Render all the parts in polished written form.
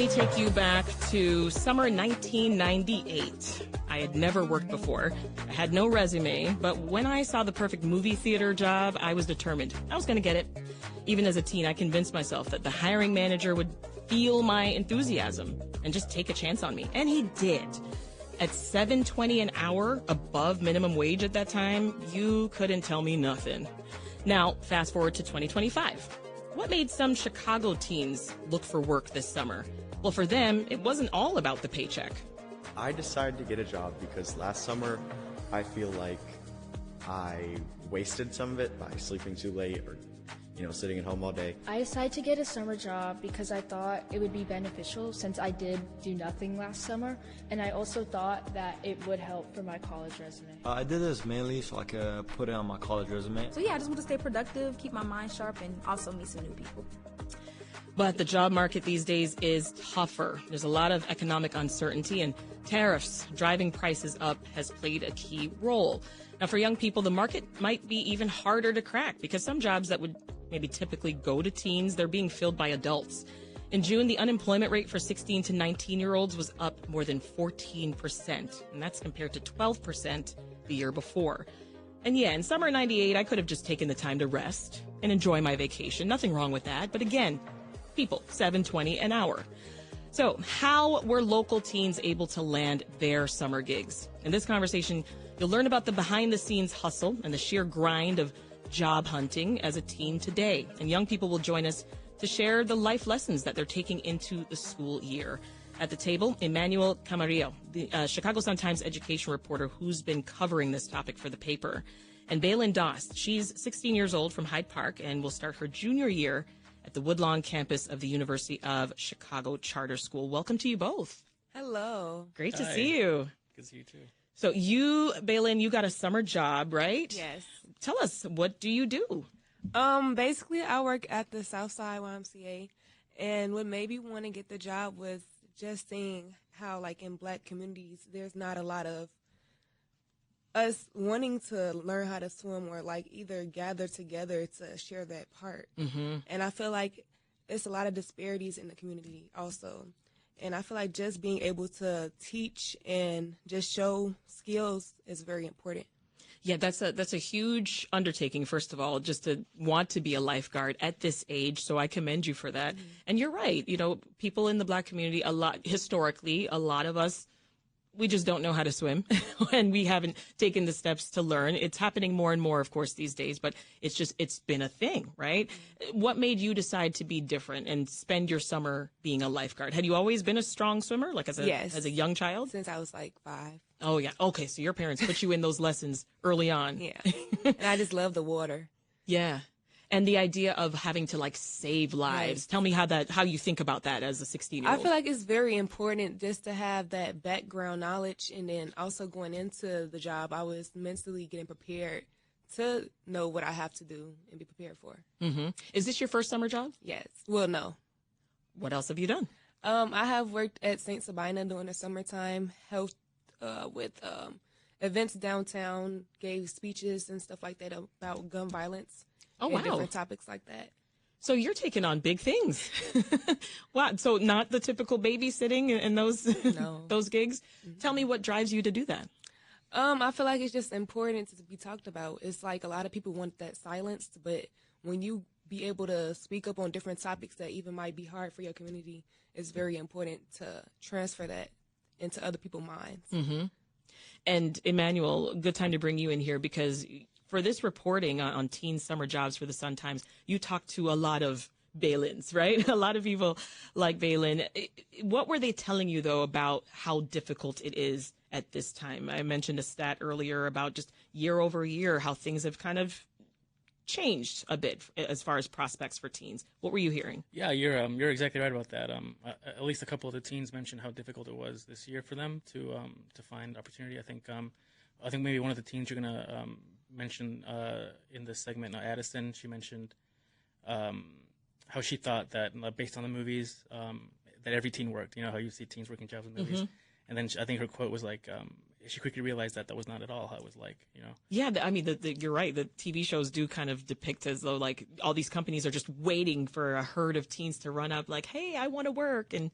me take you back to summer 1998. I had never worked before. I had no resume, but when I saw the perfect movie theater job, I was determined. I was going to get it. Even as a teen, I convinced myself that the hiring manager would feel my enthusiasm and just take a chance on me. And he did. At $7.20 an hour, above minimum wage at that time, you couldn't tell me nothing. Now, fast forward to 2025. What made some Chicago teens look for work this summer? Well, for them, it wasn't all about the paycheck. I decided to get a job because last summer I feel like I wasted some of it by sleeping too late or, sitting at home all day. I decided to get a summer job because I thought it would be beneficial since I did do nothing last summer, and I also thought that it would help for my college resume. I did this mainly so I could put it on my college resume. So yeah, I just want to stay productive, keep my mind sharp, and also meet some new people. But the job market these days is tougher. There's a lot of economic uncertainty, and tariffs driving prices up has played a key role. Now, for young people, the market might be even harder to crack because some jobs that would maybe typically go to teens, they're being filled by adults. In June, the unemployment rate for 16 to 19-year-olds was up more than 14%, and that's compared to 12% the year before. And yeah, in summer 98, I could have just taken the time to rest and enjoy my vacation. Nothing wrong with that. But again, people, $7.20 an hour. So how were local teens able to land their summer gigs? In this conversation, you'll learn about the behind-the-scenes hustle and the sheer grind of job hunting as a teen today. And young people will join us to share the life lessons that they're taking into the school year. At the table, Emmanuel Camarillo, the Chicago Sun-Times education reporter who's been covering this topic for the paper. And Bailyn Dost, she's 16 years old from Hyde Park and will start her junior year at the Woodlawn campus of the University of Chicago Charter School. Welcome to you both. Hello. Great to see you. Good to see you too. So you, Bailyn, you got a summer job, right? Yes. Tell us, what do you do? Basically, I work at the Southside YMCA, and what made me want to get the job was just seeing how, like, in Black communities, there's not a lot of us wanting to learn how to swim or, like, either gather together to share that part. Mm-hmm. And I feel like it's a lot of disparities in the community also. And I feel like just being able to teach and just show skills is very important. Yeah, that's a huge undertaking, first of all, just to want to be a lifeguard at this age. So I commend you for that. Mm-hmm. And you're right. People in the Black community, historically, a lot of us, we just don't know how to swim and we haven't taken the steps to learn. It's happening more and more, of course, these days, but it's been a thing, right? Mm-hmm. What made you decide to be different and spend your summer being a lifeguard? Had you always been a strong swimmer, like as a young child? Since I was like 5. Oh, yeah. Okay. So your parents put you in those lessons early on. Yeah. And I just love the water. Yeah. And the idea of having to save lives. Yes. Tell me how you think about that as a 16-year-old. I feel like it's very important just to have that background knowledge, and then also going into the job, I was mentally getting prepared to know what I have to do and be prepared for. Mm-hmm. Is this your first summer job? Yes. Well, no. What else have you done? I have worked at St. Sabina during the summertime, helped with events downtown, gave speeches and stuff like that about gun violence. Oh, wow. Different topics like that. So you're taking on big things. Wow. So not the typical babysitting and those those gigs. Mm-hmm. Tell me what drives you to do that. I feel like it's just important to be talked about. It's like a lot of people want that silenced, but when you be able to speak up on different topics that even might be hard for your community, it's very important to transfer that into other people's minds. Mm-hmm. And Emmanuel, good time to bring you in here because for this reporting on teen summer jobs for the Sun-Times, you talked to a lot of Baylyns, right? A lot of people like Bailyn. What were they telling you, though, about how difficult it is at this time? I mentioned a stat earlier about just year over year, how things have kind of changed a bit as far as prospects for teens. What were you hearing? Yeah, you're exactly right about that. At least a couple of the teens mentioned how difficult it was this year for them to find opportunity. I think maybe one of the teens you're gonna mention in this segment, Addison, she mentioned how she thought that based on the movies that every teen worked. You know how you see teens working jobs in movies, mm-hmm. And then I think her quote was like, she quickly realized that was not at all how it was like, Yeah, I mean, you're right. The TV shows do kind of depict as though all these companies are just waiting for a herd of teens to run up like, hey, I want to work. And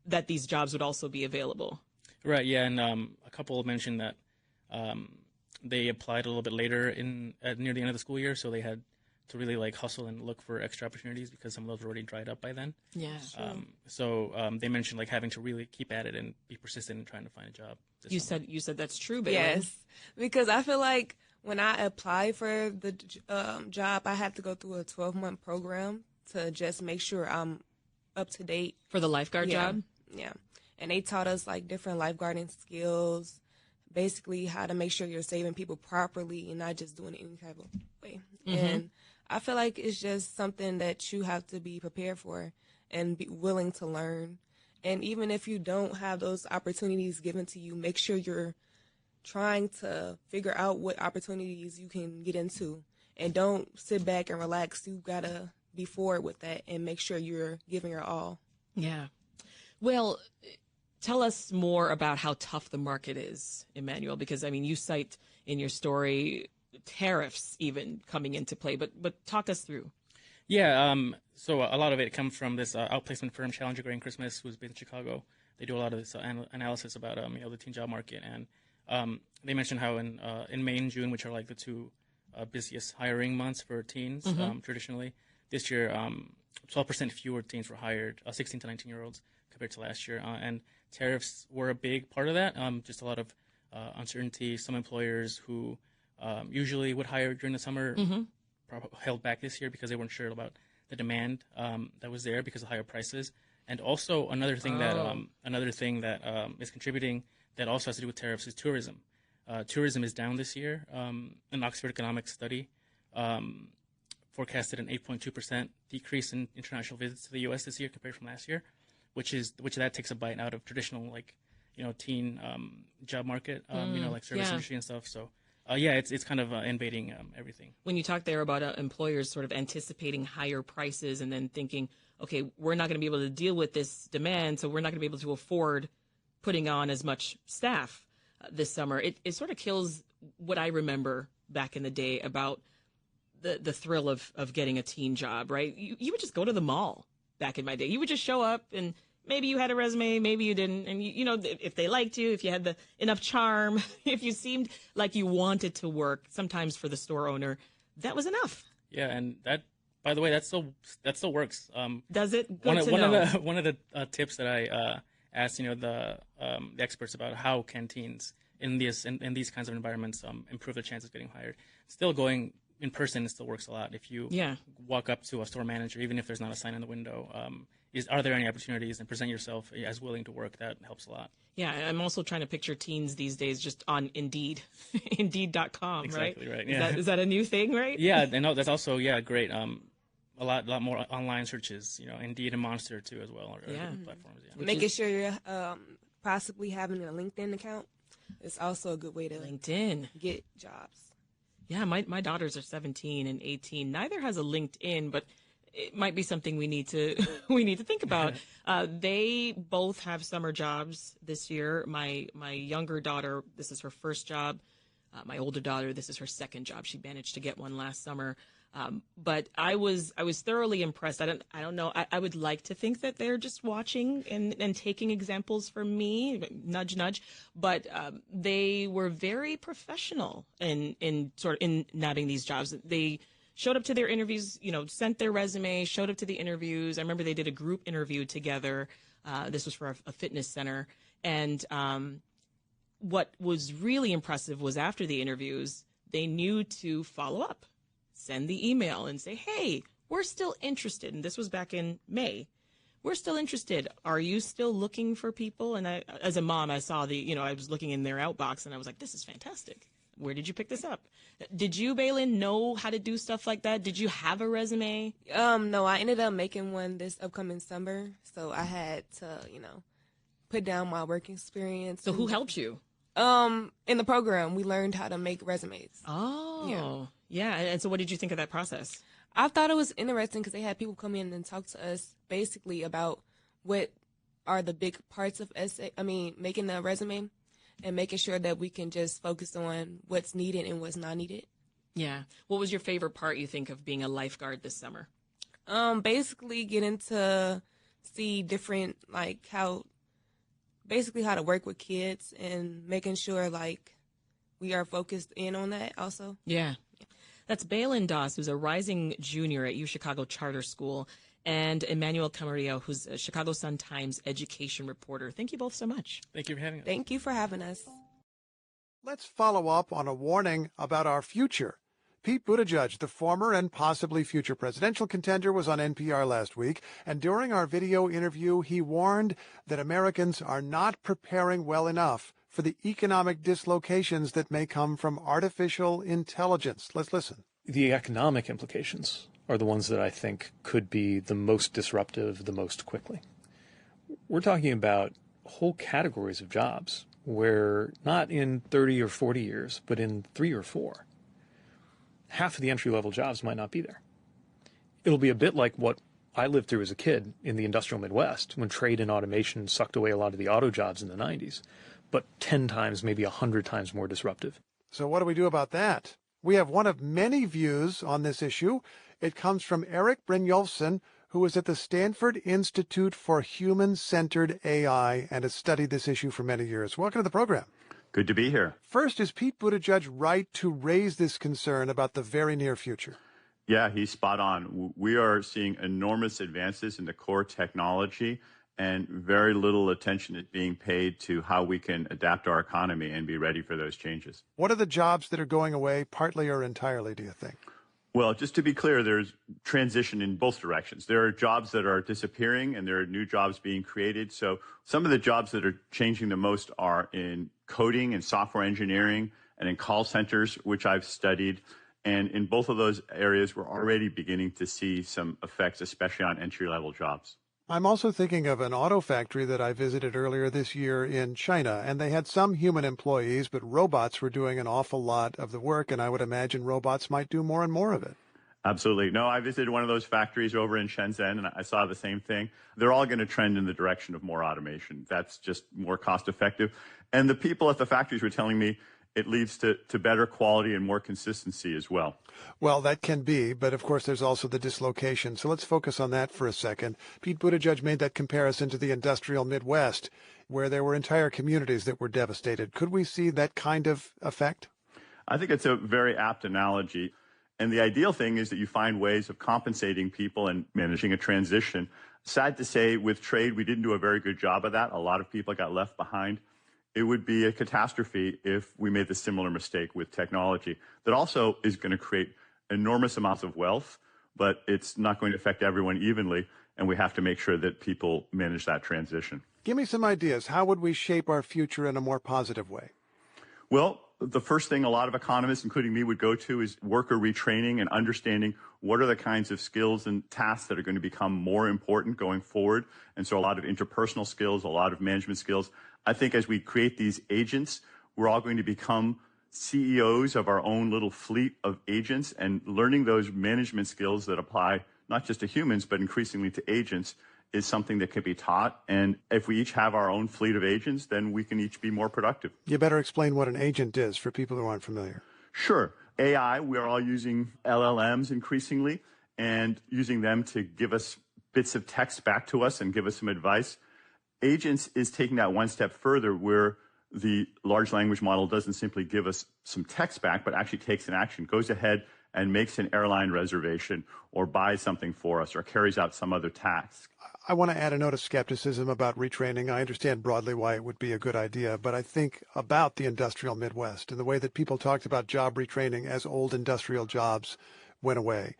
that these jobs would also be available. Right. Yeah, and a couple mentioned that they applied a little bit later near the end of the school year, so they had to really like hustle and look for extra opportunities because some of those were already dried up by then. Yeah. So they mentioned like having to really keep at it and be persistent in trying to find a job. You said that's true, Bailey. Yes, because I feel like when I apply for the job, I have to go through a 12-month program to just make sure I'm up to date. For the lifeguard job? Yeah. And they taught us like different lifeguarding skills, basically how to make sure you're saving people properly and not just doing it any type of way. Mm-hmm. And I feel like it's just something that you have to be prepared for and be willing to learn. And even if you don't have those opportunities given to you, make sure you're trying to figure out what opportunities you can get into. And don't sit back and relax. You got to be forward with that and make sure you're giving your all. Yeah. Well, tell us more about how tough the market is, Emmanuel, because, I mean, you cite in your story tariffs even coming into play, but talk us through. Yeah, so a lot of it comes from this outplacement firm, Challenger Gray and Christmas, who's based in Chicago. They do a lot of this analysis about the teen job market, and they mentioned how in May and June, which are like the two busiest hiring months for teens traditionally, this year 12% fewer teens were hired, 16 to 19-year-olds compared to last year, and tariffs were a big part of that. Just a lot of uncertainty. Some employers who usually would hire during the summer held back this year because they weren't sure about the demand that was there because of higher prices. And also another thing that is contributing that also has to do with tariffs is tourism. Tourism is down this year. An Oxford economics study forecasted an 8.2% decrease in international visits to the U.S. this year compared from last year, which that takes a bite out of traditional teen job market, like service industry and stuff. So. It's kind of invading everything. When you talk there about employers sort of anticipating higher prices and then thinking, okay, we're not going to be able to deal with this demand, so we're not going to be able to afford putting on as much staff this summer, it sort of kills what I remember back in the day about the thrill of getting a teen job, right? You would just go to the mall back in my day. You would just show up and maybe you had a resume, maybe you didn't. And, if they liked you, if you had enough charm, if you seemed like you wanted to work, sometimes for the store owner, that was enough. Yeah, and that, by the way, that still works. Does it? One of the tips that I asked, the experts about how can teens in these kinds of environments improve their chances of getting hired. Still going in person, it still works a lot. If you walk up to a store manager, even if there's not a sign in the window, are there any opportunities, and present yourself as willing to work, that helps a lot. Yeah, I'm also trying to picture teens these days just on Indeed, Indeed.com, exactly, right? Yeah. Is that a new thing, right? Yeah, I know that's also great. A lot more online searches, Indeed and Monster too as well. Platforms. Yeah. Making sure you're possibly having a LinkedIn account is also a good way to get jobs. Yeah, my daughters are 17 and 18. Neither has a LinkedIn, but it might be something we need to think about. They both have summer jobs this year. My younger daughter, this is her first job. My older daughter, this is her second job. She managed to get one last summer. But I was thoroughly impressed. I don't know. I would like to think that they're just watching and taking examples from me, nudge, nudge. But they were very professional in nabbing these jobs. They showed up to their interviews, sent their resume, showed up to the interviews. I remember they did a group interview together. This was for a fitness center. And what was really impressive was after the interviews, they knew to follow up, send the email and say, hey, we're still interested. And this was back in May. We're still interested. Are you still looking for people? And I, as a mom, I saw I was looking in their outbox and I was like, this is fantastic. Where did you pick this up? Did you, Bailyn, know how to do stuff like that? Did you have a resume? No, I ended up making one this upcoming summer. So I had to, put down my work experience. So who helped you? In the program, we learned how to make resumes. Oh, yeah. And so what did you think of that process? I thought it was interesting because they had people come in and talk to us basically about what are the big parts of making a resume. And making sure that we can just focus on what's needed and what's not needed. Yeah. What was your favorite part, you think, of being a lifeguard this summer? Basically getting to see different, how basically how to work with kids and making sure like we are focused in on that also. Yeah. That's Balin Doss, who's a rising junior at UChicago Charter School, and Emmanuel Camarillo, who's a Chicago Sun-Times education reporter. Thank you both so much. Thank you for having us. Thank you for having us. Let's follow up on a warning about our future. Pete Buttigieg, the former and possibly future presidential contender, was on NPR last week, and during our video interview, he warned that Americans are not preparing well enough for the economic dislocations that may come from artificial intelligence. Let's listen. The economic implications are the ones that I think could be the most disruptive the most quickly. We're talking about whole categories of jobs where not in 30 or 40 years, but in 3 or 4, half of the entry-level jobs might not be there. It'll be a bit like what I lived through as a kid in the industrial Midwest when trade and automation sucked away a lot of the auto jobs in the 90s, but 10 times, maybe 100 times more disruptive. So what do we do about that? We have one of many views on this issue. It comes from Eric Brynjolfsson, who is at the Stanford Institute for Human-Centered AI and has studied this issue for many years. Welcome to the program. Good to be here. First, is Pete Buttigieg right to raise this concern about the very near future? Yeah, he's spot on. We are seeing enormous advances in the core technology, and very little attention is being paid to how we can adapt our economy and be ready for those changes. What are the jobs that are going away, partly or entirely, do you think? Well, just to be clear, there's transition in both directions. There are jobs that are disappearing and there are new jobs being created. So some of the jobs that are changing the most are in coding and software engineering and in call centers, which I've studied. And in both of those areas, we're already beginning to see some effects, especially on entry-level jobs. I'm also thinking of an auto factory that I visited earlier this year in China, and they had some human employees, but robots were doing an awful lot of the work, and I would imagine robots might do more and more of it. Absolutely. No, I visited one of those factories over in Shenzhen, and I saw the same thing. They're all going to trend in the direction of more automation. That's just more cost effective. And the people at the factories were telling me it leads to better quality and more consistency as well. Well, that can be, but of course there's also the dislocation. So let's focus on that for a second. Pete Buttigieg made that comparison to the industrial Midwest, where there were entire communities that were devastated. Could we see that kind of effect? I think it's a very apt analogy. And the ideal thing is that you find ways of compensating people and managing a transition. Sad to say, with trade, we didn't do a very good job of that. A lot of people got left behind. It would be a catastrophe if we made the similar mistake with technology. That also is going to create enormous amounts of wealth, but it's not going to affect everyone evenly, and we have to make sure that people manage that transition. Give me some ideas. How would we shape our future in a more positive way? Well, the first thing a lot of economists, including me, would go to is worker retraining and understanding what are the kinds of skills and tasks that are going to become more important going forward. And so a lot of interpersonal skills, a lot of management skills. I think as we create these agents, we're all going to become CEOs of our own little fleet of agents, and learning those management skills that apply not just to humans, but increasingly to agents is something that can be taught. And if we each have our own fleet of agents, then we can each be more productive. You better explain what an agent is for people who aren't familiar. Sure. AI, we are all using LLMs increasingly and using them to give us bits of text back to us and give us some advice. Agents is taking that one step further, where the large language model doesn't simply give us some text back, but actually takes an action, goes ahead and makes an airline reservation or buys something for us or carries out some other task. I want to add a note of skepticism about retraining. I understand broadly why it would be a good idea, but I think about the industrial Midwest and the way that people talked about job retraining as old industrial jobs went away.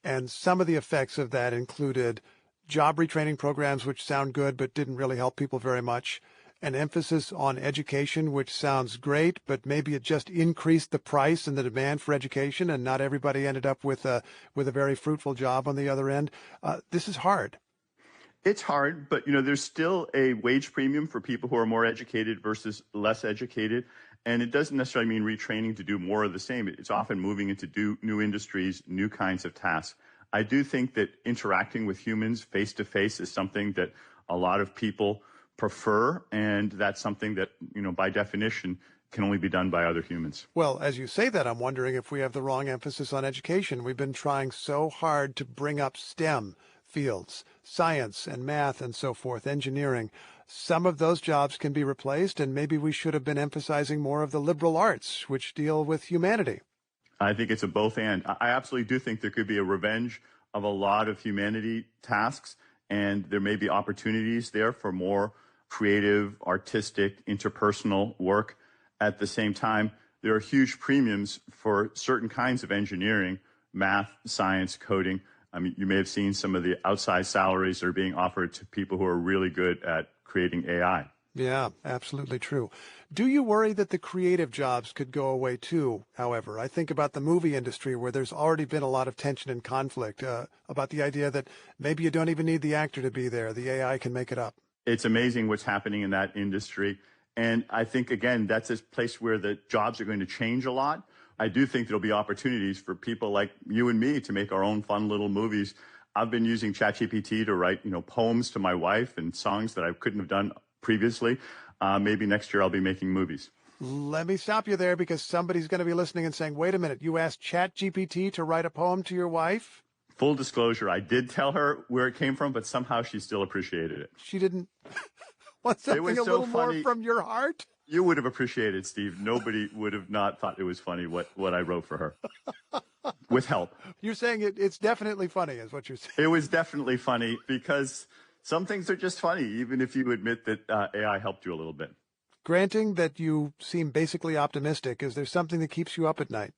And some of the effects of that included job retraining programs, which sound good but didn't really help people very much, an emphasis on education, which sounds great, but maybe it just increased the price and the demand for education, and not everybody ended up with a very fruitful job on the other end. This is hard. It's hard, but there's still a wage premium for people who are more educated versus less educated. And it doesn't necessarily mean retraining to do more of the same. It's often moving into new industries, new kinds of tasks. I do think that interacting with humans face to face is something that a lot of people prefer, and that's something that, by definition, can only be done by other humans. Well, as you say that, I'm wondering if we have the wrong emphasis on education. We've been trying so hard to bring up STEM fields, science and math and so forth, engineering. Some of those jobs can be replaced, and maybe we should have been emphasizing more of the liberal arts, which deal with humanity. I think it's a both and. I absolutely do think there could be a revenge of a lot of humanity tasks, and there may be opportunities there for more creative, artistic, interpersonal work. At the same time, there are huge premiums for certain kinds of engineering, math, science, coding. I mean, you may have seen some of the outsized salaries that are being offered to people who are really good at creating AI. Yeah, absolutely true. Do you worry that the creative jobs could go away too, however? I think about the movie industry where there's already been a lot of tension and conflict about the idea that maybe you don't even need the actor to be there. The AI can make it up. It's amazing what's happening in that industry. And I think, again, that's a place where the jobs are going to change a lot. I do think there'll be opportunities for people like you and me to make our own fun little movies. I've been using ChatGPT to write, poems to my wife and songs that I couldn't have done previously. Maybe next year I'll be making movies. Let me stop you there because somebody's going to be listening and saying, wait a minute, you asked ChatGPT to write a poem to your wife? Full disclosure, I did tell her where it came from, but somehow she still appreciated it. She didn't want something a little more from your heart? You would have appreciated, Steve. Nobody would have not thought it was funny what I wrote for her. With help. You're saying it's definitely funny, is what you're saying. It was definitely funny because some things are just funny, even if you admit that AI helped you a little bit. Granting that you seem basically optimistic, is there something that keeps you up at night?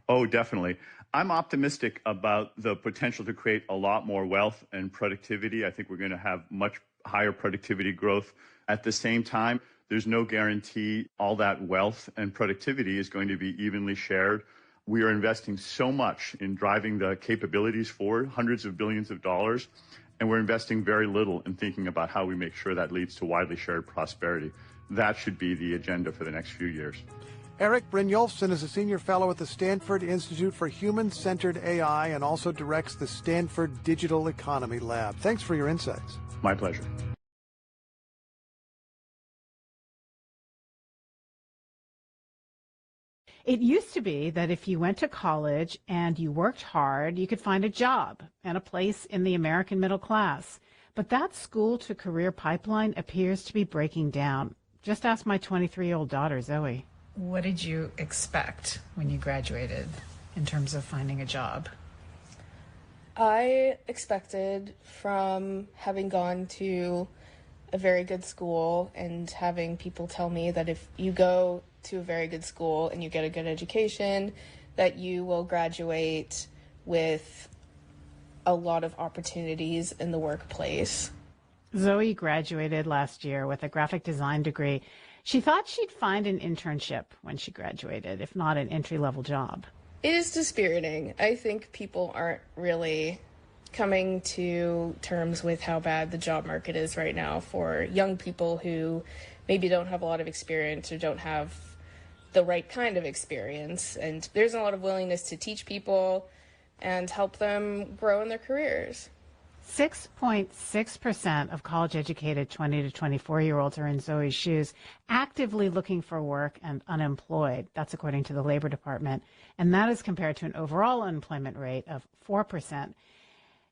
Oh, definitely. I'm optimistic about the potential to create a lot more wealth and productivity. I think we're going to have much higher productivity growth. At the same time, there's no guarantee all that wealth and productivity is going to be evenly shared. We are investing so much in driving the capabilities forward, hundreds of billions of dollars, and we're investing very little in thinking about how we make sure that leads to widely shared prosperity. That should be the agenda for the next few years. Eric Brynjolfsson is a senior fellow at the Stanford Institute for Human-Centered AI and also directs the Stanford Digital Economy Lab. Thanks for your insights. My pleasure. It used to be that if you went to college and you worked hard, you could find a job and a place in the American middle class. But that school-to-career pipeline appears to be breaking down. Just ask my 23-year-old daughter, Zoe. What did you expect when you graduated in terms of finding a job? I expected, from having gone to a very good school and having people tell me that if you go to a very good school and you get a good education, that you will graduate with a lot of opportunities in the workplace. Zoe graduated last year with a graphic design degree. She thought she'd find an internship when she graduated, if not an entry-level job. It is dispiriting. I think people aren't really coming to terms with how bad the job market is right now for young people who maybe don't have a lot of experience or don't have the right kind of experience. And there's a lot of willingness to teach people and help them grow in their careers. 6.6% of college-educated 20 to 24-year-olds are in Zoe's shoes, actively looking for work and unemployed. That's according to the Labor Department. And that is compared to an overall unemployment rate of 4%.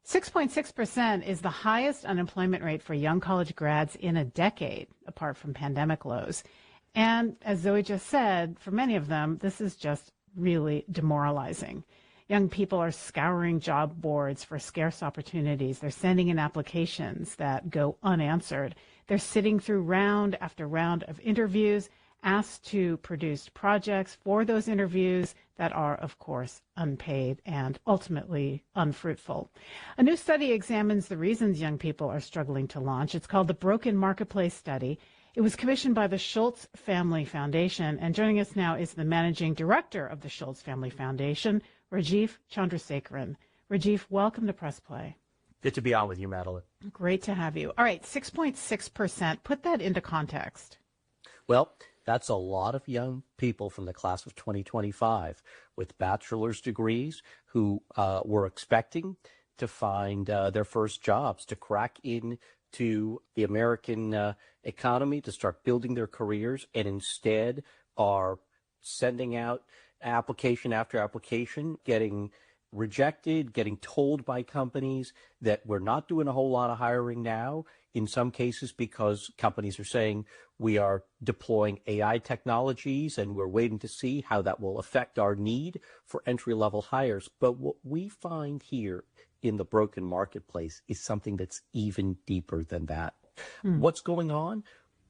6.6% is the highest unemployment rate for young college grads in a decade, apart from pandemic lows. And as Zoe just said, for many of them, this is just really demoralizing. Young people are scouring job boards for scarce opportunities. They're sending in applications that go unanswered. They're sitting through round after round of interviews, asked to produce projects for those interviews that are, of course, unpaid and ultimately unfruitful. A new study examines the reasons young people are struggling to launch. It's called the Broken Marketplace Study. It was commissioned by the C.O.W.S Family Foundation, and joining us now is the managing director of the C.O.W.S Family Foundation, Rajiv Chandrasekaran. Rajiv, welcome to Press Play. Good to be on with you, Madeline. Great to have you. All right, 6.6%. Put that into context. Well, that's a lot of young people from the class of 2025 with bachelor's degrees who were expecting to find their first jobs, to crack into the American economy, to start building their careers, and instead are sending out application after application, getting rejected, getting told by companies that we're not doing a whole lot of hiring now, in some cases because companies are saying we are deploying AI technologies and we're waiting to see how that will affect our need for entry-level hires. But what we find here in the broken marketplace is something that's even deeper than that. What's going on?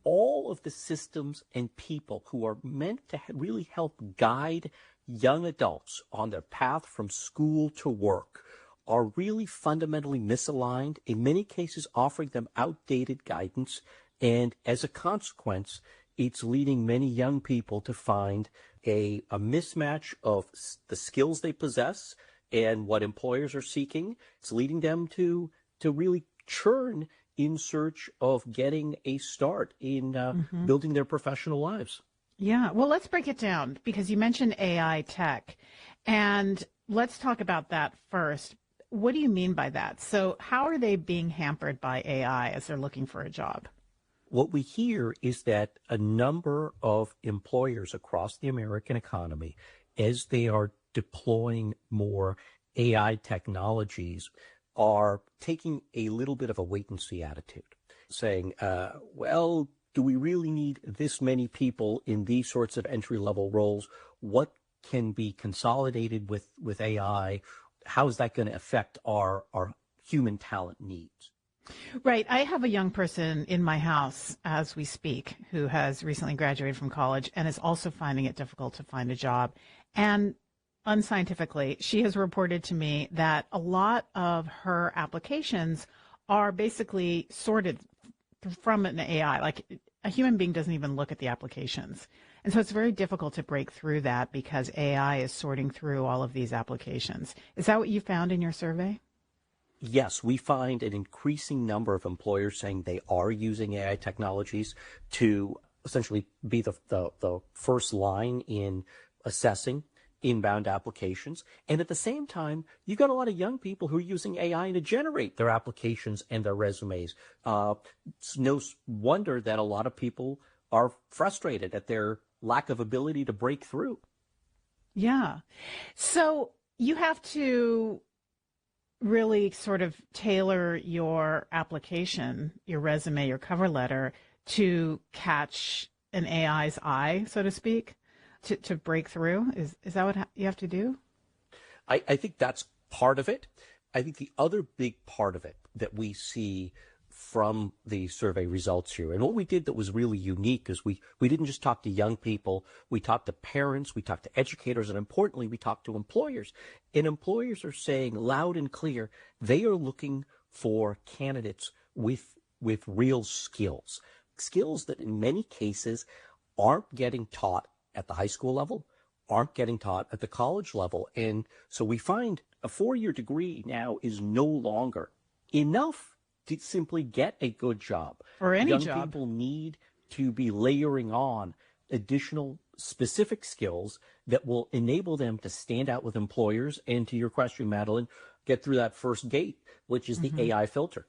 All of the systems and people who are meant to really help guide young adults on their path from school to work are really fundamentally misaligned, in many cases offering them outdated guidance. And as a consequence, it's leading many young people to find a mismatch of the skills they possess and what employers are seeking. It's leading them to really churn in search of getting a start in building their professional lives. Yeah, well, let's break it down because you mentioned AI tech, and let's talk about that first. What do you mean by that? So how are they being hampered by AI as they're looking for a job? What we hear is that a number of employers across the American economy, as they are deploying more AI technologies, are taking a little bit of a wait-and-see attitude, saying, well, do we really need this many people in these sorts of entry-level roles? What can be consolidated with AI? How is that going to affect our human talent needs? Right. I have a young person in my house as we speak who has recently graduated from college and is also finding it difficult to find a job. And unscientifically, she has reported to me that a lot of her applications are basically sorted from an AI. Like a human being doesn't even look at the applications. And so it's very difficult to break through that because AI is sorting through all of these applications. Is that what you found in your survey? Yes, we find an increasing number of employers saying they are using AI technologies to essentially be the first line in assessing inbound applications. And at the same time, you've got a lot of young people who are using AI to generate their applications and their resumes. It's no wonder that a lot of people are frustrated at their lack of ability to break through. Yeah. So you have to really sort of tailor your application, your resume, your cover letter to catch an AI's eye, so to speak, to break through. Is that what you have to do? I think that's part of it. I think the other big part of it that we see from the survey results here, and what we did that was really unique is we didn't just talk to young people, we talked to parents, we talked to educators, and importantly, we talked to employers. And employers are saying loud and clear, they are looking for candidates with real skills that in many cases aren't getting taught at the high school level, aren't getting taught at the college level. And so we find a 4-year degree now is no longer enough to simply get a good job. Or any Young job. people need to be layering on additional specific skills that will enable them to stand out with employers and, to your question, Madeline, get through that first gate, which is the AI filter.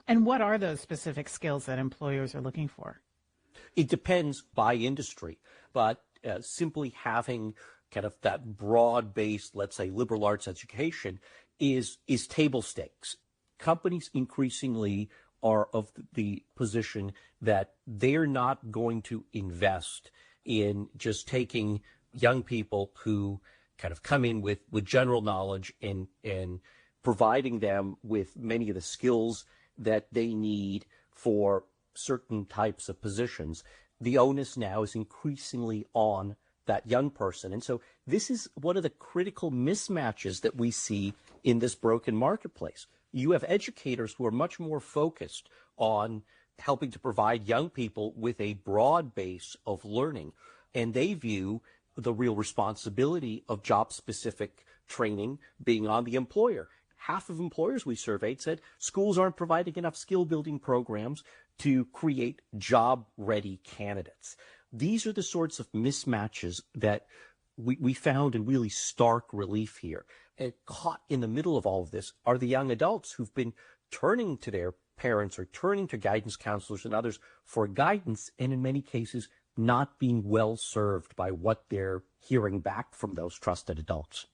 And what are those specific skills that employers are looking for? It depends by industry, but simply having kind of that broad-based, let's say, liberal arts education is table stakes. Companies increasingly are of the position that they're not going to invest in just taking young people who kind of come in with general knowledge and providing them with many of the skills that they need for certain types of positions. The onus now is increasingly on that young person. And so this is one of the critical mismatches that we see in this broken marketplace. You have educators who are much more focused on helping to provide young people with a broad base of learning, and they view the real responsibility of job-specific training being on the employer. Half of employers we surveyed said schools aren't providing enough skill-building programs to create job-ready candidates. These are the sorts of mismatches that we found in really stark relief here. And caught in the middle of all of this are the young adults who've been turning to their parents or turning to guidance counselors and others for guidance, and in many cases not being well served by what they're hearing back from those trusted adults.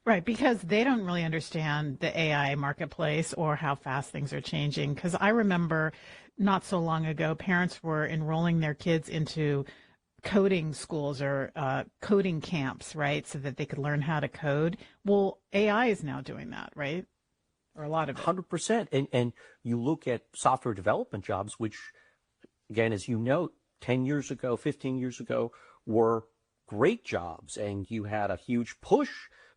Right, because they don't really understand the AI marketplace or how fast things are changing. Because I remember not so long ago, parents were enrolling their kids into coding schools or coding camps, right, so that they could learn how to code. Well, AI is now doing that, right? Or a lot of it. 100%. And you look at software development jobs, which, again, as you note, 10 years ago, 15 years ago, were great jobs, and you had a huge push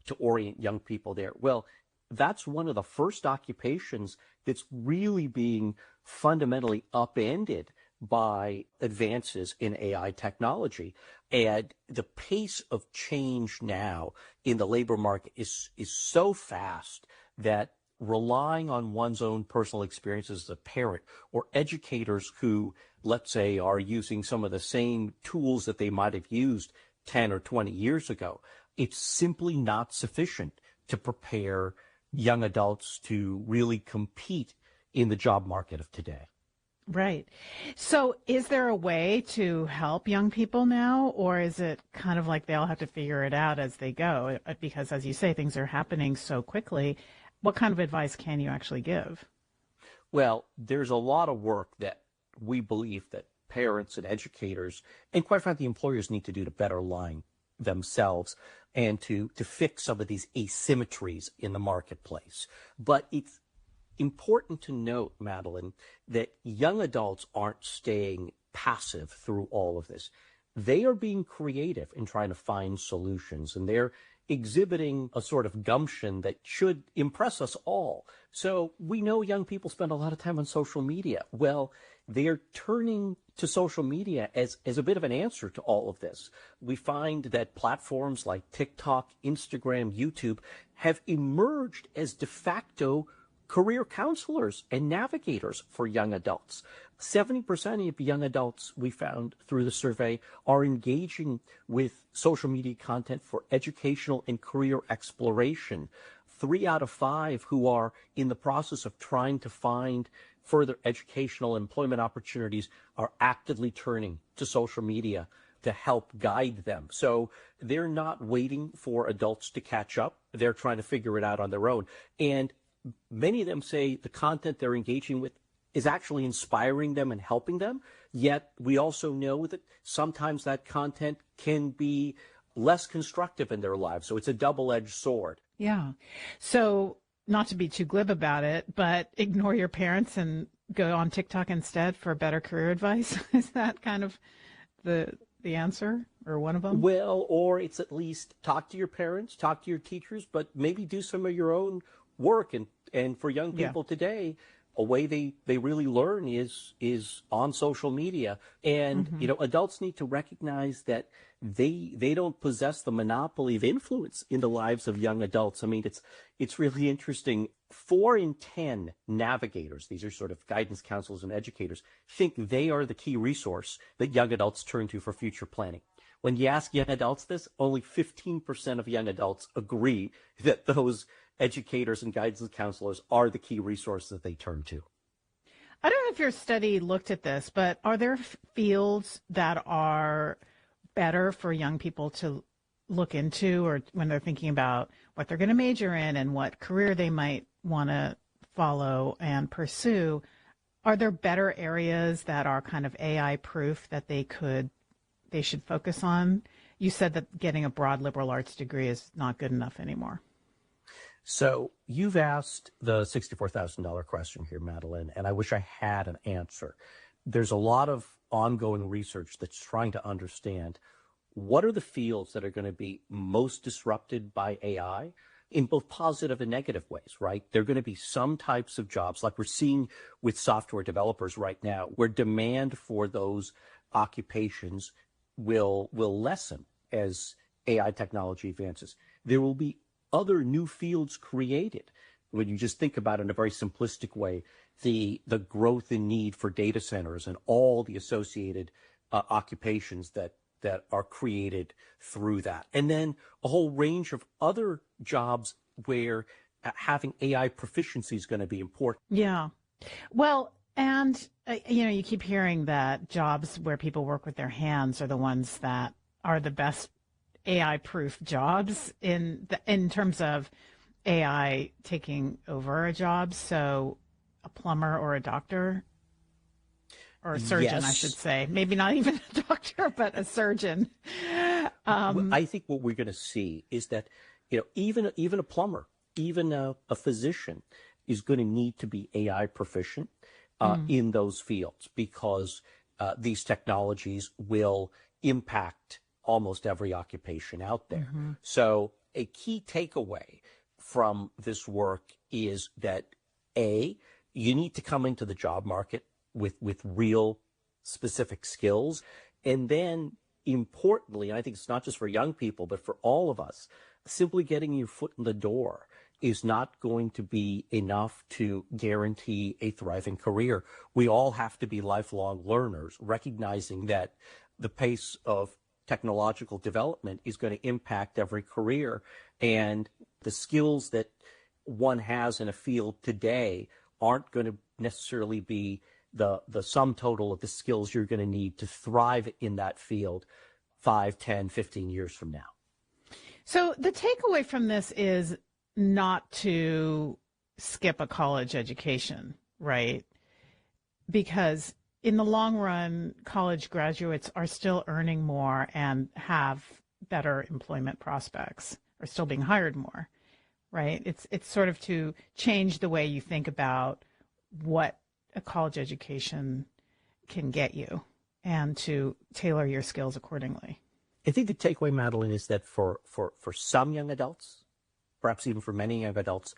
to orient young people there. Well, that's one of the first occupations that's really being fundamentally upended by advances in AI technology. And the pace of change now in the labor market is so fast that relying on one's own personal experiences as a parent or educators who, let's say, are using some of the same tools that they might have used 10 or 20 years ago, it's simply not sufficient to prepare young adults to really compete in the job market of today. Right. So is there a way to help young people now, or is it kind of like they all have to figure it out as they go? Because, as you say, things are happening so quickly. What kind of advice can you actually give? Well, there's a lot of work that we believe that parents and educators, and quite frankly, employers need to do to better align themselves and to fix some of these asymmetries in the marketplace. But it's important to note, Madeline, that young adults aren't staying passive through all of this. They are being creative in trying to find solutions, and they're exhibiting a sort of gumption that should impress us all. So we know young people spend a lot of time on social media. Well, they are turning to social media as a bit of an answer to all of this. We find that platforms like TikTok, Instagram, YouTube have emerged as de facto career counselors and navigators for young adults. 70% of young adults, we found through the survey, are engaging with social media content for educational and career exploration. 3 out of 5 who are in the process of trying to find further educational employment opportunities are actively turning to social media to help guide them. So they're not waiting for adults to catch up. They're trying to figure it out on their own. And many of them say the content they're engaging with is actually inspiring them and helping them. Yet we also know that sometimes that content can be less constructive in their lives. So it's a double-edged sword. Yeah. So not to be too glib about it, but ignore your parents and go on TikTok instead for better career advice. Is that kind of the answer, or one of them? Well, or it's at least talk to your parents, talk to your teachers, but maybe do some of your own work. And for young people today, a way they really learn is on social media. And, you know, adults need to recognize that they don't possess the monopoly of influence in the lives of young adults. I mean, it's really interesting. 4 in 10 navigators, these are sort of guidance counselors and educators, think they are the key resource that young adults turn to for future planning. When you ask young adults this, only 15% of young adults agree that those educators and guidance counselors are the key resource that they turn to. I don't know if your study looked at this, but are there fields that are better for young people to look into, or when they're thinking about what they're going to major in and what career they might want to follow and pursue? Are there better areas that are kind of AI proof that they should focus on? You said that getting a broad liberal arts degree is not good enough anymore. So you've asked the $64,000 question here, Madeline, and I wish I had an answer. There's a lot of ongoing research that's trying to understand what are the fields that are going to be most disrupted by AI in both positive and negative ways, right? There are going to be some types of jobs, like we're seeing with software developers right now, where demand for those occupations will lessen as AI technology advances. There will be other new fields created. When you just think about it in a very simplistic way, the growth in need for data centers and all the associated occupations that are created through that. And then a whole range of other jobs where having AI proficiency is going to be important. Yeah. Well, and, you keep hearing that jobs where people work with their hands are the ones that are the best AI-proof jobs in terms of AI taking over a job. So a plumber or a doctor or a surgeon, I should say. Maybe not even a doctor, but a surgeon. I think what we're going to see is that, even a plumber, even a physician is going to need to be AI proficient in those fields, because these technologies will impact almost every occupation out there. So a key takeaway from this work is that, A, you need to come into the job market with real specific skills. And then importantly, and I think it's not just for young people, but for all of us, simply getting your foot in the door is not going to be enough to guarantee a thriving career. We all have to be lifelong learners, recognizing that the pace of technological development is going to impact every career. And the skills that one has in a field today aren't going to necessarily be the sum total of the skills you're going to need to thrive in that field 5, 10, 15 years from now. So the takeaway from this is not to skip a college education, right? Because in the long run, college graduates are still earning more and have better employment prospects, are still being hired more, right? It's sort of to change the way you think about what a college education can get you and to tailor your skills accordingly. I think the takeaway, Madeline, is that for some young adults, perhaps even for many young adults,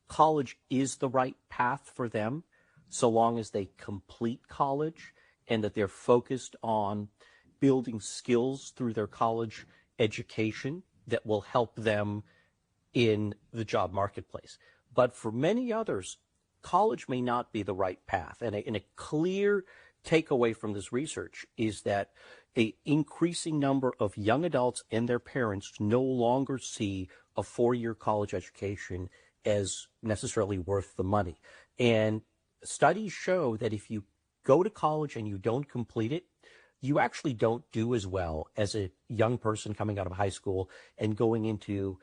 college is the right path for them, so long as they complete college and that they're focused on building skills through their college education that will help them in the job marketplace. But for many others, college may not be the right path. And a clear takeaway from this research is that an increasing number of young adults and their parents no longer see a 4-year college education as necessarily worth the money. And studies show that if you go to college and you don't complete it, you actually don't do as well as a young person coming out of high school and going into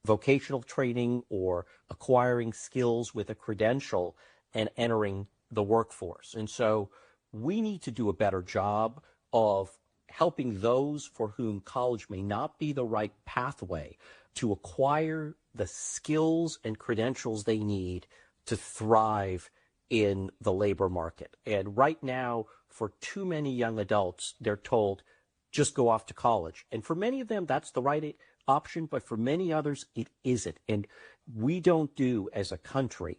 vocational training or acquiring skills with a credential and entering the workforce. And so we need to do a better job of helping those for whom college may not be the right pathway to acquire the skills and credentials they need to thrive in the labor market. And right now, for too many young adults, they're told, just go off to college. And for many of them, that's the right option, but for many others, it isn't. And we don't do, as a country,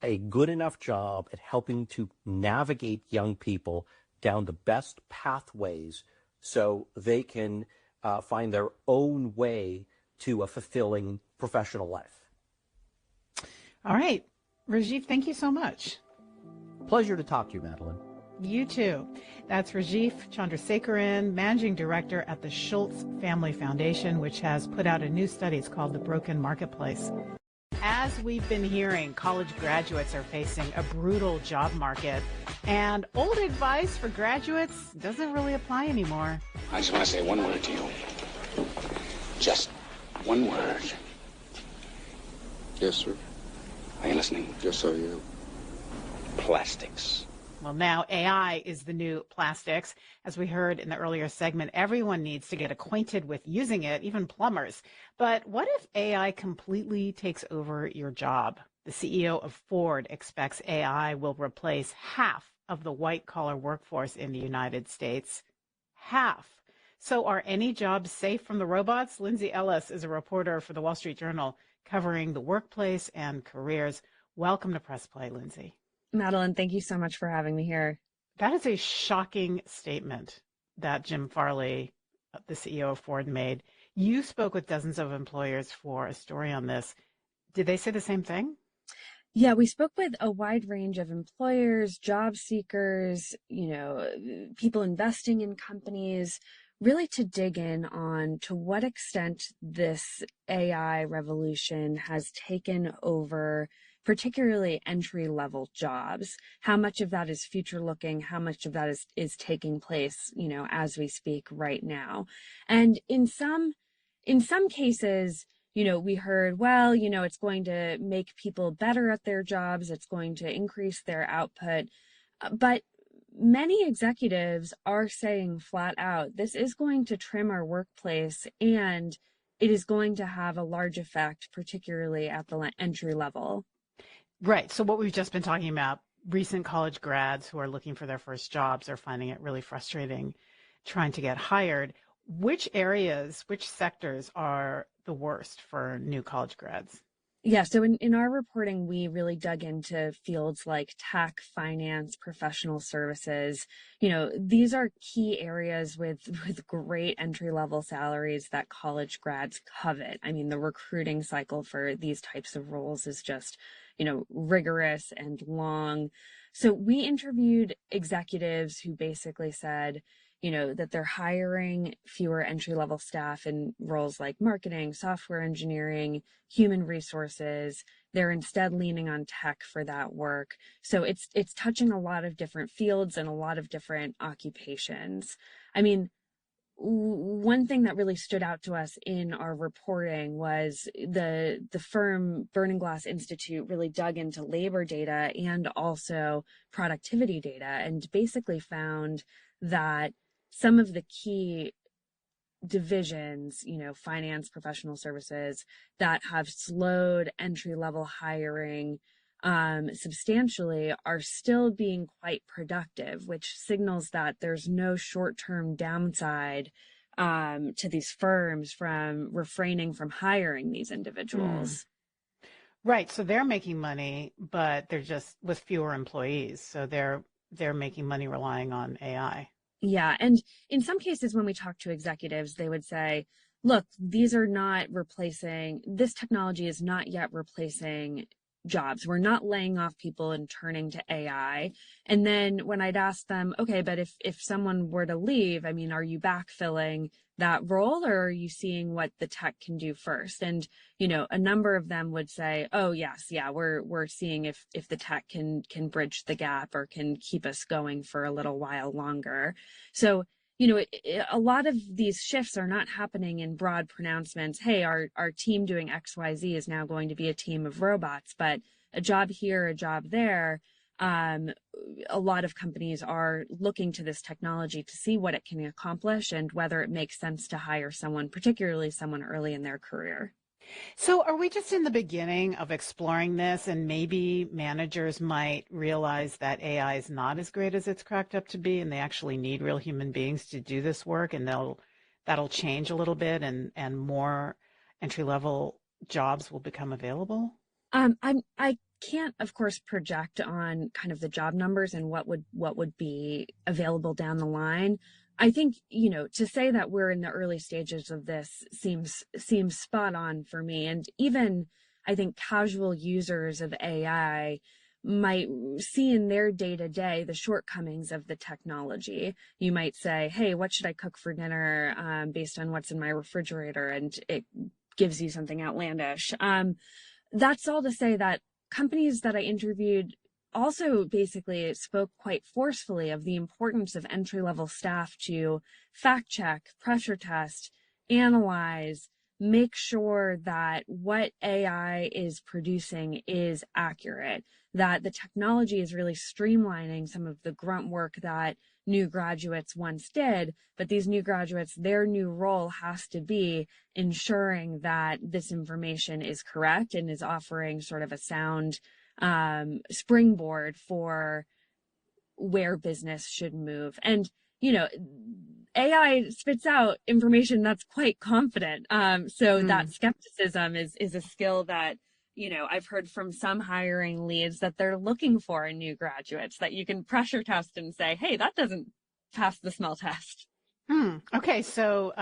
a good enough job at helping to navigate young people down the best pathways so they can find their own way to a fulfilling professional life. All right. Rajiv, thank you so much. Pleasure to talk to you, Madeline. You too. That's Rajiv Chandrasekaran, Managing Director at the Schultz Family Foundation, which has put out a new study. It's called The Broken Marketplace. As we've been hearing, college graduates are facing a brutal job market, and old advice for graduates doesn't really apply anymore. I just want to say one word to you. Just one word. Yes, sir. Are you listening? Yes, sir, yeah. Plastics. Well, now AI is the new plastics. As we heard in the earlier segment, everyone needs to get acquainted with using it, even plumbers. But what if AI completely takes over your job? The CEO of Ford expects AI will replace half of the white-collar workforce in the United States. Half. So are any jobs safe from the robots? Lindsay Ellis is a reporter for the Wall Street Journal covering the workplace and careers. Welcome to Press Play, Lindsay. Madeline, thank you so much for having me here. That is a shocking statement that Jim Farley, the CEO of Ford, made. You spoke with dozens of employers for a story on this. Did they say the same thing? Yeah, we spoke with a wide range of employers, job seekers, people investing in companies, really to dig in on to what extent this AI revolution has taken over particularly entry-level jobs. How much of that is future-looking? How much of that is taking place, as we speak right now? And in some in some cases, we heard, well, it's going to make people better at their jobs. It's going to increase their output. But many executives are saying flat out, this is going to trim our workplace, and it is going to have a large effect, particularly at the entry level. Right. So what we've just been talking about, recent college grads who are looking for their first jobs are finding it really frustrating trying to get hired. Which areas, which sectors are the worst for new college grads? Yeah, so in our reporting, we really dug into fields like tech, finance, professional services. These are key areas with great entry-level salaries that college grads covet. I mean, the recruiting cycle for these types of roles is just, rigorous and long. So we interviewed executives who basically said, that they're hiring fewer entry-level staff in roles like marketing, software engineering, human resources. They're instead leaning on tech for that work. So it's touching a lot of different fields and a lot of different occupations. I mean, one thing that really stood out to us in our reporting was the firm Burning Glass Institute really dug into labor data and also productivity data, and basically found that some of the key divisions, finance, professional services, that have slowed entry-level hiring substantially are still being quite productive, which signals that there's no short-term downside to these firms from refraining from hiring these individuals. Right. So they're making money, but they're just with fewer employees. So they're making money relying on AI. Yeah. And in some cases, when we talk to executives, they would say, look, this technology is not yet replacing jobs. We're not laying off people and turning to AI. And then when I'd ask them, okay, but if someone were to leave, I mean, are you backfilling that role, or are you seeing what the tech can do first? And, a number of them would say, oh, yes, yeah, we're seeing if the tech can bridge the gap or can keep us going for a little while longer. So, a lot of these shifts are not happening in broad pronouncements. Hey, our team doing XYZ is now going to be a team of robots, but a job here, a job there. A lot of companies are looking to this technology to see what it can accomplish and whether it makes sense to hire someone, particularly someone early in their career. So are we just in the beginning of exploring this, and maybe managers might realize that AI is not as great as it's cracked up to be, and they actually need real human beings to do this work, and that'll change a little bit, and more entry-level jobs will become available? I can't, of course, project on kind of the job numbers and what would be available down the line. I think, to say that we're in the early stages of this seems spot on for me. And even I think casual users of AI might see in their day-to-day the shortcomings of the technology. You might say, hey, what should I cook for dinner based on what's in my refrigerator? And it gives you something outlandish. That's all to say that companies that I interviewed also basically spoke quite forcefully of the importance of entry-level staff to fact check, pressure test, analyze, make sure that what AI is producing is accurate, that the technology is really streamlining some of the grunt work that new graduates once did, but these new graduates, their new role has to be ensuring that this information is correct and is offering sort of a sound springboard for where business should move. And, AI spits out information that's quite confident. That skepticism is a skill that, I've heard from some hiring leads that they're looking for in new graduates, that you can pressure test and say, hey, that doesn't pass the smell test. Okay. So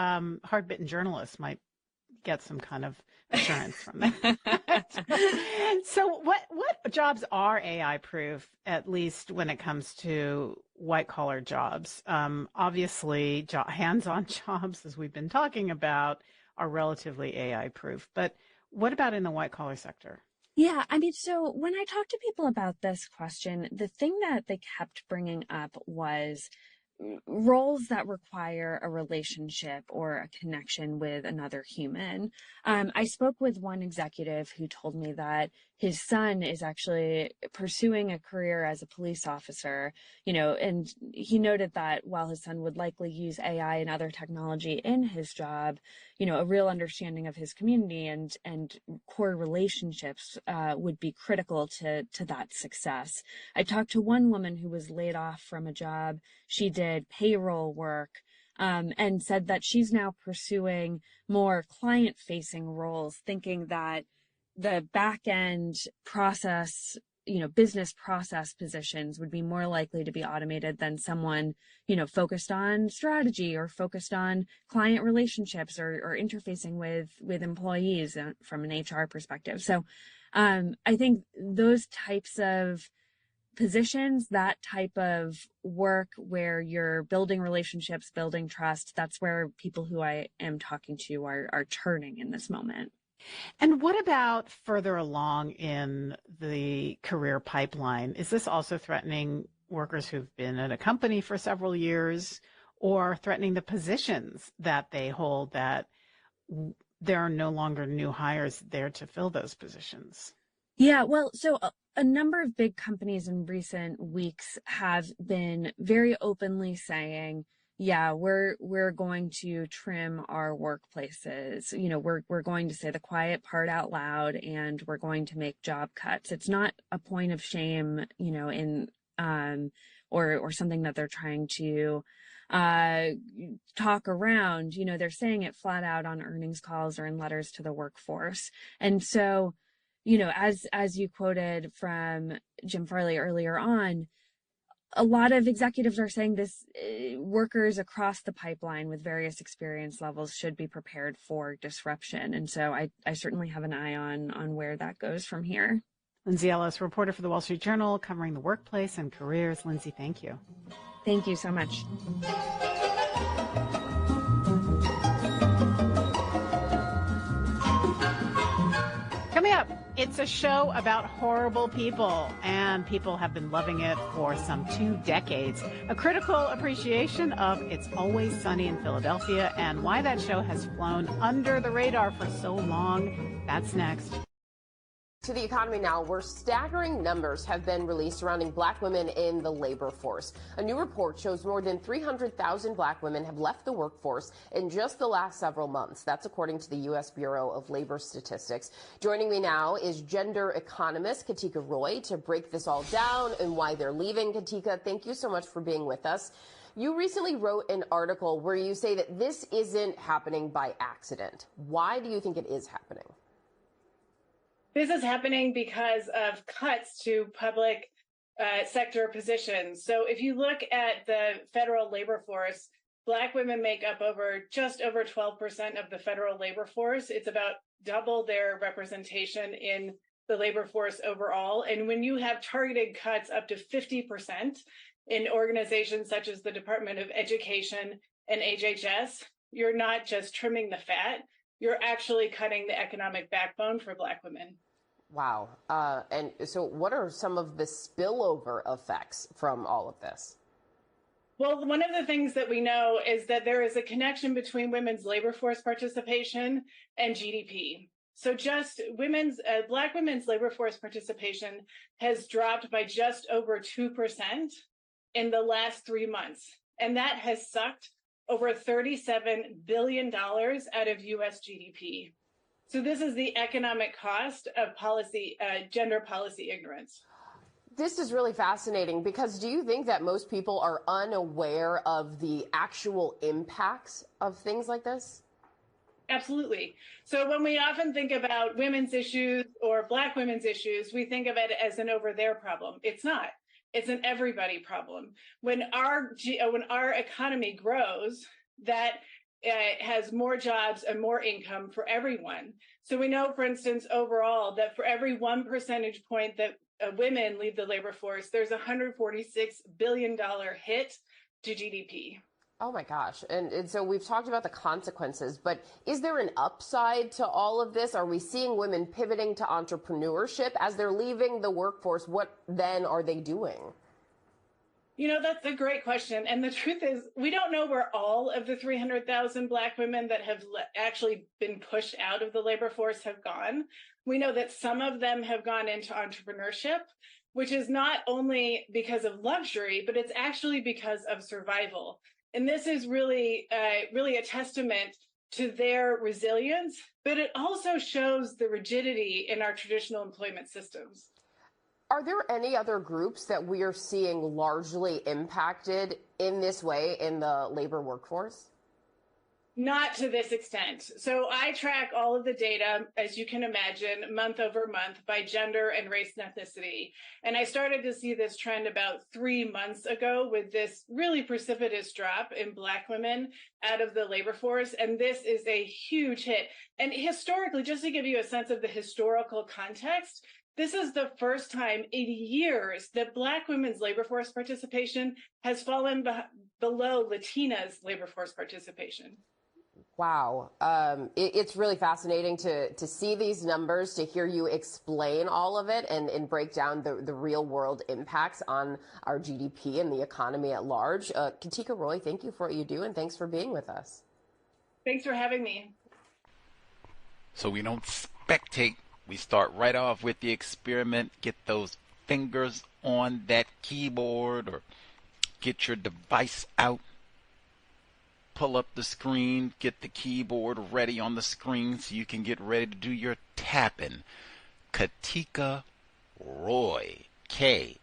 hard-bitten journalists might get some kind of assurance from that. So what jobs are AI proof, at least when it comes to white collar jobs? Obviously, hands-on jobs, as we've been talking about, are relatively AI proof. But what about in the white collar sector? Yeah, I mean, so when I talked to people about this question, the thing that they kept bringing up was roles that require a relationship or a connection with another human. I spoke with one executive who told me that his son is actually pursuing a career as a police officer, and he noted that while his son would likely use AI and other technology in his job, a real understanding of his community and core relationships would be critical to that success. I talked to one woman who was laid off from a job. She did payroll work, and said that she's now pursuing more client-facing roles, thinking that the back-end process, business process positions would be more likely to be automated than someone, focused on strategy or focused on client relationships or interfacing with employees from an HR perspective. So I think those types of positions, that type of work where you're building relationships, building trust, that's where people who I am talking to are turning in this moment. And what about further along in the career pipeline? Is this also threatening workers who've been at a company for several years, or threatening the positions that they hold, that there are no longer new hires there to fill those positions? Yeah, well, so a number of big companies in recent weeks have been very openly saying, yeah, we're going to trim our workplaces. We're going to say the quiet part out loud, and we're going to make job cuts. It's not a point of shame, or something that they're trying to talk around. They're saying it flat out on earnings calls or in letters to the workforce. And so, as you quoted from Jim Farley earlier on, a lot of executives are saying this, workers across the pipeline with various experience levels should be prepared for disruption. And so I certainly have an eye on where that goes from here. Lindsay Ellis, reporter for the Wall Street Journal, covering the workplace and careers. Lindsay, thank you. Thank you so much. Coming up, it's a show about horrible people, and people have been loving it for some 2 decades. A critical appreciation of It's Always Sunny in Philadelphia and why that show has flown under the radar for so long. That's next. To the economy now, where staggering numbers have been released surrounding black women in the labor force. A new report shows more than 300,000 black women have left the workforce in just the last several months. That's according to the U.S. Bureau of Labor Statistics. Joining me now is gender economist Katika Roy to break this all down and why they're leaving. Katika, thank you so much for being with us. You recently wrote an article where you say that this isn't happening by accident. Why do you think it is happening? This is happening because of cuts to public sector positions. So if you look at the federal labor force, black women make up just over 12% of the federal labor force. It's about double their representation in the labor force overall. And when you have targeted cuts up to 50% in organizations such as the Department of Education and HHS, you're not just trimming the fat, you're actually cutting the economic backbone for black women. Wow. And so what are some of the spillover effects from all of this? Well, one of the things that we know is that there is a connection between women's labor force participation and GDP. So just black women's labor force participation has dropped by just over 2% in the last 3 months. And that has sucked over $37 billion out of U.S. GDP. So this is the economic cost of gender policy ignorance. This is really fascinating because do you think that most people are unaware of the actual impacts of things like this? Absolutely. So when we often think about women's issues or black women's issues, we think of it as an over there problem. It's not. It's an everybody problem. When our economy grows, that has more jobs and more income for everyone. So we know, for instance, overall, that for every 1 percentage point that women leave the labor force, there's a $146 billion hit to GDP. Oh my gosh. And so we've talked about the consequences, but is there an upside to all of this? Are we seeing women pivoting to entrepreneurship as they're leaving the workforce? What then are they doing? That's a great question. And the truth is, we don't know where all of the 300,000 Black women that have actually been pushed out of the labor force have gone. We know that some of them have gone into entrepreneurship, which is not only because of luxury, but it's actually because of survival. And this is really a testament to their resilience, but it also shows the rigidity in our traditional employment systems. Are there any other groups that we are seeing largely impacted in this way in the labor workforce? Not to this extent. So I track all of the data, as you can imagine, month over month by gender and race and ethnicity. And I started to see this trend about 3 months ago with this really precipitous drop in Black women out of the labor force. And this is a huge hit. And historically, just to give you a sense of the historical context, this is the first time in years that Black women's labor force participation has fallen below Latinas' labor force participation. Wow. It's really fascinating to see these numbers, to hear you explain all of it and break down the real world impacts on our GDP and the economy at large. Katika Roy, thank you for what you do, and thanks for being with us. Thanks for having me. So we don't spectate. We start right off with the experiment. Get those fingers on that keyboard or get your device out. Pull up the screen, get the keyboard ready on the screen so you can get ready to do your tapping. Katika Roy, K-A-T-I-C-A.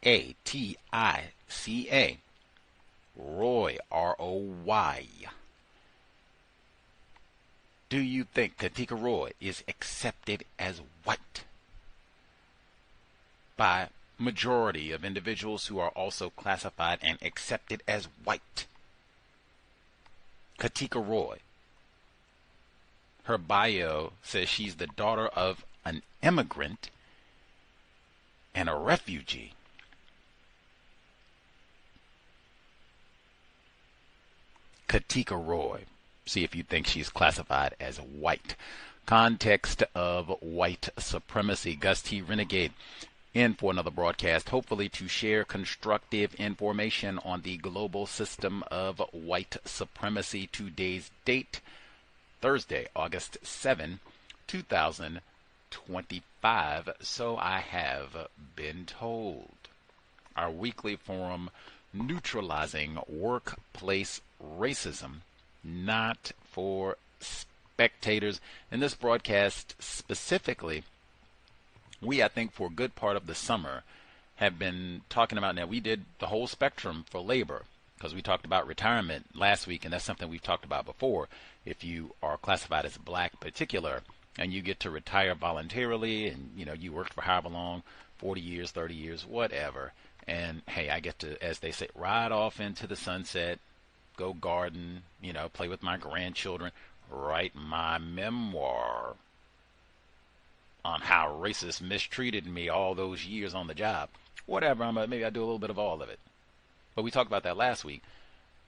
Roy, R-O-Y. Do you think Katika Roy is accepted as white by majority of individuals who are also classified and accepted as white? Katika Roy. Her bio says she's the daughter of an immigrant and a refugee. Katika Roy. See if you think she's classified as white. Context of White Supremacy. Gus T. Renegade in for another broadcast, hopefully to share constructive information on the global system of white supremacy. Today's date, Thursday, August 7, 2025. So I have been told. Our weekly forum, Neutralizing Workplace Racism, not for spectators. In this broadcast specifically, we, I think, for a good part of the summer, have been talking about, now we did the whole spectrum for labor, because we talked about retirement last week, and that's something we've talked about before. If you are classified as black in particular, and you get to retire voluntarily, and you worked for however long, 40 years, 30 years, whatever, and hey, I get to, as they say, ride off into the sunset, go garden, play with my grandchildren, write my memoir on how racists mistreated me all those years on the job. Whatever, maybe I do a little bit of all of it. But we talked about that last week.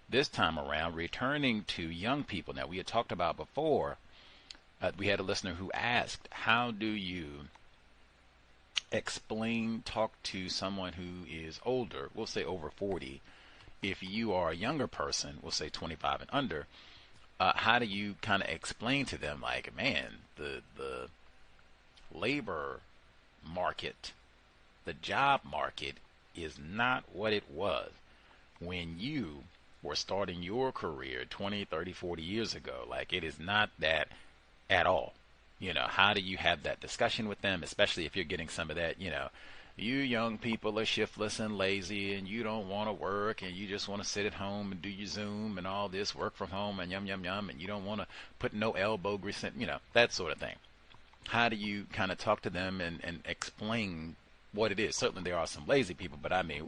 This time around, returning to young people. Now, we had talked about before, we had a listener who asked, how do you talk to someone who is older, we'll say over 40, if you are a younger person, we'll say 25 and under, how do you kind of explain to them, like, man, the labor market, the job market is not what it was when you were starting your career 20, 30, 40 years ago. Like, it is not that at all. How do you have that discussion with them, especially if you're getting some of that, you young people are shiftless and lazy and you don't want to work and you just want to sit at home and do your Zoom and all this, work from home and yum, yum, yum, and you don't want to put no elbow grease in, that sort of thing. How do you kind of talk to them and explain what it is? Certainly there are some lazy people, but I mean,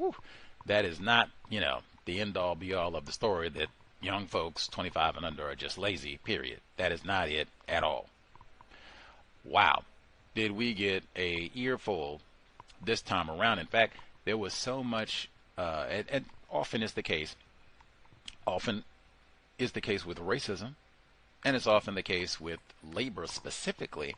that is not, the end-all be-all of the story that young folks 25 and under are just lazy, period. That is not it at all. Wow. Did we get a earful this time around? In fact, there was so much, and often is the case with racism, and it's often the case with labor specifically.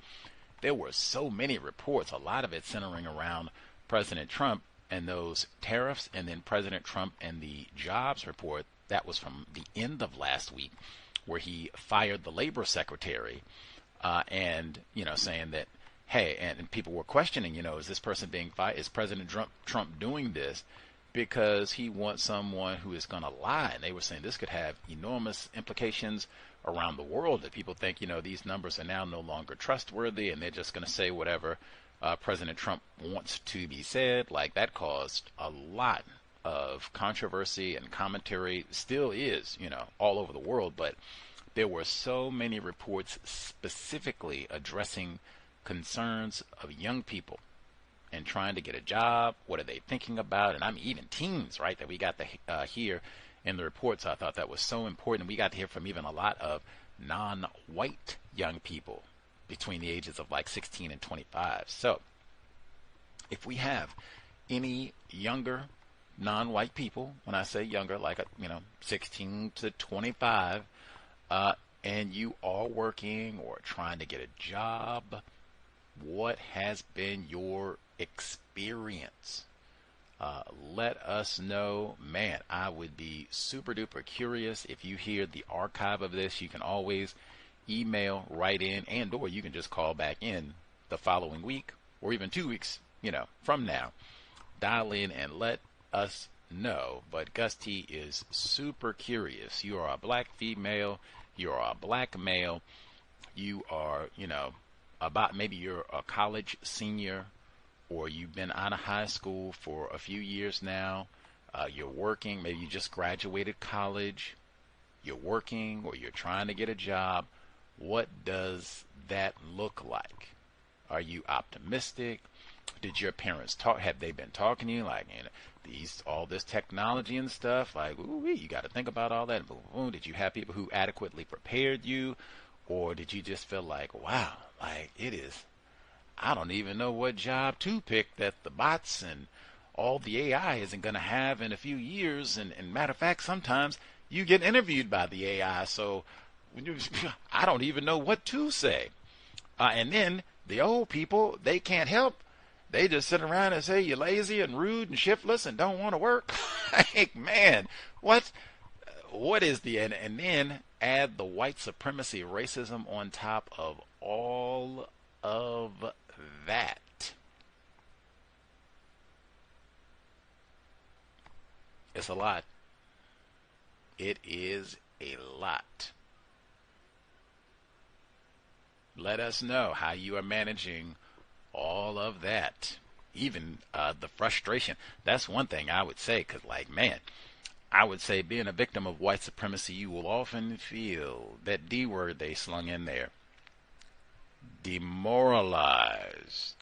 There were so many reports, a lot of it centering around President Trump, and those tariffs, and then President Trump and the jobs report, that was from the end of last week, where he fired the labor secretary, and, saying that, hey, and people were questioning, is this person being fired? Is President Trump doing this because he wants someone who is going to lie? And they were saying this could have enormous implications around the world, that people think, these numbers are now no longer trustworthy, and they're just going to say whatever President Trump wants to be said. Like, that caused a lot of controversy and commentary, still is, all over the world. But there were so many reports specifically addressing concerns of young people and trying to get a job. What are they thinking about? And even teens, right, that we got to hear in the reports. I thought that was so important. We got to hear from even a lot of non-white young people between the ages of like 16 and 25. So if we have any younger non-white people, when I say younger, like 16 to 25, and you are working or trying to get a job, what has been your experience? Let us know. Man, I would be super duper curious. If you hear the archive of this, you can always email, write in, and or you can just call back in the following week or even 2 weeks, from now. Dial in and let us know. But Gus T is super curious. You are a black female, you are a black male, you are, maybe you're a college senior, or you've been out of high school for a few years now. You're working, maybe you just graduated college, you're working, or you're trying to get a job. What does that look like? Are you optimistic? Did your parents talk? Have they been talking to you like, all this technology and stuff? Like, ooh, you got to think about all that. Did you have people who adequately prepared you, or did you just feel like, wow, like it is? I don't even know what job to pick that the bots and all the AI isn't going to have in a few years. And matter of fact, sometimes you get interviewed by the AI, so I don't even know what to say. And then the old people, they can't help. They just sit around and say you're lazy and rude and shiftless and don't want to work. Like, man, what is the end? And then add the white supremacy racism on top of all of that. It's a lot. It is a lot. Let us know how you are managing all of that. Even the frustration. That's one thing I would say, because, like, man, I would say being a victim of white supremacy, you will often feel that D word they slung in there. Demoralized.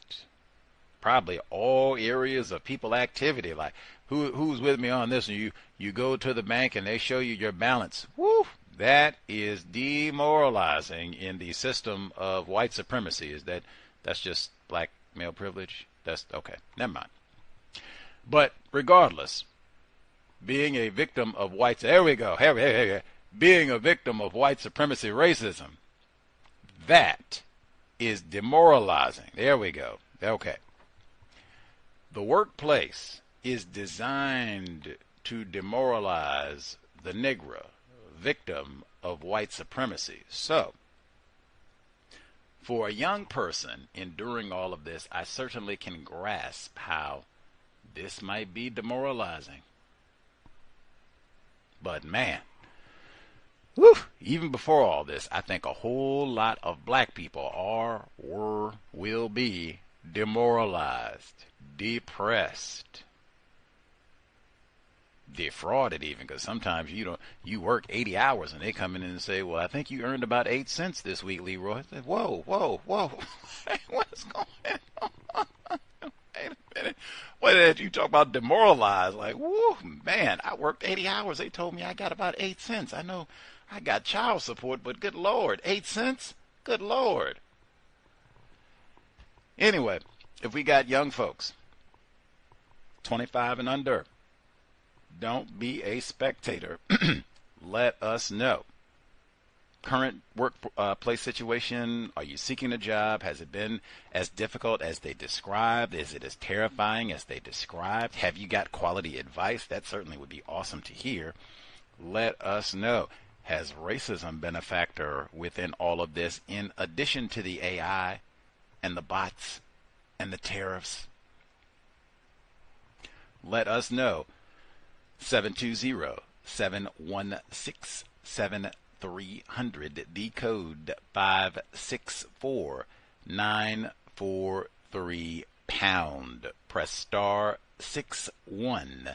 Probably all areas of people activity. Like, who's with me on this? And you go to the bank and they show you your balance. Woo! That is demoralizing in the system of white supremacy. That's just black male privilege? That's okay. Never mind. But regardless, being a victim of there we go. Hey. Being a victim of white supremacy racism, that is demoralizing. There we go. Okay. The workplace is designed to demoralize the Negro, victim of white supremacy. So, for a young person enduring all of this, I certainly can grasp how this might be demoralizing. But man, even before all this, I think a whole lot of black people will be demoralized, depressed, defrauded even, because sometimes you work 80 hours and they come in and say, well, I think you earned about 8 cents this week, Leroy. I said, whoa. What's going on? Wait a minute. What did you talk about demoralized? Like, whoa, man, I worked 80 hours. They told me I got about 8 cents. I know I got child support, but good Lord, 8 cents? Good Lord. Anyway, if we got young folks, 25 and under, don't be a spectator. Let us know. current workplace situation? Are you seeking a job? Has it been as difficult as they described? Is it as terrifying as they described? Have you got quality advice? That certainly would be awesome to hear. Let us know. Has racism been a factor within all of this, in addition to the AI and the bots and the tariffs? Let us know. 720-716-7300, the code 564-943 pound. Press star 61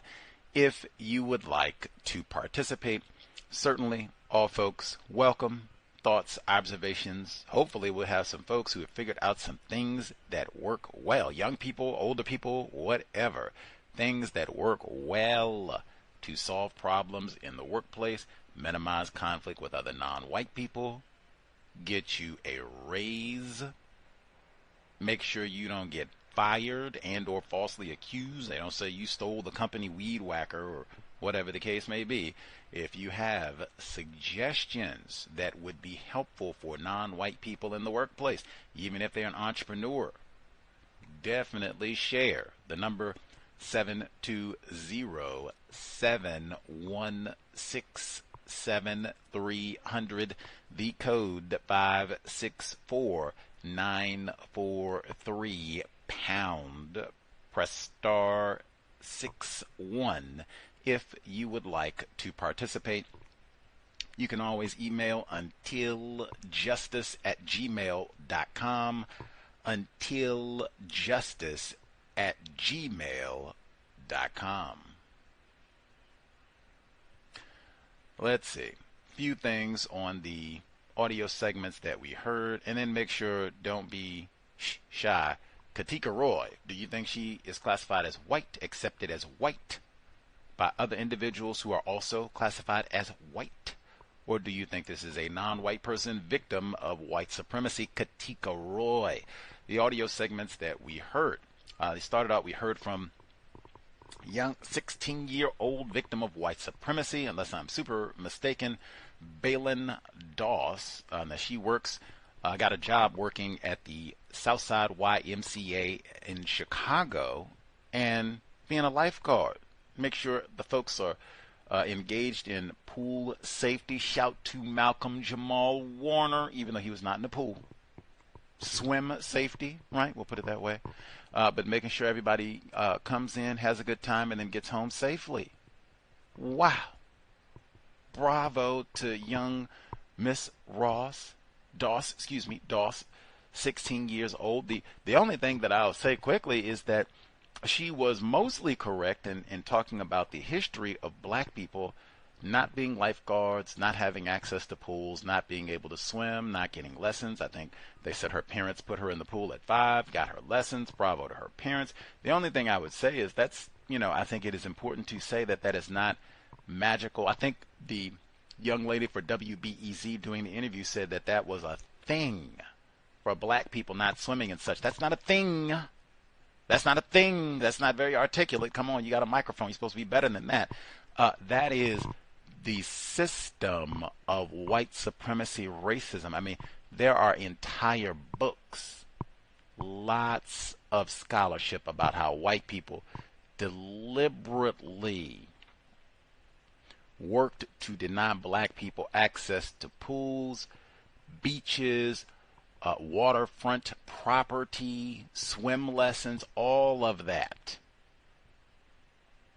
if you would like to participate. Certainly, all folks welcome thoughts, observations. Hopefully we'll have some folks who have figured out some things that work well. Young people, older people, whatever. Things that work well to solve problems in the workplace, minimize conflict with other non-white people, get you a raise, make sure you don't get fired and or falsely accused. They don't say you stole the company weed whacker or whatever the case may be. If you have suggestions that would be helpful for non-white people in the workplace, even if they're an entrepreneur, definitely share. The number 720-716-7300, the code 564-943 pound. Press star 61 if you would like to participate. You can always email untiljustice@gmail.com, untiljustice@gmail.com. Let's see. Few things on the audio segments that we heard, and then make sure, don't be shy. Katika Roy, do you think she is classified as white, accepted as white by other individuals who are also classified as white? Or do you think this is a non-white person victim of white supremacy? Katika Roy. The audio segments that we heard, they started out, we heard from young 16-year-old victim of white supremacy, unless I'm super mistaken, Balin Doss. Now she works, got a job working at the Southside YMCA in Chicago and being a lifeguard. Make sure the folks are engaged in pool safety. Shout to Malcolm Jamal Warner, even though he was not in the pool. Swim safety, right? We'll put it that way. But making sure everybody comes in, has a good time, and then gets home safely. Wow. Bravo to young Miss Doss, 16 years old. The only thing that I'll say quickly is that she was mostly correct in talking about the history of black people not being lifeguards, not having access to pools, not being able to swim, not getting lessons. I think they said her parents put her in the pool at 5, got her lessons. Bravo to her parents. The only thing I would say is that's, I think it is important to say that is not magical. I think the young lady for WBEZ doing the interview said that was a thing for black people not swimming and such. That's not a thing. That's not a thing. That's not very articulate. Come on, you got a microphone. You're supposed to be better than that. That is the system of white supremacy racism. I mean, there are entire books, lots of scholarship about how white people deliberately worked to deny black people access to pools, beaches, waterfront property, swim lessons, all of that.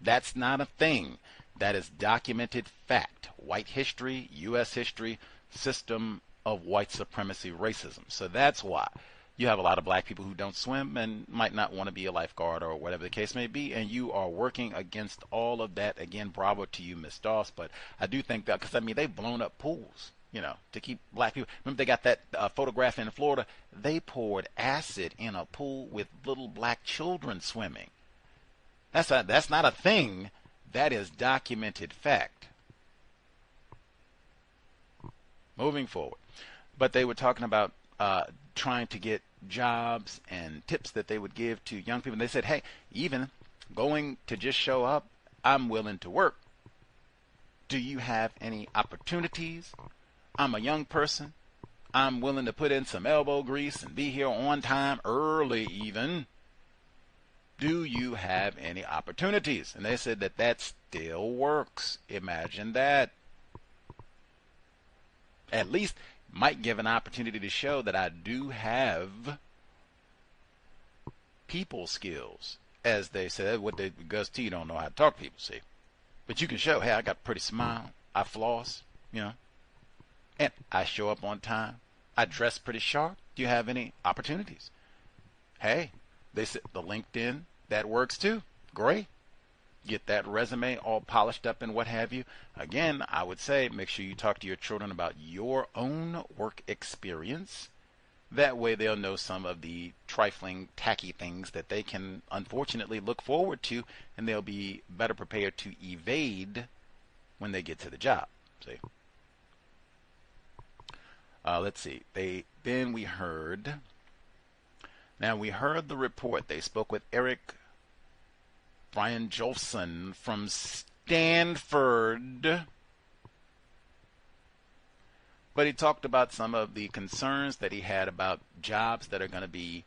That's not a thing. That is documented fact. White history, U.S. history, system of white supremacy racism. So that's why you have a lot of black people who don't swim and might not want to be a lifeguard or whatever the case may be, and you are working against all of that. Again, bravo to you, Miss Doss. But I do think that, because, they've blown up pools, to keep black people. Remember they got that photograph in Florida? They poured acid in a pool with little black children swimming. That's not a thing. That is documented fact. Moving forward. But they were talking about trying to get jobs and tips that they would give to young people. And they said, hey, even going to just show up, I'm willing to work. Do you have any opportunities I'm a young person. I'm willing to put in some elbow grease and be here on time, early even. Do you have any opportunities? And they said that that still works. Imagine that. At least might give an opportunity to show that I do have people skills. As they said, what they Gus T don't know how to talk to people, see. But you can show, hey, I got a pretty smile. I floss, and I show up on time. I dress pretty sharp. Do you have any opportunities? Hey, they said the LinkedIn, that works too. Great. Get that resume all polished up and what have you. Again, I would say make sure you talk to your children about your own work experience. That way they'll know some of the trifling, tacky things that they can unfortunately look forward to, and they'll be better prepared to evade when they get to the job. See? Let's see. Then we heard the report. They spoke with Eric Brian Jolson from Stanford. But he talked about some of the concerns that he had about jobs that are going to be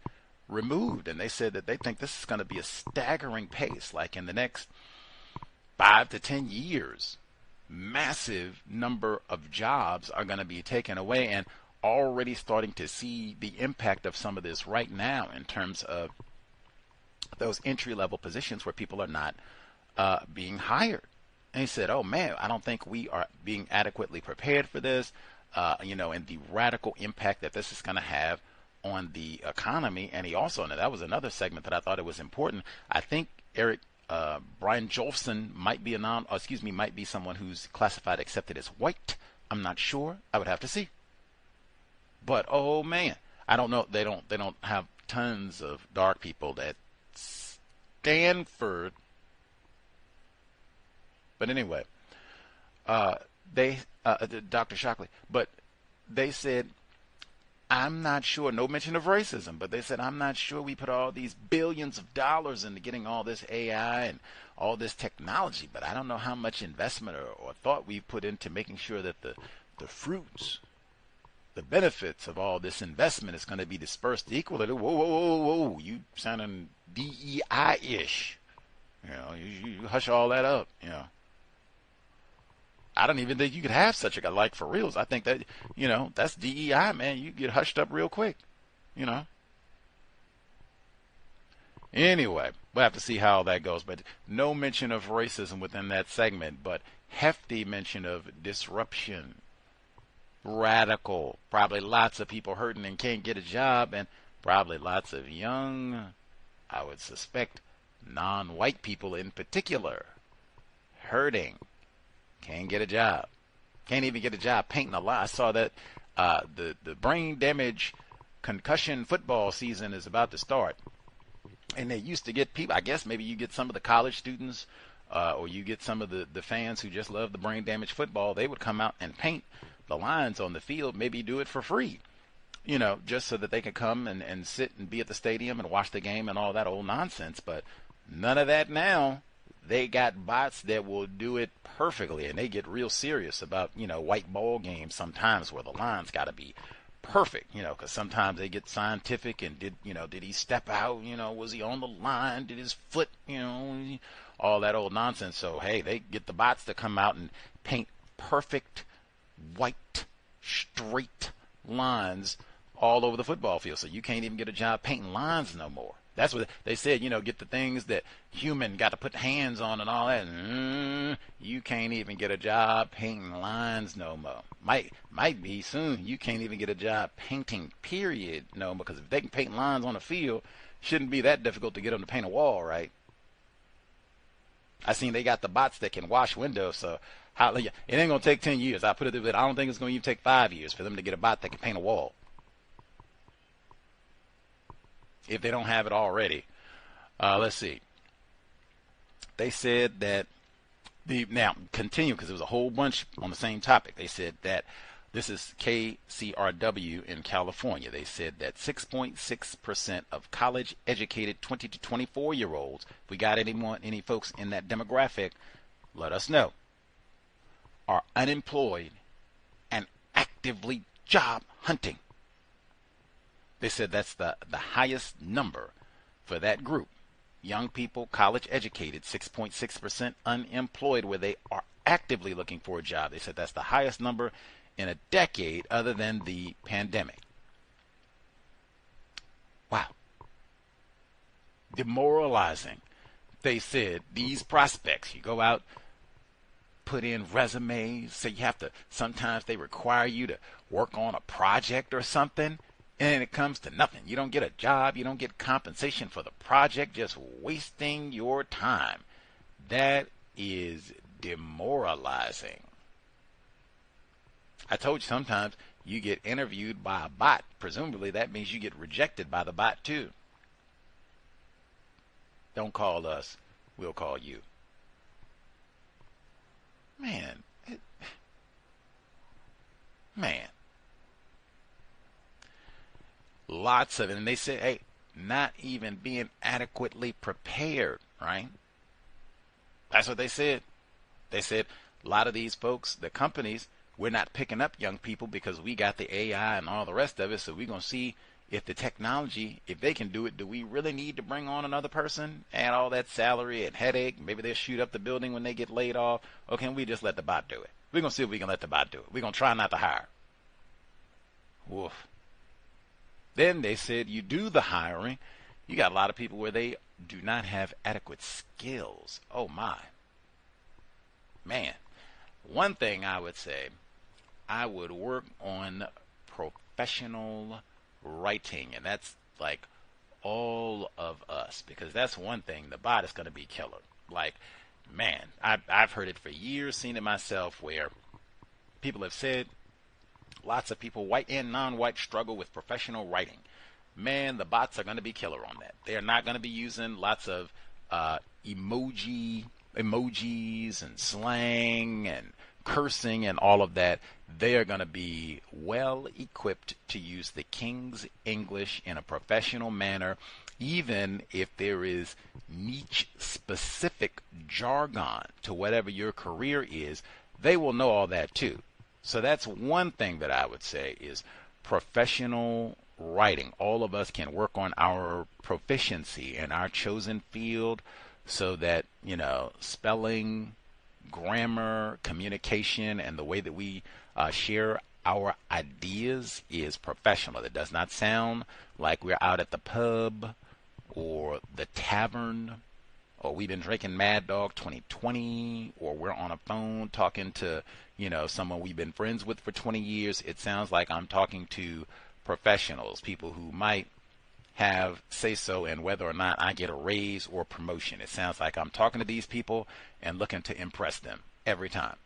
removed. And they said that they think this is going to be a staggering pace. Like in the next 5 to 10 years, massive number of jobs are going to be taken away, and already starting to see the impact of some of this right now in terms of those entry-level positions where people are not being hired. And he said, oh, man, I don't think we are being adequately prepared for this. And the radical impact that this is going to have on the economy. And he also, and that was another segment that I thought it was important. I think Eric Brian Jolson might be someone who's classified accepted as white. I'm not sure. I would have to see. But oh man, I don't know. They don't have tons of dark people at Stanford. But anyway, Dr. Shockley, but they said, I'm not sure, no mention of racism, but they said, I'm not sure we put all these billions of dollars into getting all this AI and all this technology, but I don't know how much investment or thought we've put into making sure that the fruits, the benefits of all this investment is going to be dispersed equally. Whoa, you sounding DEI-ish. You hush all that up, I don't even think you could have such a like for reals. I think that, that's DEI, man. You get hushed up real quick, Anyway, we'll have to see how that goes. But no mention of racism within that segment, but hefty mention of disruption. Radical. Probably lots of people hurting and can't get a job, and probably lots of young, I would suspect, non-white people in particular, hurting. Can't get a job. Can't even get a job painting a line. I saw that the brain damage concussion football season is about to start. And they used to get people, I guess maybe you get some of the college students or you get some of the fans who just love the brain damage football. They would come out and paint the lines on the field, maybe do it for free, just so that they could come and sit and be at the stadium and watch the game and all that old nonsense. But none of that now. They got bots that will do it perfectly, and they get real serious about, white ball games sometimes where the lines got to be perfect, because sometimes they get scientific and did he step out, was he on the line, did his foot, all that old nonsense. So, hey, they get the bots to come out and paint perfect, white, straight lines all over the football field. So you can't even get a job painting lines no more. That's what they said, get the things that human got to put hands on and all that. You can't even get a job painting lines no more. Might be soon. You can't even get a job painting, period, no, because if they can paint lines on a field, shouldn't be that difficult to get them to paint a wall, right? I seen they got the bots that can wash windows, so it ain't going to take 10 years. I put it this way, I don't think it's going to even take 5 years for them to get a bot that can paint a wall. If they don't have it already. Let's see. They said that now continue because there was a whole bunch on the same topic. They said that this is KCRW in California. They said that 6.6% of college-educated 20 to 24-year-olds, if we got any folks in that demographic, let us know, are unemployed and actively actively job hunting. They said that's the highest number for that group. Young people, college educated, 6.6% unemployed, where they are actively looking for a job. They said that's the highest number in a decade other than the pandemic. Wow. Demoralizing. They said these prospects, you go out, put in resumes, so you have to, sometimes they require you to work on a project or something, and it comes to nothing. You don't get a job, you don't get compensation for the project, just wasting your time. That is demoralizing. I told you sometimes you get interviewed by a bot. Presumably that means you get rejected by the bot too. Don't call us, we'll call you. Man. Lots of it. And they said, hey, not even being adequately prepared, right? That's what they said. They said a lot of these folks, the companies, we're not picking up young people because we got the AI and all the rest of it. So we're going to see if the technology, if they can do it, do we really need to bring on another person? Add all that salary and headache. Maybe they'll shoot up the building when they get laid off. Or can we just let the bot do it? We're going to see if we can let the bot do it. We're going to try not to hire. Woof. Then they said you do the hiring. You got a lot of people where they do not have adequate skills. Oh, my. Man. One thing I would say, I would work on professional writing, and that's like all of us, because that's one thing. The bot is going to be killer. Like, man, I've heard it for years, seen it myself, where people have said lots of people, white and non-white, struggle with professional writing. Man, the bots are going to be killer on that. They're not going to be using lots of emojis and slang and cursing and all of that. They are going to be well equipped to use the King's English in a professional manner, even if there is niche specific jargon to whatever your career is. They will know all that too. So that's one thing that I would say is professional writing. All of us can work on our proficiency in our chosen field so that, you know, spelling, grammar, communication, and the way that we share our ideas is professional. It does not sound like we're out at the pub or the tavern, or we've been drinking Mad Dog 2020, or we're on a phone talking to, you know, someone we've been friends with for 20 years. It sounds like I'm talking to professionals, people who might have say-so in whether or not I get a raise or promotion. It sounds like I'm talking to these people and looking to impress them every time.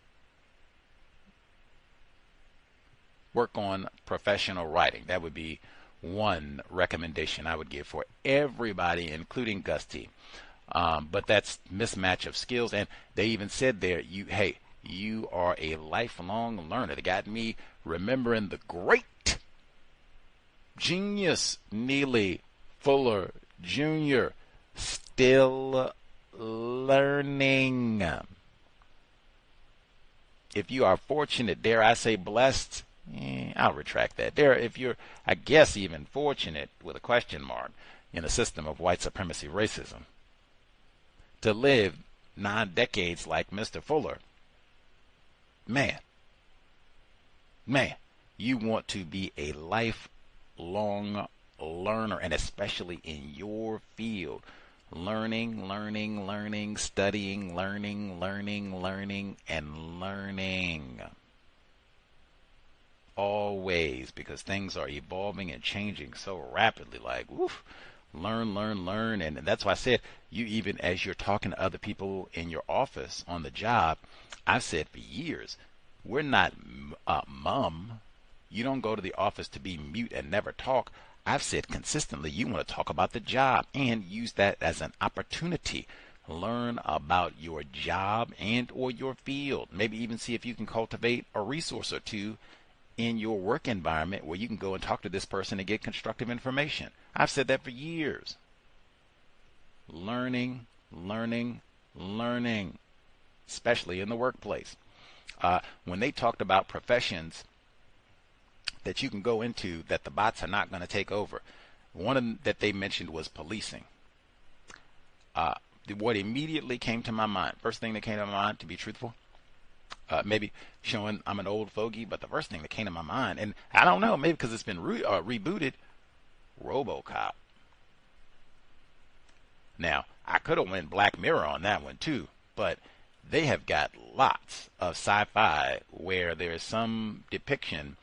Work on professional writing. That would be one recommendation I would give for everybody, including Gus T. But that's mismatch of skills. And they even said there, you are a lifelong learner. It got me remembering the great genius Neely Fuller Jr. Still learning. If you are fortunate, dare I say blessed, I'll retract that. If you're, I guess, even fortunate with a question mark in a system of white supremacy racism, to live 9 decades like Mr. Fuller, man, you want to be a lifelong learner, and especially in your field. Learning, studying, learning, and learning. Always, because things are evolving and changing so rapidly. Like, woof, learn. And that's why I said, you even as you're talking to other people in your office on the job, I've said for years, we're not mum. You don't go to the office to be mute and never talk. I've said consistently, you want to talk about the job and use that as an opportunity. Learn about your job and or your field. Maybe even see if you can cultivate a resource or two in your work environment where you can go and talk to this person and get constructive information. I've said that for years. Learning, especially in the workplace. When they talked about professions, that you can go into that the bots are not going to take over. One of them that they mentioned was policing. What immediately came to my mind, first thing that came to my mind, to be truthful, maybe showing I'm an old fogey, but the first thing that came to my mind, and I don't know, maybe because it's been rebooted, RoboCop. Now, I could have went Black Mirror on that one too, but they have got lots of sci-fi where there's some depiction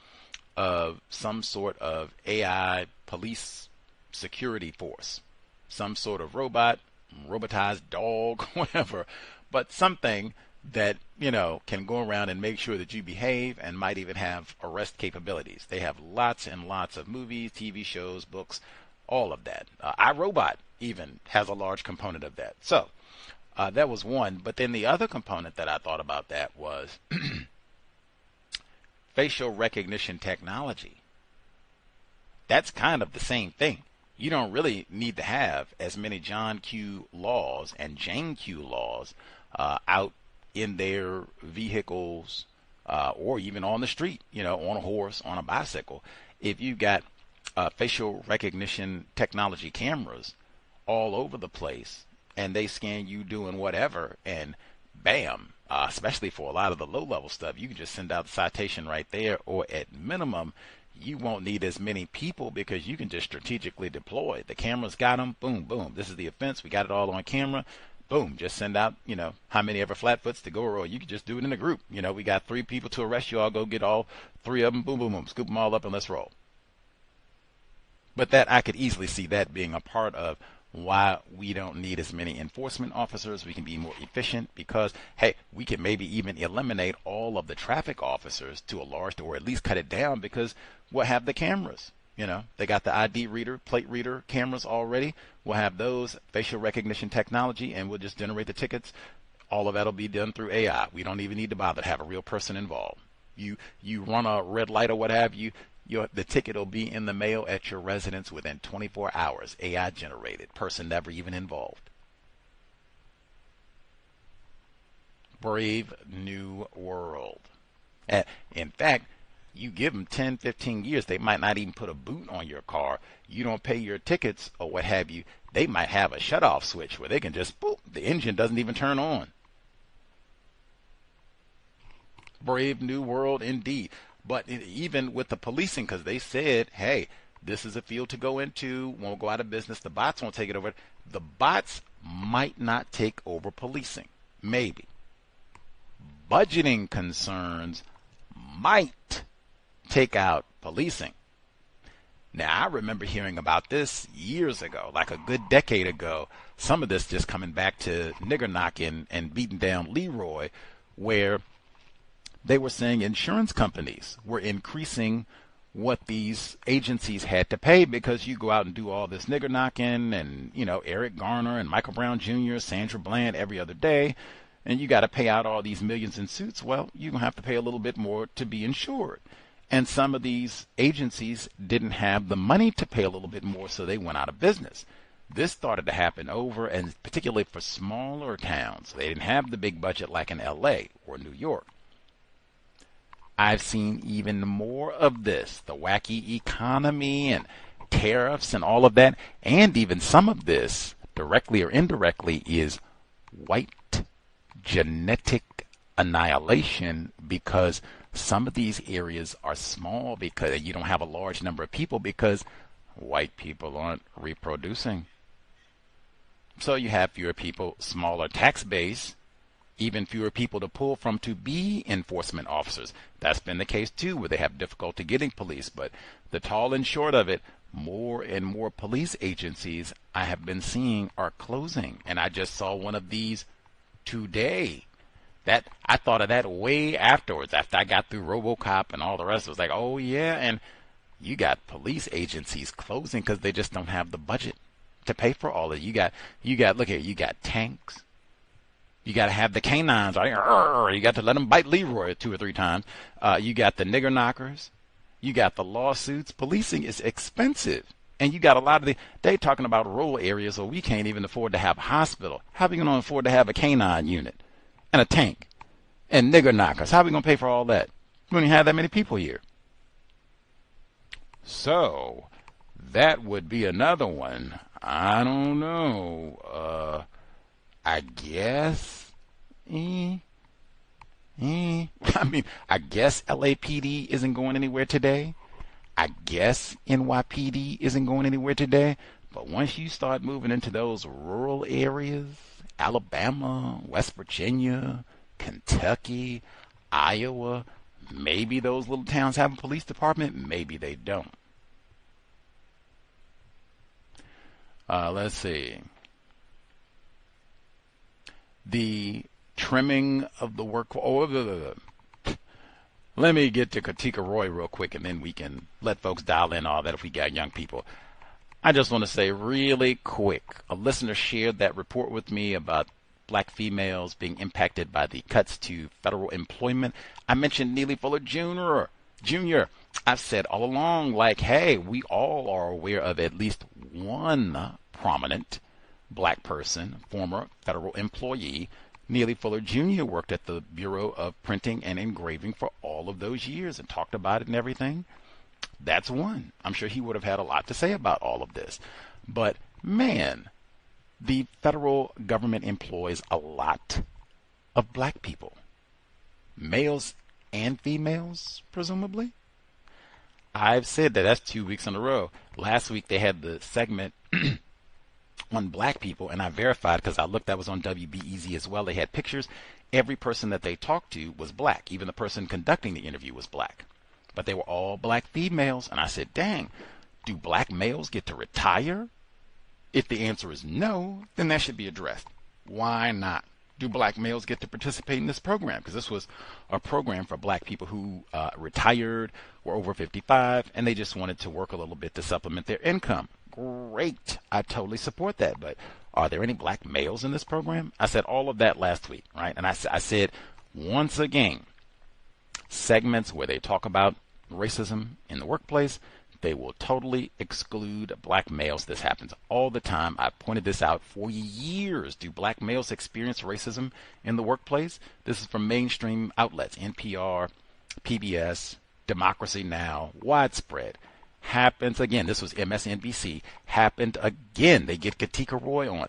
of some sort of AI police security force, some sort of robotized dog, whatever, but something that, you know, can go around and make sure that you behave and might even have arrest capabilities. They have lots and lots of movies, TV shows, books, all of that. iRobot even has a large component of that. So that was one. But then the other component that I thought about that was facial recognition technology. That's kind of the same thing. You don't really need to have as many John Q laws and Jane Q laws out in their vehicles or even on the street, you know, on a horse, on a bicycle. If you've got facial recognition technology cameras all over the place and they scan you doing whatever, and bam, especially for a lot of the low-level stuff, you can just send out the citation right there, or at minimum, you won't need as many people because you can just strategically deploy. The camera's got them, boom, boom. This is the offense. We got it all on camera. Boom, just send out, you know, how many ever flatfoots to go, or you can just do it in a group. You know, we got 3 people to arrest you. I'll go get all 3 of them, boom, boom, boom, scoop them all up and let's roll. But that, I could easily see that being a part of why we don't need as many enforcement officers. We can be more efficient because, hey, we can maybe even eliminate all of the traffic officers to a large, or at least cut it down, because we'll have the cameras. You know, they got the ID reader, plate reader cameras already. We'll have those, facial recognition technology, and we'll just generate the tickets. All of that will be done through AI. We don't even need to bother to have a real person involved. You run a red light or what have you, the ticket will be in the mail at your residence within 24 hours. AI generated, person never even involved. Brave new world. In fact, you give them 10, 15 years, they might not even put a boot on your car. You don't pay your tickets or what have you, they might have a shutoff switch where they can just, boop, the engine doesn't even turn on. Brave new world indeed. But even with the policing, because they said, hey, this is a field to go into, won't go out of business, the bots won't take it over. The bots might not take over policing, maybe. Budgeting concerns might take out policing. Now, I remember hearing about this years ago, like a good decade ago. Some of this just coming back to nigger knocking and beating down Leroy, where they were saying insurance companies were increasing what these agencies had to pay because you go out and do all this nigger knocking and, you know, Eric Garner and Michael Brown Jr., Sandra Bland every other day, and you got to pay out all these millions in suits. Well, you're going to have to pay a little bit more to be insured. And some of these agencies didn't have the money to pay a little bit more, so they went out of business. This started to happen over, and particularly for smaller towns. They didn't have the big budget like in L.A. or New York. I've seen even more of this, the wacky economy and tariffs and all of that, and even some of this, directly or indirectly, is white genetic annihilation, because some of these areas are small because you don't have a large number of people because white people aren't reproducing. So you have fewer people, smaller tax base, even fewer people to pull from to be enforcement officers. That's been the case too, where they have difficulty getting police. But the tall and short of it, more and more police agencies I have been seeing are closing. And I just saw one of these today. That I thought of that way afterwards, after I got through RoboCop and all the rest. It was like, oh yeah, and you got police agencies closing because they just don't have the budget to pay for all of it. You got look here, you got tanks. You got to have the canines. You got to let them bite Leroy 2 or 3 times. You got the nigger knockers. You got the lawsuits. Policing is expensive. And you got a lot of they talking about rural areas where we can't even afford to have a hospital. How are we going to afford to have a canine unit and a tank and nigger knockers? How are we going to pay for all that? We don't even have that many people here. So that would be another one. I don't know. I guess. I mean, I guess LAPD isn't going anywhere today. I guess NYPD isn't going anywhere today. But once you start moving into those rural areas, Alabama, West Virginia, Kentucky, Iowa, maybe those little towns have a police department, maybe they don't. Let's see. The trimming of the work. Let me get to Katika Roy real quick, and then we can let folks dial in all that if we got young people. I just want to say really quick, a listener shared that report with me about black females being impacted by the cuts to federal employment. I mentioned Neely Fuller Jr. I've said all along, like, hey, we all are aware of at least one prominent black person, former federal employee. Neely Fuller Jr. worked at the Bureau of Printing and Engraving for all of those years and talked about it and everything. That's one. I'm sure he would have had a lot to say about all of this. But, man, the federal government employs a lot of black people. Males and females, presumably. I've said that. That's 2 weeks in a row. Last week they had the segment on black people, and I verified because I looked, that was on WBEZ as well. They had pictures. Every person that they talked to was black. Even the person conducting the interview was black. But they were all black females. And I said, dang, do black males get to retire? If the answer is no, then that should be addressed. Why not? Do black males get to participate in this program? Because this was a program for black people who retired, were over 55, and they just wanted to work a little bit to supplement their income. Great. I totally support that. But are there any black males in this program? I said all of that last week, right? And I said, once again, segments where they talk about racism in the workplace, they will totally exclude black males. This happens all the time. I pointed this out for years. Do black males experience racism in the workplace? This is from mainstream outlets, NPR, PBS, Democracy Now!, widespread. Happens again. This was MSNBC. Happened again. They get Katika Roy on.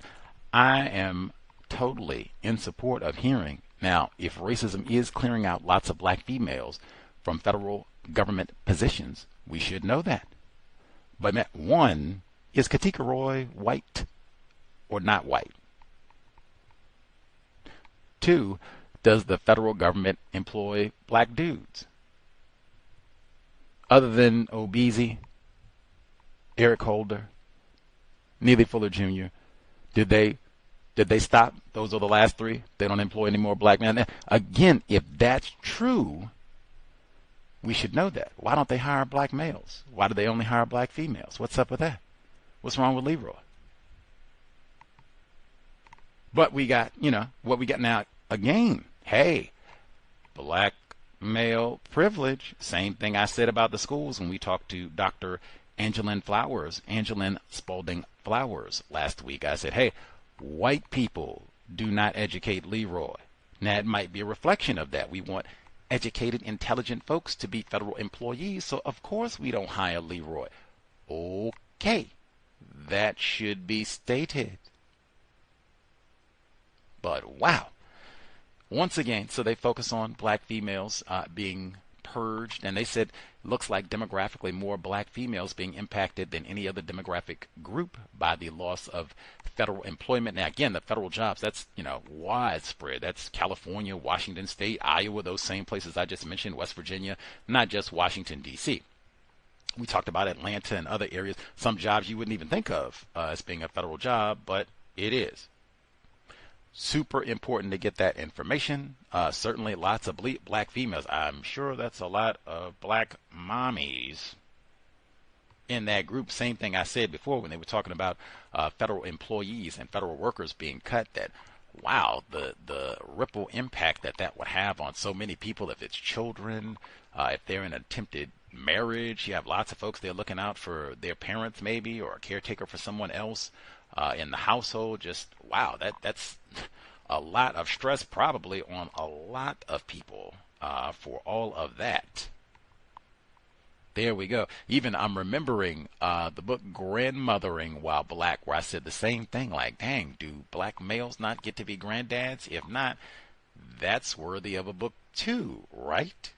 I am totally in support of hearing. Now, if racism is clearing out lots of black females from federal government positions, we should know that. But one, is Katika Roy white or not white? Two, does the federal government employ black dudes? Other than Obeezy, Eric Holder, Neely Fuller Jr., did they stop? Those are the last three. They don't employ any more black men. Again, if that's true, we should know that. Why don't they hire black males? Why do they only hire black females? What's up with that? What's wrong with Leroy? But we got, what we got now again. Hey, black male privilege. Same thing I said about the schools when we talked to Dr. Angeline Spalding Flowers last week. I said, hey, white people do not educate Leroy. Now, it might be a reflection of that. We want educated, intelligent folks to be federal employees, so of course we don't hire Leroy. Okay, that should be stated. But wow. Once again, so they focus on black females being purged, and they said looks like demographically more black females being impacted than any other demographic group by the loss of federal employment. Now, again, the federal jobs, that's, widespread. That's California, Washington State, Iowa, those same places I just mentioned, West Virginia, not just Washington, D.C. We talked about Atlanta and other areas, some jobs you wouldn't even think of as being a federal job, but it is. Super important to get that information. Certainly lots of black females. I'm sure that's a lot of black mommies in that group. Same thing I said before when they were talking about federal employees and federal workers being cut, that wow, the ripple impact that would have on so many people, if it's children, if they're in an attempted marriage. You have lots of folks, they're looking out for their parents maybe, or a caretaker for someone else in the household. Just wow, that's a lot of stress probably on a lot of people for all of that. There we go. Even I'm remembering the book Grandmothering While Black, where I said the same thing, like, dang, do black males not get to be granddads? If not, that's worthy of a book too, right?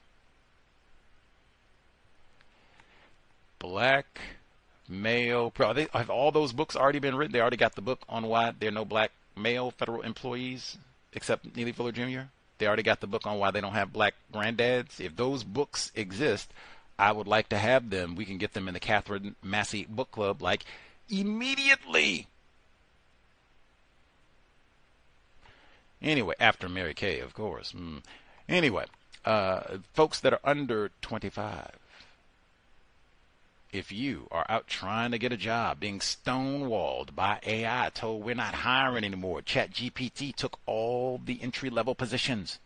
Black male, have all those books already been written? They already got the book on why there are no black male federal employees except Neely Fuller Jr.? They already got the book on why they don't have black granddads? If those books exist, I would like to have them. We can get them in the Catherine Massey Book Club, like, immediately. Anyway, after Mary Kay, of course. Anyway, folks that are under 25, if you are out trying to get a job, being stonewalled by AI, told we're not hiring anymore, ChatGPT took all the entry-level positions,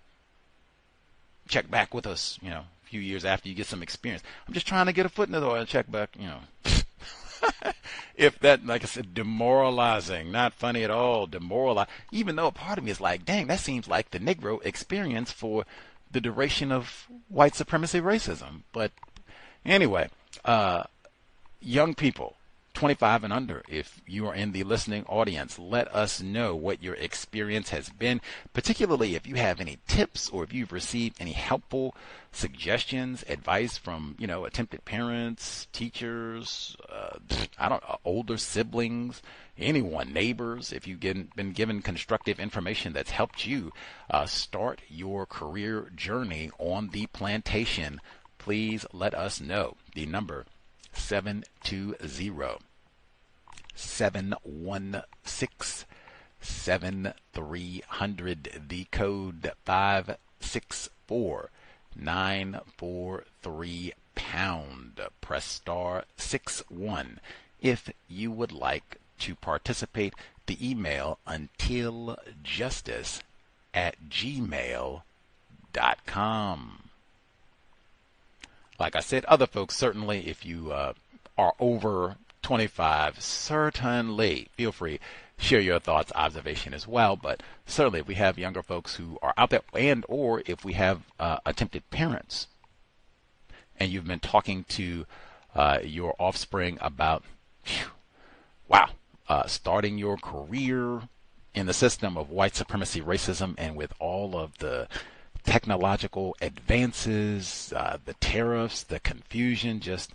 check back with us, a few years after you get some experience. I'm just trying to get a foot in the door and check back, If that, like I said, demoralizing, not funny at all, demoralizing, even though a part of me is like, dang, that seems like the Negro experience for the duration of white supremacy racism. But anyway, young people, 25 and under, if you are in the listening audience, let us know what your experience has been, particularly if you have any tips or if you've received any helpful suggestions, advice from, attempted parents, teachers, older siblings, anyone, neighbors. If you've been given constructive information that's helped you start your career journey on the plantation, please let us know. The number 720-716-7300. The code 564-943#. Press star 61 if you would like to participate. The email untiljustice@gmail.com. Like I said, other folks, certainly, if you are over 25, certainly feel free, share your thoughts, observation as well. But certainly if we have younger folks who are out there, and or if we have attempted parents, and you've been talking to your offspring about, starting your career in the system of white supremacy racism, and with all of the technological advances, the tariffs, the confusion, just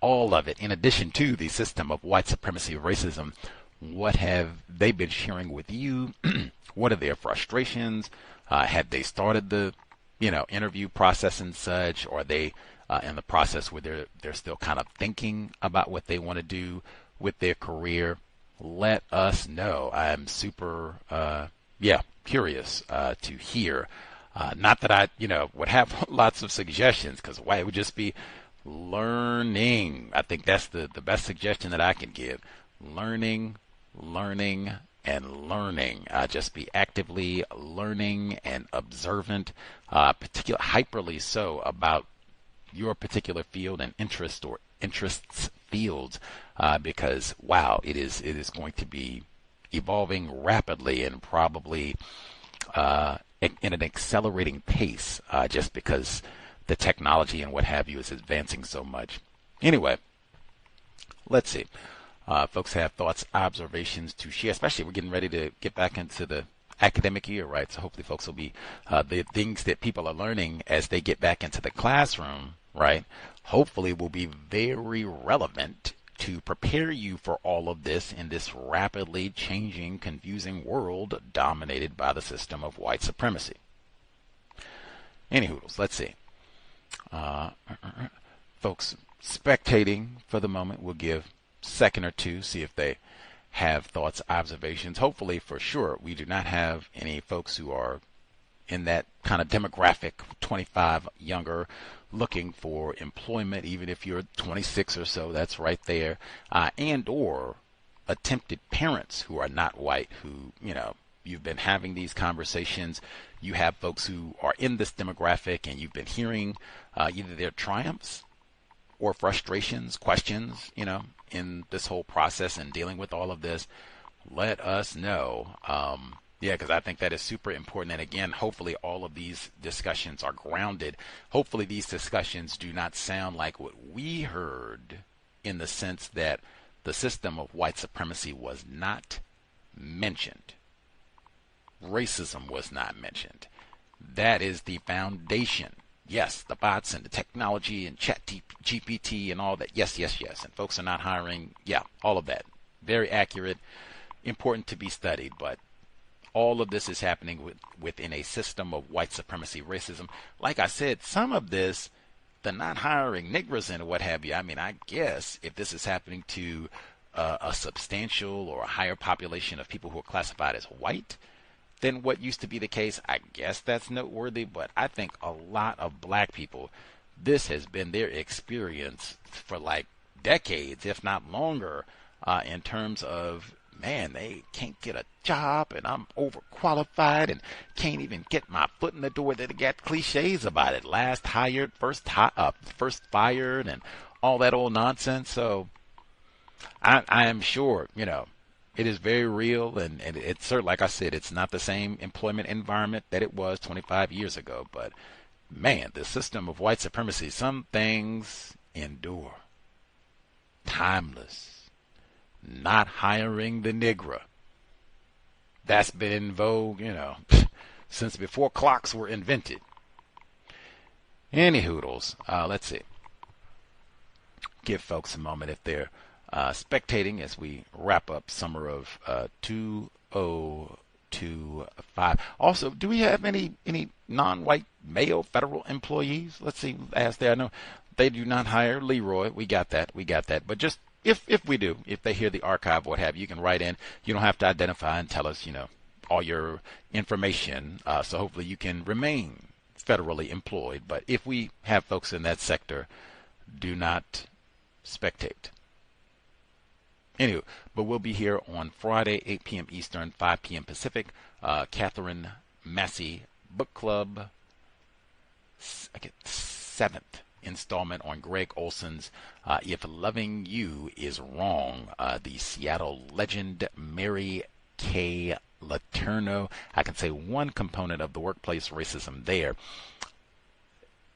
all of it, in addition to the system of white supremacy racism, what have they been sharing with you? What are their frustrations? Have they started the interview process and such? Or are they in the process where they're still kind of thinking about what they want to do with their career? Let us know. I'm super curious to hear. Not that I, would have lots of suggestions, because it would just be learning. I think that's the best suggestion that I can give. Learning, and learning. Just be actively learning and observant, hyperly so, about your particular field and interest or interests fields, because it is going to be evolving rapidly and probably in an accelerating pace, just because the technology and what have you is advancing so much. Anyway, let's see. Folks have thoughts, observations to share, especially we're getting ready to get back into the academic year, right? So hopefully folks will be, the things that people are learning as they get back into the classroom, right? Hopefully will be very relevant to prepare you for all of this in this rapidly changing, confusing world dominated by the system of white supremacy. Anywho, let's see. Folks spectating for the moment, we'll give a second or two, see if they have thoughts, observations. Hopefully, for sure, we do not have any folks who are in that kind of demographic, 25 younger, looking for employment. Even if you're 26 or so, that's right there. And or attempted parents who are not white, who, you've been having these conversations. You have folks who are in this demographic, and you've been hearing either their triumphs or frustrations, questions, in this whole process and dealing with all of this. Let us know. Yeah, because I think that is super important. And again, hopefully all of these discussions are grounded. Hopefully these discussions do not sound like what we heard, in the sense that the system of white supremacy was not mentioned. Racism was not mentioned. That is the foundation. Yes, the bots and the technology and chat GPT and all that. Yes, yes, yes. And folks are not hiring. Yeah, all of that. Very accurate, important to be studied. But all of this is happening within a system of white supremacy racism. Like I said, some of this, the not hiring niggers and what have you, I mean, I guess if this is happening to a substantial or a higher population of people who are classified as white than what used to be the case, I guess that's noteworthy. But I think a lot of black people, this has been their experience for like decades, if not longer, in terms of, man, they can't get a job and I'm overqualified and can't even get my foot in the door. They got cliches about it. Last hired, first fired, and all that old nonsense. So I am sure, it is very real, and it's certainly, like I said, it's not the same employment environment that it was 25 years ago. But man, the system of white supremacy, some things endure. Timeless. Not hiring the Negro. That's been in vogue, since before clocks were invented. Any hoodles. Let's see. Give folks a moment if they're spectating as we wrap up summer of 2025. Also, do we have any non-white male federal employees? Let's see. Ask there. I know they do not hire Leroy. We got that. But just if we do, if they hear the archive, what have you, you can write in. You don't have to identify and tell us, all your information. So hopefully you can remain federally employed. But if we have folks in that sector, do not spectate. Anyway, but we'll be here on Friday, 8 p.m. Eastern, 5 p.m. Pacific. Catherine Massey Book Club, 7th installment on Greg Olson's If Loving You Is Wrong, the Seattle legend Mary Kay Letourneau. I can say one component of the workplace racism there.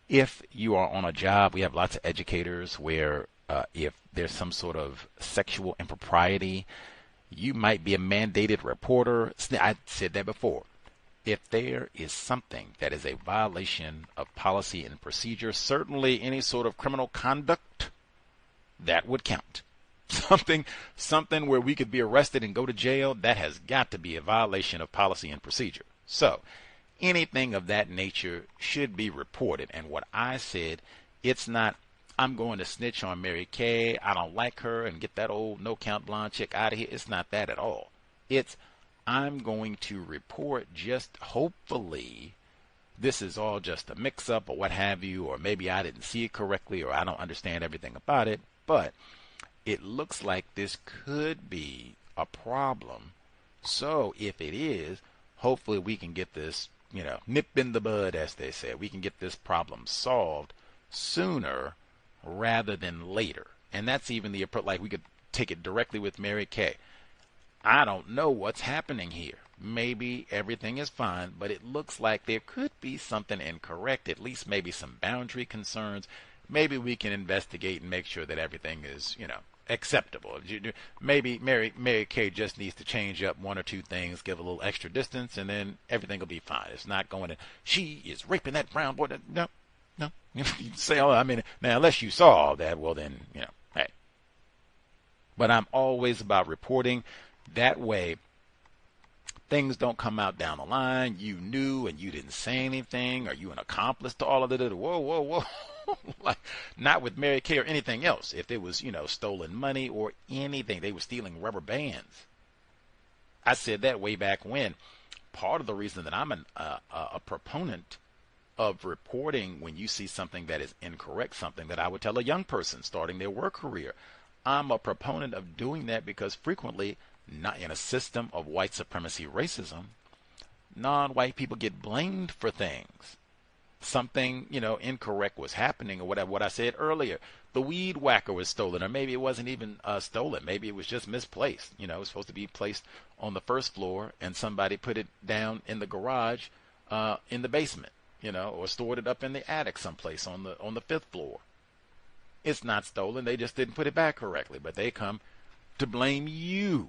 If you are on a job, we have lots of educators where if there's some sort of sexual impropriety, you might be a mandated reporter. I said that before. If there is something that is a violation of policy and procedure, certainly any sort of criminal conduct, that would count. Something where we could be arrested and go to jail, that has got to be a violation of policy and procedure. So anything of that nature should be reported. And what I said, it's not, I'm going to snitch on Mary Kay, I don't like her, and get that old no-count blonde chick out of here. It's not that at all. It's, I'm going to report, just hopefully this is all just a mix-up or what have you, or maybe I didn't see it correctly, or I don't understand everything about it, but it looks like this could be a problem. So if it is, hopefully we can get this, nip in the bud, as they say. We can get this problem solved sooner rather than later. And that's even the approach, like we could take it directly with Mary Kay. I don't know what's happening here. Maybe everything is fine, but it looks like there could be something incorrect, at least maybe some boundary concerns. Maybe we can investigate and make sure that everything is, acceptable. Maybe Mary Kay just needs to change up one or two things, give a little extra distance, and then everything will be fine. It's not going to, she is raping that brown boy. No. You say, now unless you saw all that, well then, hey. But I'm always about reporting. That way, things don't come out down the line. You knew and you didn't say anything. Are you an accomplice to all of it? Whoa. Like, not with Mary Kay or anything else. If it was, stolen money or anything, they were stealing rubber bands. I said that way back when. Part of the reason that I'm a proponent of reporting when you see something that is incorrect, something that I would tell a young person starting their work career. I'm a proponent of doing that because frequently, not in a system of white supremacy racism, non-white people get blamed for things. something, incorrect was happening, or whatever. What I said earlier, the weed whacker was stolen, or maybe it wasn't even stolen. Maybe it was just misplaced. It was supposed to be placed on the first floor, and somebody put it down in the garage, in the basement, or stored it up in the attic someplace on the fifth floor. It's not stolen. They just didn't put it back correctly, but they come to blame you.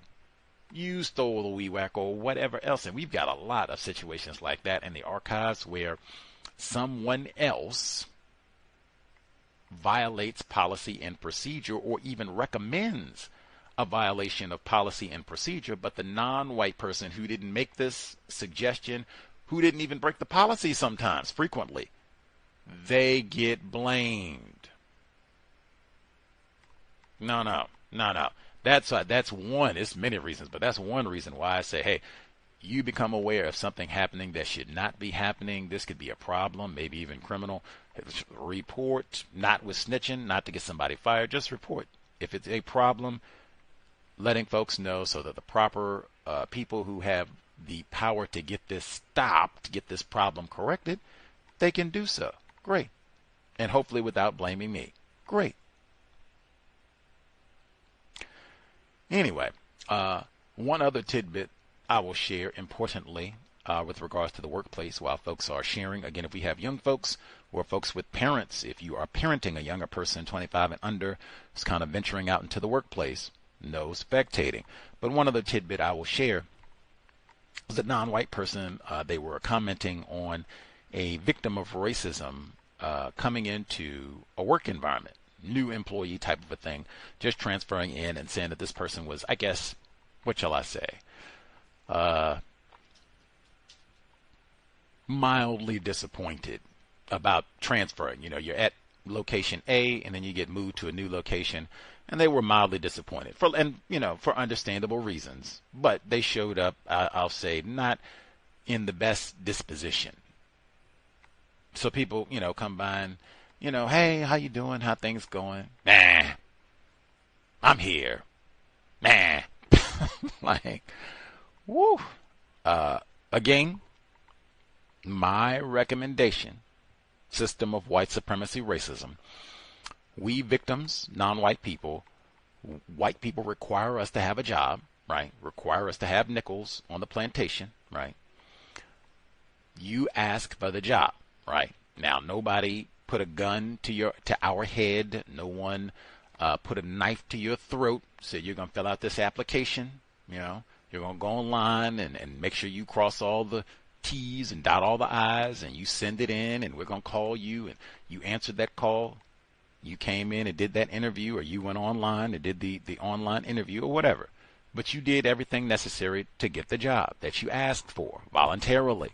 You stole the weed whacker or whatever else. And we've got a lot of situations like that in the archives where someone else violates policy and procedure, or even recommends a violation of policy and procedure, but the non-white person who didn't make this suggestion, who didn't even break the policy sometimes, frequently, they get blamed. No. That's one. It's many reasons, but that's one reason why I say, hey, you become aware of something happening that should not be happening. This could be a problem, maybe even criminal. Report, not with snitching, not to get somebody fired, just report. If it's a problem, letting folks know so that the proper people who have the power to get this stopped, get this problem corrected, they can do so. Great. And hopefully without blaming me. Great. Anyway, one other tidbit I will share, importantly, with regards to the workplace while folks are sharing. Again, if we have young folks or folks with parents, if you are parenting a younger person, 25 and under, who's kind of venturing out into the workplace, no spectating. But one other tidbit I will share was a non-white person. They were commenting on a victim of racism coming into a work environment. New employee type of a thing, just transferring in and saying that this person was, I guess, what shall I say, mildly disappointed about transferring. You're at location A and then you get moved to a new location, and they were mildly disappointed for understandable reasons, but they showed up, I'll say, not in the best disposition. So people, come by and, hey, how you doing? How things going? Nah, I'm here. Nah. Like, woo. Again, my recommendation, system of white supremacy racism, we victims, non-white people, white people require us to have a job, right? Require us to have nickels on the plantation, right? You ask for the job, right? Now, nobody put a gun to our head. No one put a knife to your throat. Said you're going to fill out this application. You're going to go online and make sure you cross all the T's and dot all the I's, and you send it in, and we're going to call you, and you answered that call. You came in and did that interview, or you went online and did the online interview, or whatever. But you did everything necessary to get the job that you asked for voluntarily.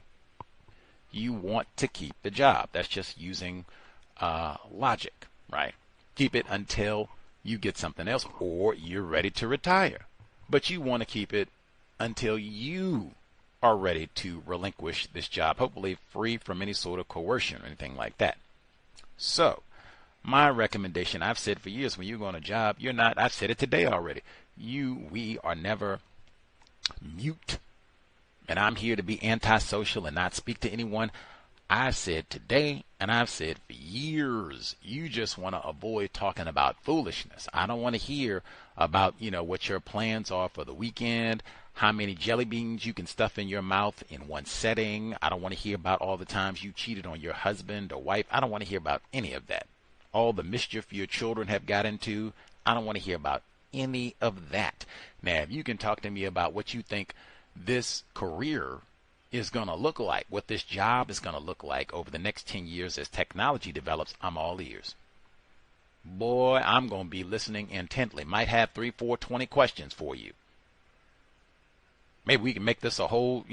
You want to keep the job. That's just using logic, right? Keep it until you get something else, or you're ready to retire. But you want to keep it until you are ready to relinquish this job, hopefully free from any sort of coercion or anything like that. So, my recommendation, I've said for years, when you go on a job, you're not, I've said it today already, we are never mute. And I'm here to be antisocial and not speak to anyone. I've said today, and I've said for years, you just want to avoid talking about foolishness. I don't want to hear about, what your plans are for the weekend, how many jelly beans you can stuff in your mouth in one setting. I don't want to hear about all the times you cheated on your husband or wife. I don't want to hear about any of that. All the mischief your children have got into, I don't want to hear about any of that. Now, if you can talk to me about what you think this career is going to look like, what this job is going to look like over the next 10 years as technology develops, I'm all ears. Boy, I'm going to be listening intently. Might have 3, 4, 20 questions for you. Maybe we can make this a whole,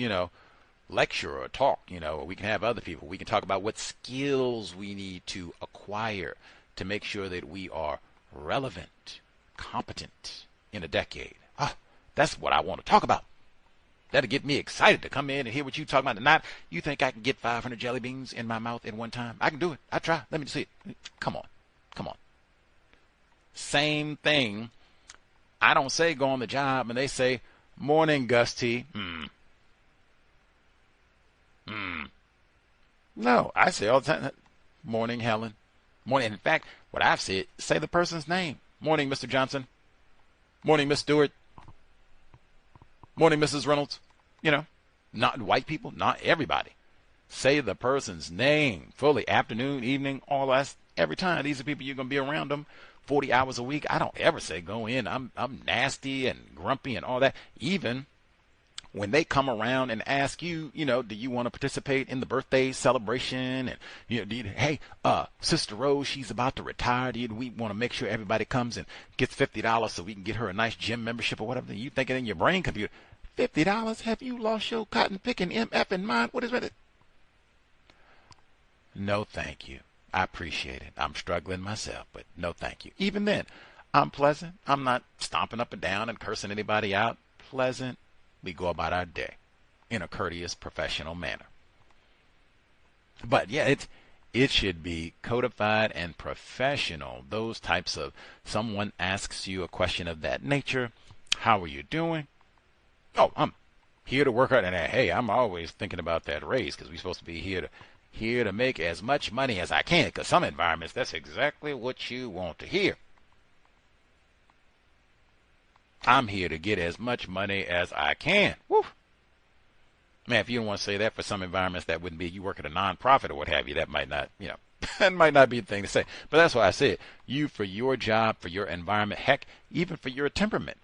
lecture or talk, or we can have other people. We can talk about what skills we need to acquire to make sure that we are relevant, competent in a decade. That's what I want to talk about. That'll get me excited to come in and hear what you talking about tonight. You think I can get 500 jelly beans in my mouth at one time? I can do it. I try. Let me see it. Come on. Same thing. I don't say go on the job and they say, morning, Gus T. No, I say all the time, morning, Helen. Morning. In fact, what I've said, say the person's name. Morning, Mr. Johnson. Morning, Miss Stewart. Morning, Mrs. Reynolds. You know, not white people, not everybody. Say the person's name fully. Afternoon, evening, all that. Every time. These are people you're going to be around them 40 hours a week. I don't ever say go in. I'm nasty and grumpy and all that. Even when they come around and ask you, do you want to participate in the birthday celebration? And, hey, Sister Rose, she's about to retire. We want to make sure everybody comes and gets $50 so we can get her a nice gym membership or whatever. You thinking in your brain computer, $50? Have you lost your cotton picking MF in mind? What is it? No, thank you. I appreciate it. I'm struggling myself, but no, thank you. Even then, I'm pleasant. I'm not stomping up and down and cursing anybody out. Pleasant. We go about our day in a courteous, professional manner. But yeah, it should be codified and professional. Those types of, someone asks you a question of that nature. How are you doing? Oh, I'm here to work out. And hey, I'm always thinking about that raise because we're supposed to be here to make as much money as I can, because some environments, that's exactly what you want to hear. I'm here to get as much money as I can. Woo. Man, if you don't want to say that for some environments, that wouldn't be, you work at a nonprofit or what have you, that might not, that might not be the thing to say. But that's why I said, you for your job, for your environment, heck, even for your temperament.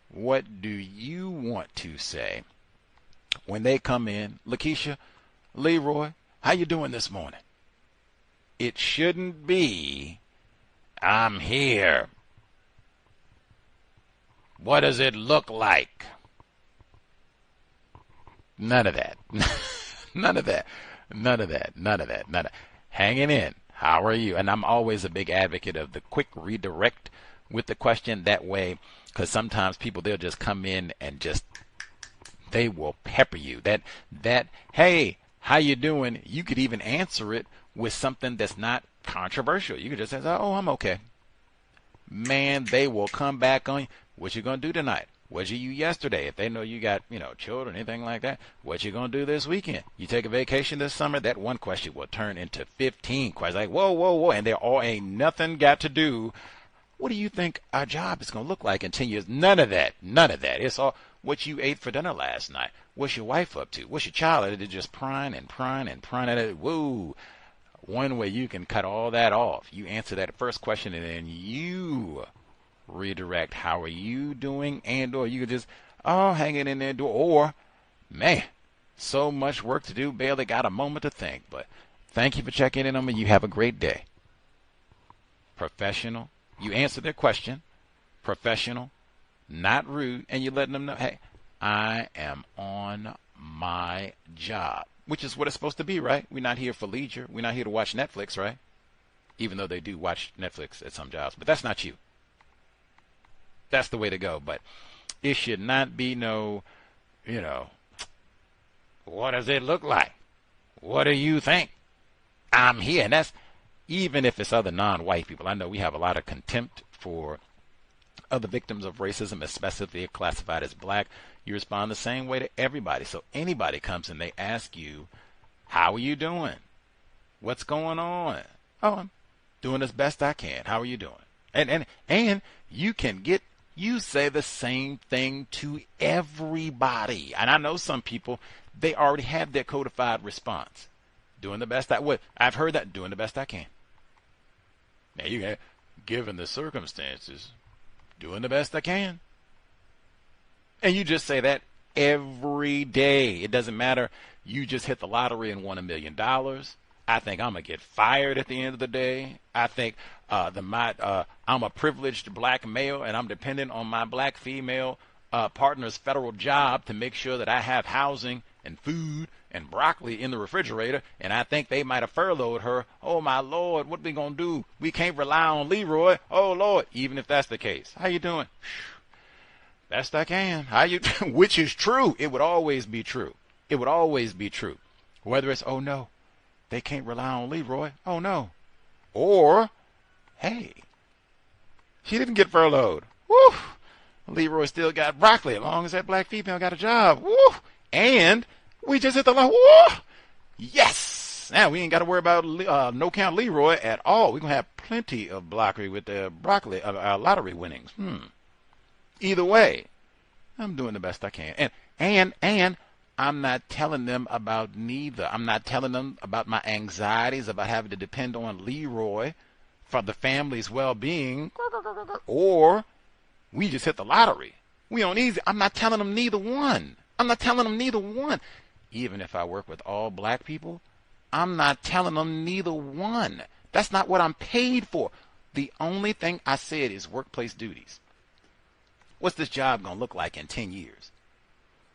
What do you want to say when they come in? Lakeisha, Leroy, how you doing this morning? It shouldn't be, I'm here. What does it look like? None of that. None of that. None of that. None of that. None of that. Hanging in. How are you? And I'm always a big advocate of the quick redirect with the question that way, because sometimes people, they'll just come in and they will pepper you. That, hey, how you doing? You could even answer it with something that's not controversial. You could just say, oh, I'm okay. Man, they will come back on you. What you going to do tonight? What you yesterday? If they know you got, children, anything like that, what you going to do this weekend? You take a vacation this summer? That one question will turn into 15 questions. Like, whoa. And they're all ain't nothing got to do. What do you think our job is going to look like in 10 years? None of that. None of that. It's all what you ate for dinner last night. What's your wife up to? What's your child? They're just prying at it. Whoa. One way you can cut all that off. You answer that first question and then you redirect. How are you doing? And or you could just, hanging in there. Or, man, so much work to do. Barely got a moment to think. But thank you for checking in on me. You have a great day. Professional. You answer their question. Professional. Not rude. And you're letting them know, hey, I am on my job. Which is what it's supposed to be, right? We're not here for leisure. We're not here to watch Netflix, right? Even though they do watch Netflix at some jobs. But that's not you. That's the way to go. But it should not be no, what does it look like? What do you think? I'm here. And that's even if it's other non-white people. I know we have a lot of contempt for other victims of racism, especially if they're classified as black. You respond the same way to everybody. So anybody comes and they ask you, how are you doing? What's going on? Oh, I'm doing as best I can. How are you doing? And you say the same thing to everybody. And I know some people, they already have their codified response. Doing the best I've heard that, doing the best I can. Now you got, given the circumstances, doing the best I can. And you just say that every day. It doesn't matter. You just hit the lottery and won $1 million. I think I'm going to get fired at the end of the day. I think I'm a privileged black male and I'm dependent on my black female partner's federal job to make sure that I have housing and food and broccoli in the refrigerator. And I think they might have furloughed her. Oh, my Lord, what are we going to do? We can't rely on Leroy. Oh, Lord, even if that's the case. How you doing? Best I can. How you? Which is true. It would always be true. It would always be true. Whether it's, oh, no, they can't rely on Leroy. Oh, no. Or, hey, she didn't get furloughed. Woo! Leroy still got broccoli as long as that black female got a job. Woo! And we just hit the line. Woo! Yes! Now we ain't got to worry about no count Leroy at all. We're going to have plenty of broccoli with the lottery winnings. Either way, I'm doing the best I can. And I'm not telling them about neither. I'm not telling them about my anxieties about having to depend on Leroy for the family's well-being, or we just hit the lottery. We on easy. I'm not telling them neither one. Even if I work with all black people, I'm not telling them neither one. That's not what I'm paid for. The only thing I said is workplace duties. What's this job going to look like in 10 years?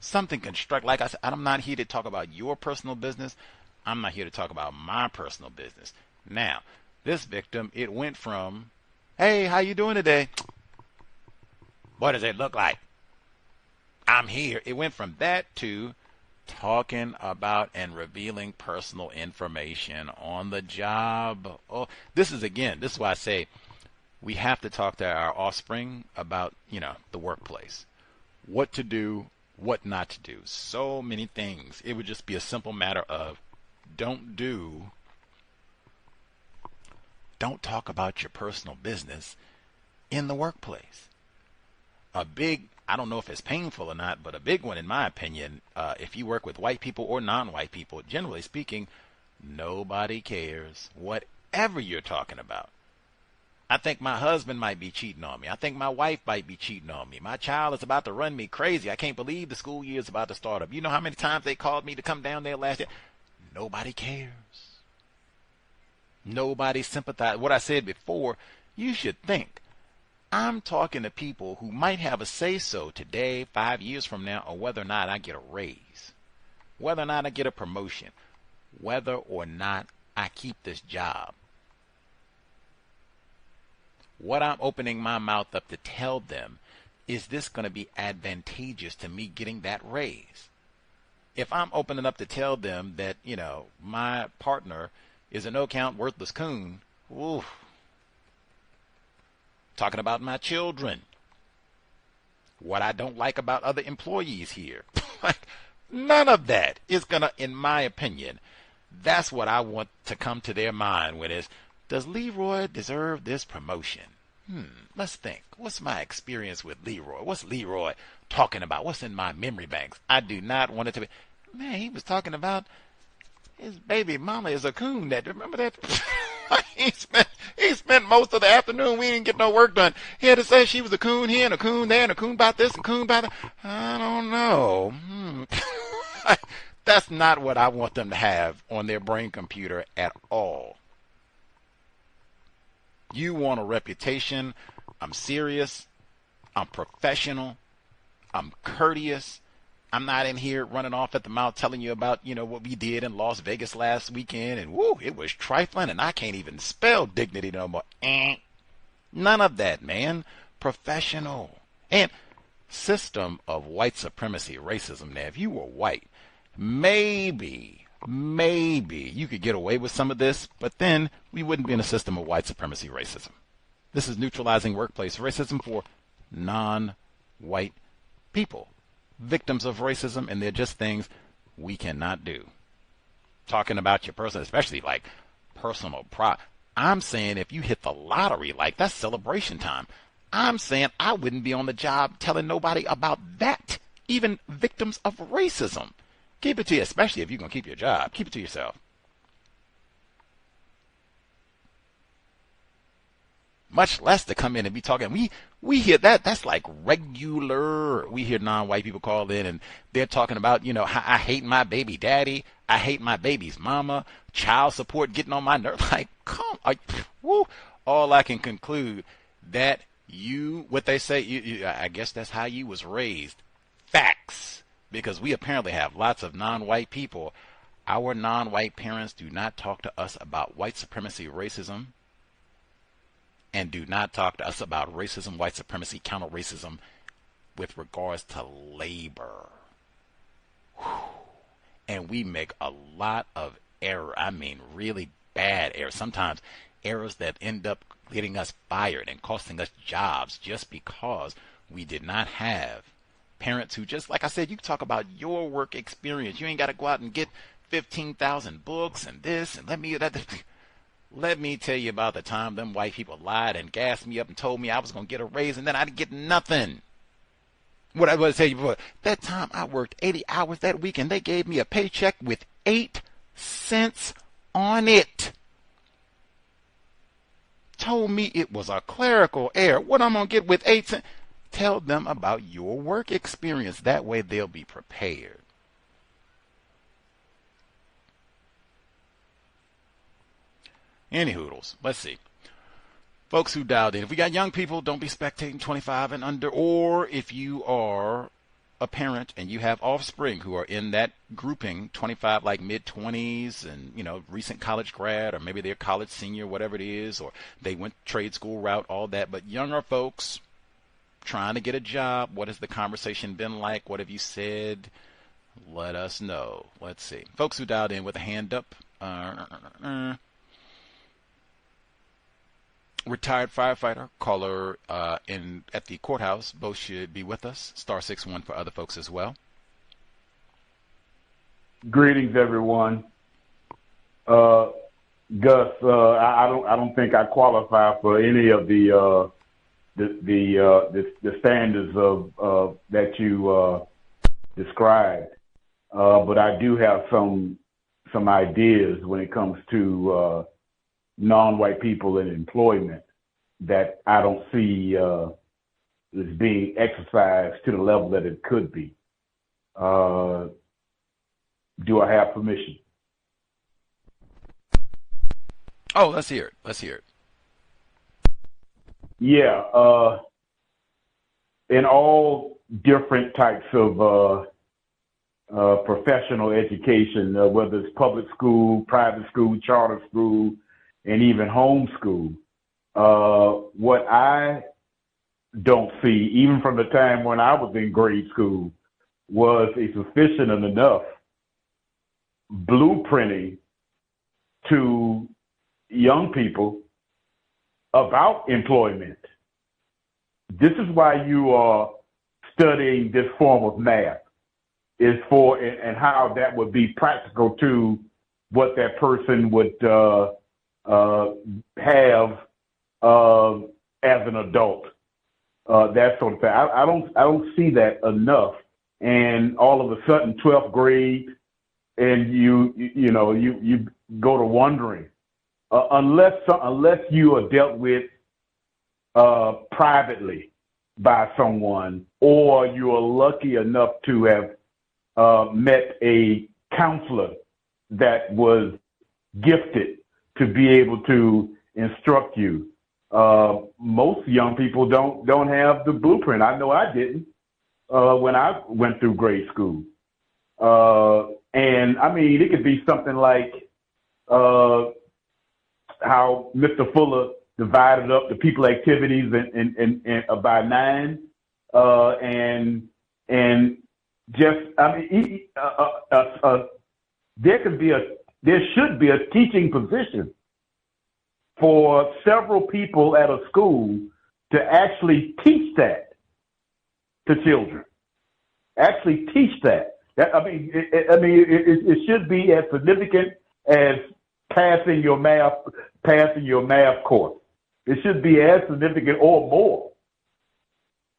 Something construct. Like I said, I'm not here to talk about your personal business. I'm not here to talk about my personal business. Now, this victim, it went from, hey, how you doing today? What does it look like? I'm here. It went from that to talking about and revealing personal information on the job. Oh, this is why I say we have to talk to our offspring about, the workplace. What to do, what not to do. So many things. It would just be a simple matter of don't talk about your personal business in the workplace. I don't know if it's painful or not, but a big one in my opinion, if you work with white people or non-white people, generally speaking, nobody cares whatever you're talking about. I think my husband might be cheating on me. I think my wife might be cheating on me. My child is about to run me crazy. I can't believe the school year is about to start up. You know how many times they called me to come down there last year? Nobody cares. Nobody sympathizes. What I said before, you should think. I'm talking to people who might have a say-so today, 5 years from now, on whether or not I get a raise, whether or not I get a promotion, whether or not I keep this job. What I'm opening my mouth up to tell them is this going to be advantageous to me getting that raise? If I'm opening up to tell them that, my partner is a no-count worthless coon, oof. Talking about my children, what I don't like about other employees here. None of that is going to, in my opinion, that's what I want to come to their mind when it's, does Leroy deserve this promotion? Let's think. What's my experience with Leroy? What's Leroy talking about? What's in my memory banks? I do not want it to be, man, he was talking about his baby mama is a coon. Remember that? He spent most of the afternoon. We didn't get no work done. He had to say she was a coon here and a coon there and a coon about this and a coon about that. I don't know. That's not what I want them to have on their brain computer at all. You want a reputation. I'm serious. I'm professional. I'm courteous. I'm not in here running off at the mouth telling you about, what we did in Las Vegas last weekend. And woo, it was trifling and I can't even spell dignity no more. None of that, man. Professional. And system of white supremacy, racism. Now, if you were white, maybe you could get away with some of this, but then we wouldn't be in a system of white supremacy, racism. This is neutralizing workplace racism for non-white people. Victims of racism, and they're just things we cannot do. Talking about your person, especially like personal pride. I'm saying if you hit the lottery, like that's celebration time. I'm saying I wouldn't be on the job telling nobody about that. Even victims of racism. Keep it to you, especially if you're going to keep your job. Keep it to yourself. Much less to come in and be talking. We hear that. That's like regular. We hear non-white people call in and they're talking about, I hate my baby daddy. I hate my baby's mama. Child support getting on my nerves. Like, come on. Woo. All I can conclude that what they say, I guess that's how you was raised. Facts. Because we apparently have lots of non-white people. Our non-white parents do not talk to us about white supremacy, racism, and do not talk to us about racism, white supremacy, counter-racism with regards to labor. Whew. And we make a lot of error. I mean, really bad errors. Sometimes errors that end up getting us fired and costing us jobs just because we did not have parents who just, like I said, you talk about your work experience. You ain't got to go out and get 15,000 books and this and let me tell you about the time them white people lied and gassed me up and told me I was going to get a raise and then I didn't get nothing. What I was tell you before, that time I worked 80 hours that week and they gave me a paycheck with 8 cents on it. Told me it was a clerical error. What I'm going to get with 8 cents? Tell them about your work experience. That way they'll be prepared. Any hoodles. Let's see. Folks who dialed in. If we got young people, don't be spectating 25 and under. Or if you are a parent and you have offspring who are in that grouping, 25, like mid-20s and, recent college grad, or maybe they're college senior, whatever it is, or they went trade school route, all that. But younger folks trying to get a job, what has the conversation been like? What have you said? Let us know. Let's see. Folks who dialed in with a hand up. Retired firefighter, caller at the courthouse. Both should be with us. *61 for other folks as well. Greetings, everyone. Gus, I don't think I qualify for any of the standards of that you described, but I do have some ideas when it comes to non-white people in employment that I don't see is being exercised to the level that it could be. Do I have permission? Oh, let's hear it. Yeah. In all different types of professional education, whether it's public school, private school, charter school, and even homeschool, what I don't see, even from the time when I was in grade school, was a sufficient enough blueprinting to young people about employment. This is why you are studying this form of math, is for, and how that would be practical to what that person would have as an adult, that sort of thing. I don't see that enough. And all of a sudden, 12th grade, and you go to wondering, unless you are dealt with privately by someone, or you are lucky enough to have met a counselor that was gifted to be able to instruct you. Most young people don't have the blueprint. I know I didn't when I went through grade school. And I mean, it could be something like how Mr. Fuller divided up the people activities in by 9, and just, I mean, there should be a teaching position for several people at a school to actually teach that to children. Actually teach that. It should be as significant as passing your math course. It should be as significant or more.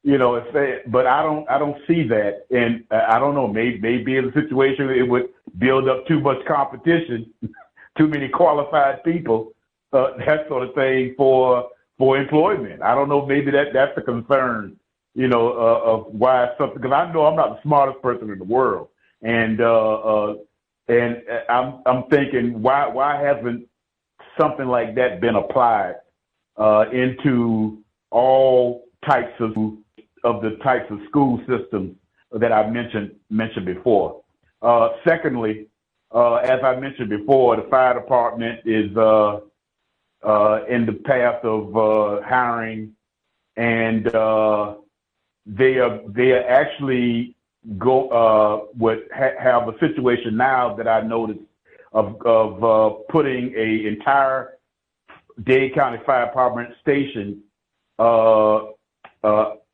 But I don't see that, and I don't know. Maybe in a situation it would build up too much competition, too many qualified people, that sort of thing for employment. I don't know. Maybe that's a concern, of why something. Because I know I'm not the smartest person in the world, and I'm thinking why hasn't something like that been applied into all types of the types of school systems that I mentioned before. Secondly, as I mentioned before, the fire department is in the path of hiring, and they are actually have a situation now that I noticed of putting a entire Dade County Fire Department station out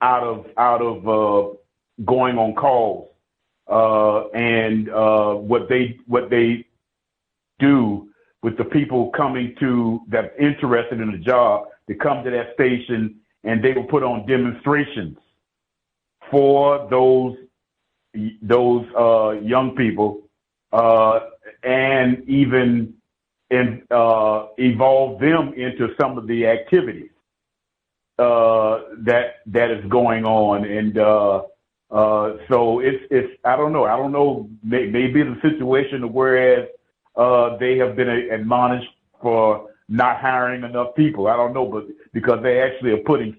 of going on calls, and what they do with the people coming to that's interested in the job to come to that station, and they will put on demonstrations for those young people, and even evolve them into some of the activities that is going on. And so it's I don't know, maybe it's a situation whereas they have been admonished for not hiring enough people. I don't know, but because they actually are putting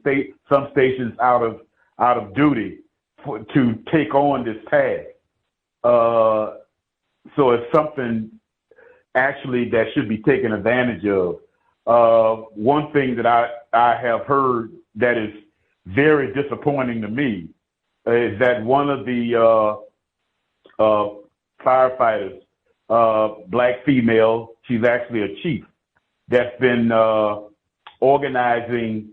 some stations out of duty to take on this task. So it's something actually that should be taken advantage of. One thing that I have heard that is very disappointing to me is that one of the firefighters, black female, she's actually a chief, that's been organizing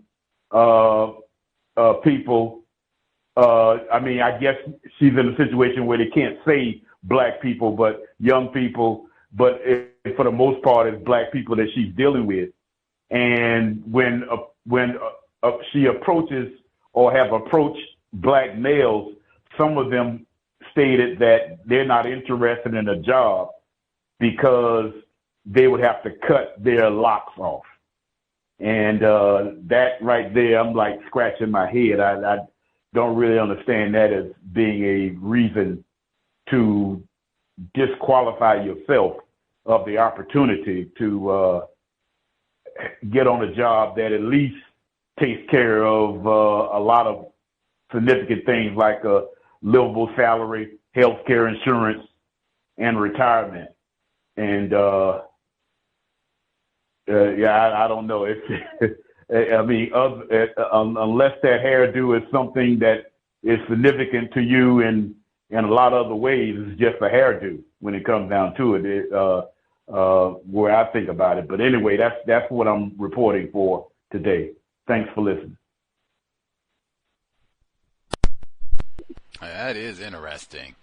people. I mean, I guess she's in a situation where they can't say black people, but young people, but for the most part, it's black people that she's dealing with. And when she approaches or have approached black males, some of them stated that they're not interested in a job because they would have to cut their locks off. And that right there, I'm like scratching my head. I don't really understand that as being a reason to disqualify yourself of the opportunity to get on a job that at least takes care of a lot of significant things like a livable salary, health care insurance, and retirement. And I don't know. I mean, unless that hairdo is something that is significant to you in a lot of other ways, it's just a hairdo when it comes down to it, where I think about it. But anyway, that's what I'm reporting for today. Thanks for listening. That is interesting.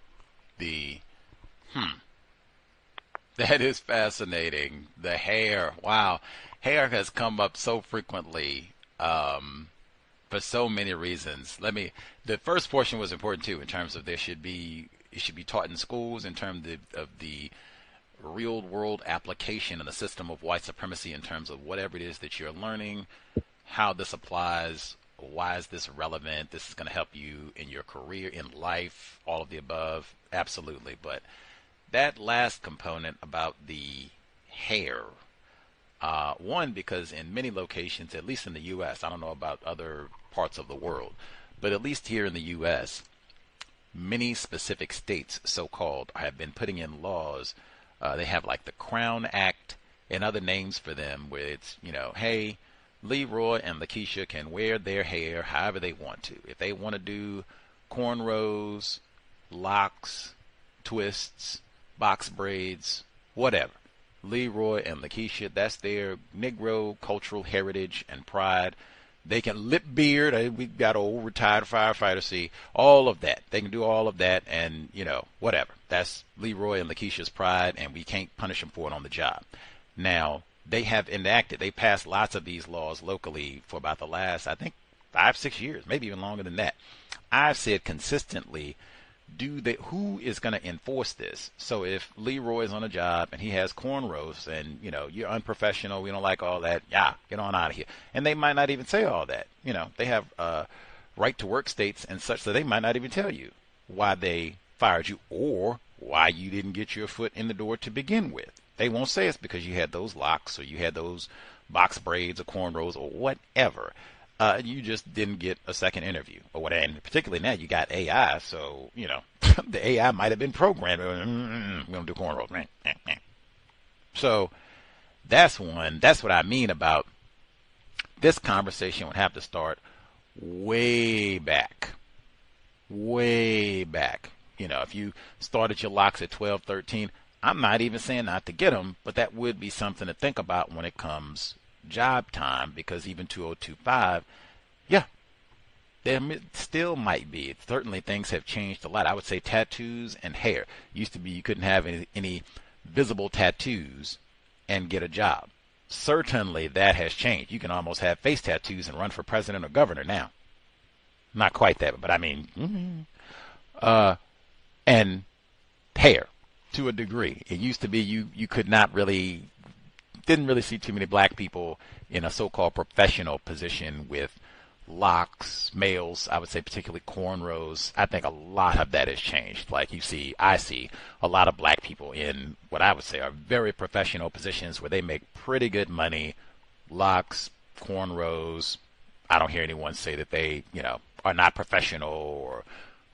That is fascinating. The hair. Wow. Hair has come up so frequently for so many reasons. The first portion was important too, in terms of it should be taught in schools in terms of the real world application of the system of white supremacy in terms of whatever it is that you're learning, how this applies, why is this relevant, this is going to help you in your career, in life, all of the above. Absolutely. But that last component about the hair, one, because in many locations, at least in the U.S., I don't know about other parts of the world, but at least here in the U.S., many specific states, so-called, have been putting in laws. They have like the Crown Act and other names for them where it's, hey, Leroy and Lakeisha can wear their hair however they want to. If they want to do cornrows, locks, twists, box braids, whatever. Leroy and Lakeisha, that's their Negro cultural heritage and pride. They can lip beard. We got an old retired firefighter, see, all of that. They can do all of that and, whatever. That's Leroy and Lakeisha's pride, and we can't punish them for it on the job. Now, they have they passed lots of these laws locally for about the last, I think, 5-6 years, maybe even longer than that. I've said consistently, who is going to enforce this? So if Leroy's on a job and he has cornrows and, you're unprofessional, we don't like all that, get on out of here. And they might not even say all that. They have right to work states and such, so they might not even tell you why they fired you or why you didn't get your foot in the door to begin with. They won't say it's because you had those locks or you had those box braids or cornrows or whatever. You just didn't get a second interview or whatever. And particularly now you got AI, so, the AI might have been programmed. We don't do cornrows, man. So that's one. That's what I mean about this conversation would have to start way back. Way back. If you started your locks at 12, 13, I'm not even saying not to get them, but that would be something to think about when it comes job time, because even 2025, there still might be. Certainly things have changed a lot. I would say tattoos and hair. Used to be you couldn't have any visible tattoos and get a job. Certainly that has changed. You can almost have face tattoos and run for president or governor now. Not quite that, but I mean, and hair to a degree. It used to be you could not really, didn't really see too many black people in a so-called professional position with locks, males, I would say particularly cornrows. I think a lot of that has changed. Like I see a lot of black people in what I would say are very professional positions where they make pretty good money, locks, cornrows. I don't hear anyone say that they, are not professional or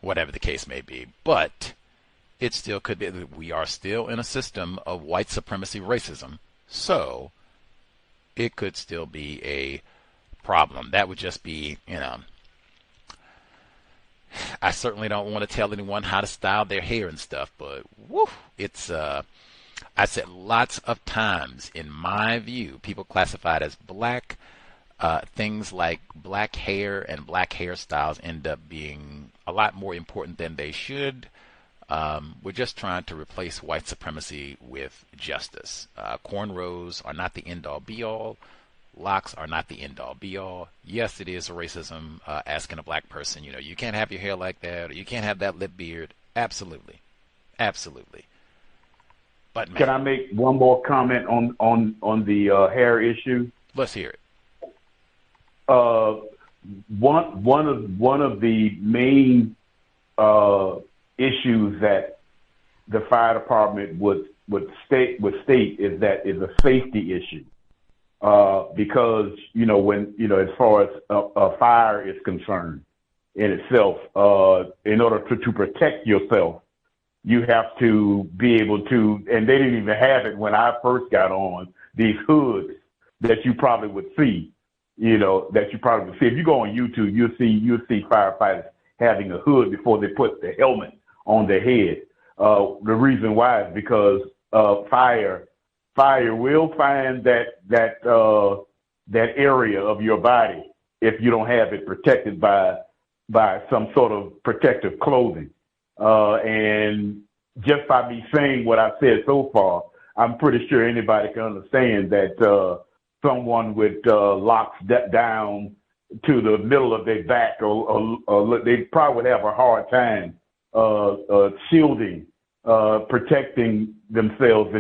whatever the case may be. But it still could be. We are still in a system of white supremacy racism. So it could still be a problem. That would just be, I certainly don't want to tell anyone how to style their hair and stuff, but it's, I said lots of times, in my view, people classified as black, things like black hair and black hairstyles end up being a lot more important than they should. We're just trying to replace white supremacy with justice. Cornrows are not the end-all be-all. Locks are not the end-all be-all. Yes, it is racism asking a black person, you can't have your hair like that, or you can't have that lip beard. Absolutely. Absolutely. But man, can I make one more comment on the hair issue? Let's hear it. One of the main issues that the fire department would state is that is a safety issue. Because when as far as a fire is concerned in itself, in order to protect yourself, you have to be able to, and they didn't even have it when I first got on, these hoods that you probably would see, If you go on YouTube, you'll see firefighters having a hood before they put the helmet on their head. The reason why is because fire will find that area of your body if you don't have it protected by some sort of protective clothing. And just by me saying what I've said so far, I'm pretty sure anybody can understand that someone with locks down to the middle of their back, or they probably would have a hard time shielding, protecting themselves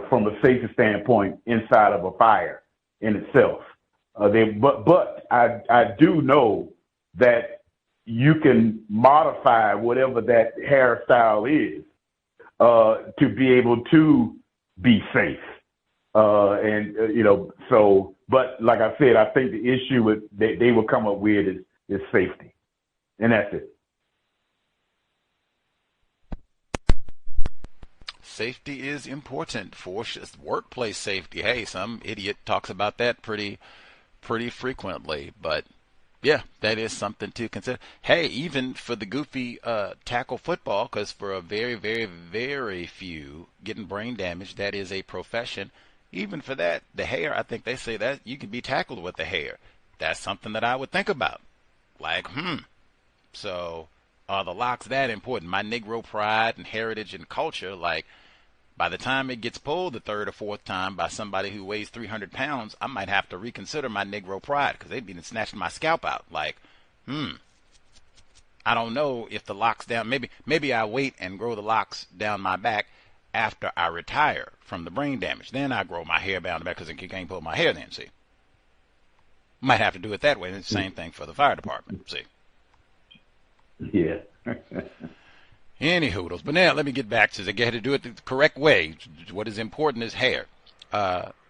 from a safety standpoint inside of a fire in itself. But I do know that you can modify whatever that hairstyle is to be able to be safe. But like I said, I think the issue they will come up with is safety, and that's it. Safety is important for workplace safety. Hey, some idiot talks about that pretty frequently, but yeah, that is something to consider. Hey, even for the goofy tackle football, because for a very, very, very few getting brain damage, that is a profession. Even for that, the hair, I think they say that you can be tackled with the hair. That's something that I would think about. Like, So are the locks that important? My Negro pride and heritage and culture, like, by the time it gets pulled the third or fourth time by somebody who weighs 300 pounds, I might have to reconsider my Negro pride because they'd be snatching my scalp out. Like, I don't know if the locks down, maybe I wait and grow the locks down my back after I retire from the brain damage. Then I grow my hair down the back because I can't pull my hair then, see. Might have to do it that way. It's the same thing for the fire department, see. Yeah. Any hoodles. But now let me get back to get to do it the correct way. What is important is hair.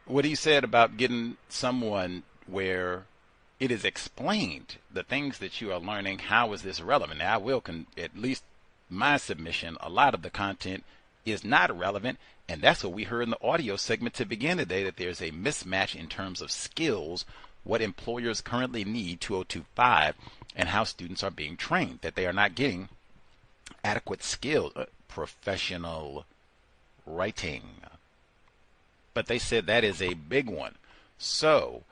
What he said about getting someone where it is explained the things that you are learning, how is this relevant? Now, I will, at least my submission, a lot of the content is not relevant, and that's what we heard in the audio segment to begin today, that there's a mismatch in terms of skills, what employers currently need, 2025, and how students are being trained, that they are not getting adequate skills, professional writing. But they said that is a big one. So